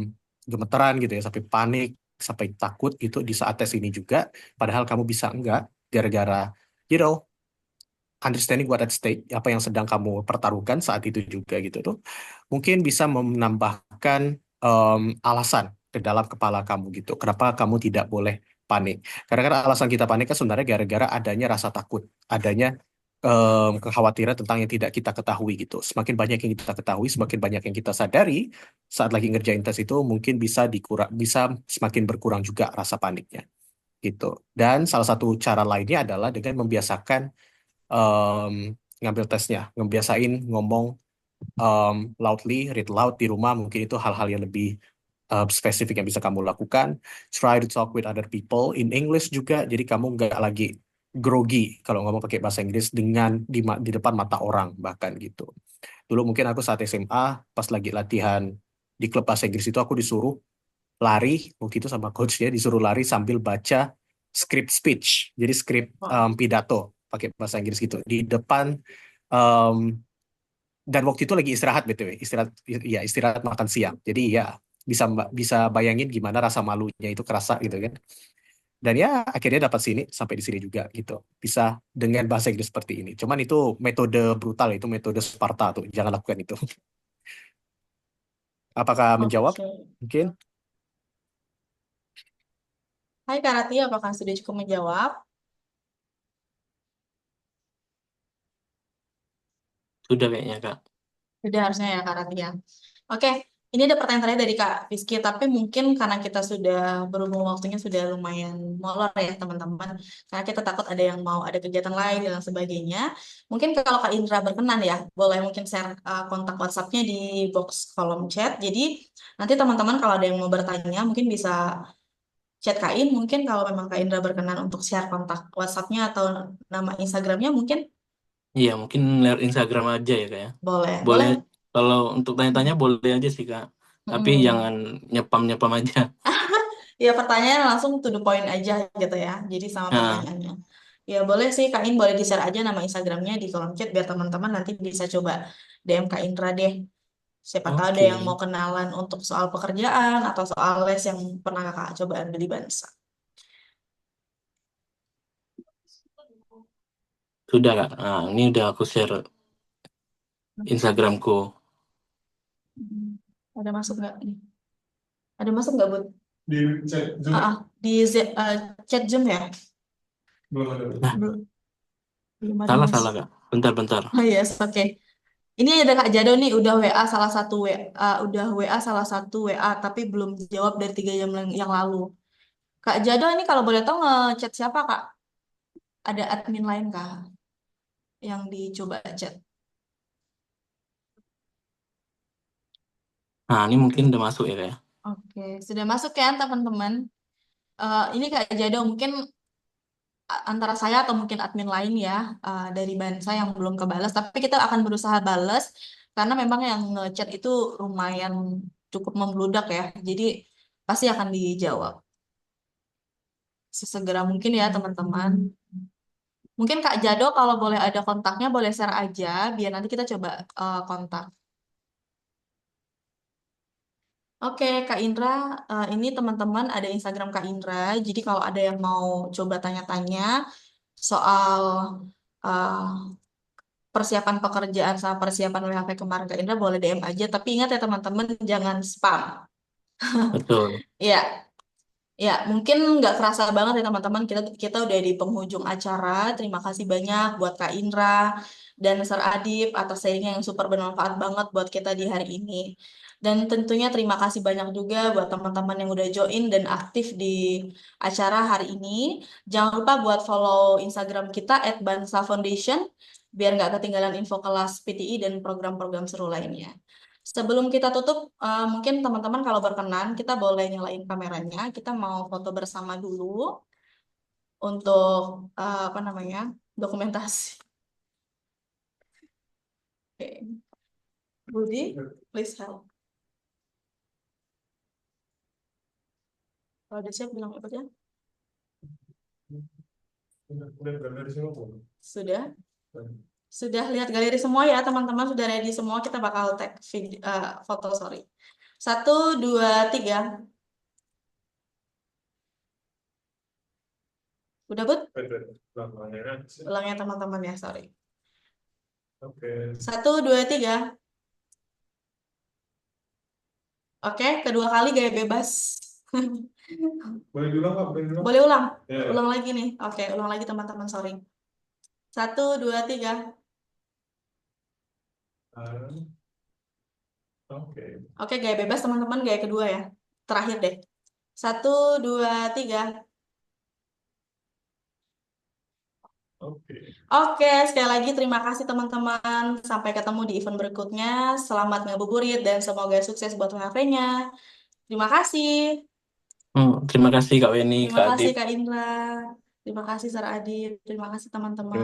gemeteran gitu ya, sampai panik, sampai takut gitu di saat tes ini juga, padahal kamu bisa enggak, gara-gara, you know, understanding what at stake, apa yang sedang kamu pertaruhkan saat itu juga gitu tuh, mungkin bisa menambahkan alasan ke dalam kepala kamu gitu. Kenapa kamu tidak boleh panik? Karena kan alasan kita panik kan sebenarnya gara-gara adanya rasa takut, adanya kekhawatiran tentang yang tidak kita ketahui gitu. Semakin banyak yang kita ketahui, semakin banyak yang kita sadari saat lagi ngerjain tes itu, mungkin bisa semakin berkurang juga rasa paniknya gitu. Dan salah satu cara lainnya adalah dengan membiasakan em, ngambil tesnya, ngebiasain ngomong loudly, read loud di rumah, mungkin itu hal-hal yang lebih spesifik yang bisa kamu lakukan. Try to talk with other people in English juga, jadi kamu nggak lagi grogi kalau ngomong pakai bahasa Inggris di depan mata orang bahkan gitu. Dulu mungkin aku saat SMA pas lagi latihan di klub bahasa Inggris itu aku disuruh lari waktu itu sama coachnya, disuruh lari sambil baca script speech, jadi skrip Wah, pidato pakai bahasa Inggris gitu di depan, em, dan waktu itu lagi istirahat BTW, istirahat, ya istirahat makan siang. Jadi ya bisa bayangin gimana rasa malunya itu kerasa gitu kan. Dan ya akhirnya dapat sampai di sini juga gitu. Bisa dengan bahasa Inggris seperti ini. Cuman itu metode brutal, itu metode Sparta tuh. Jangan lakukan itu. Apakah menjawab? oke. Mungkin. Hai Kak Rati, apakah sudah cukup menjawab? Sudah kayaknya, Kak. Sudah harusnya ya Kak Rati ya. Oke, ini ada pertanyaan terakhir dari Kak Rizky, tapi mungkin karena kita sudah berhubung waktunya sudah lumayan molor ya teman-teman, karena kita takut ada yang mau ada kegiatan lain dan sebagainya. Mungkin kalau Kak Indra berkenan ya, boleh mungkin share kontak WhatsApp-nya di box kolom chat. Jadi nanti teman-teman kalau ada yang mau bertanya mungkin bisa chat Kak In. Mungkin kalau memang Kak Indra berkenan untuk share kontak WhatsApp-nya atau nama Instagram-nya mungkin Iya, mungkin lewat Instagram aja ya, Kak ya. boleh. Boleh, Boleh. kalau untuk tanya-tanya boleh aja sih, Kak. Tapi Mm. jangan nyepam-nyepam aja. Ya pertanyaan langsung to the point aja gitu ya. Jadi sama Nah, pertanyaannya. Ya boleh sih Kak In boleh di-share aja nama Instagramnya di kolom chat biar teman-teman nanti bisa coba DM Kak Indra deh. Siapa tahu ada oke. yang mau kenalan untuk soal pekerjaan atau soal les yang pernah Kakak coba ambil di Bansa. Sudah, Kak. Nah, ini udah aku share Instagramku. Hmm. Ada masuk nggak nih? Ada masuk nggak, Bud? Di chat Zoom ya? Di chat Zoom ya? Belum ada. Nah, Belum, belum ada salah, masuk. salah, Kak. Bentar-bentar. Oh yes, oke. Ini ada Kak Jado nih, udah WA salah satu udah WA salah satu WA tapi belum dijawab dari 3 jam yang lalu. Kak Jado ini kalau boleh tahu ngechat siapa Kak? Ada admin lain Kak yang dicoba chat? Nah, ini mungkin udah masuk ya, Kak ya. Oke, sudah masuk ya teman-teman. Ini Kak Jado mungkin antara saya atau mungkin admin lain ya dari Bansa yang belum kebalas, tapi kita akan berusaha balas karena memang yang ngechat itu lumayan cukup membludak ya. Jadi pasti akan dijawab sesegera mungkin ya teman-teman. Mungkin Kak Jado kalau boleh ada kontaknya boleh share aja biar nanti kita coba kontak. Oke Kak Indra, ini teman-teman ada Instagram Kak Indra. Jadi kalau ada yang mau coba tanya-tanya soal uh, persiapan pekerjaan sama persiapan WHV kemarin Kak Indra boleh DM aja. Tapi ingat ya teman-teman jangan spam. Betul. Iya, ya, mungkin nggak kerasa banget ya teman-teman, kita kita udah di penghujung acara. Terima kasih banyak buat Kak Indra dan Sir Adib atas sharingnya yang super bermanfaat banget buat kita di hari ini. Dan tentunya terima kasih banyak juga buat teman-teman yang udah join dan aktif di acara hari ini. Jangan lupa buat follow Instagram kita @bansa_foundation biar nggak ketinggalan info kelas PTI dan program-program seru lainnya. Sebelum kita tutup, mungkin teman-teman kalau berkenan, kita boleh nyalain kameranya. Kita mau foto bersama dulu untuk apa namanya dokumentasi. Oke. Budi, please help. Kalau udah siap bilang ikut ya. Udah galeri semua belum? Sudah? Sudah lihat galeri semua ya teman-teman, sudah ready semua. Kita bakal tag foto, sorry. 1, 2, 3. Udah, Bud? Belakangnya. Ulangnya teman-teman ya, sorry. Oke. 1, 2, 3. Oke, kedua kali gaya bebas. Boleh diulang Kak? Boleh diulang? Boleh ulang? Ya. Ulang lagi nih. Oke, ulang lagi teman-teman, sorry. 1, 2, 3. Oke. Oke, gaya bebas teman-teman, gaya kedua ya. Terakhir deh. 1, 2, 3. Oke. Oke, sekali lagi terima kasih teman-teman. Sampai ketemu di event berikutnya. Selamat ngabuburit dan semoga sukses buat WHV-nya. Terima kasih. Terima kasih Kak Weni, Terima Kak kasih Adit. Kak Indra. Terima kasih Sarah Adit. Terima kasih teman-teman.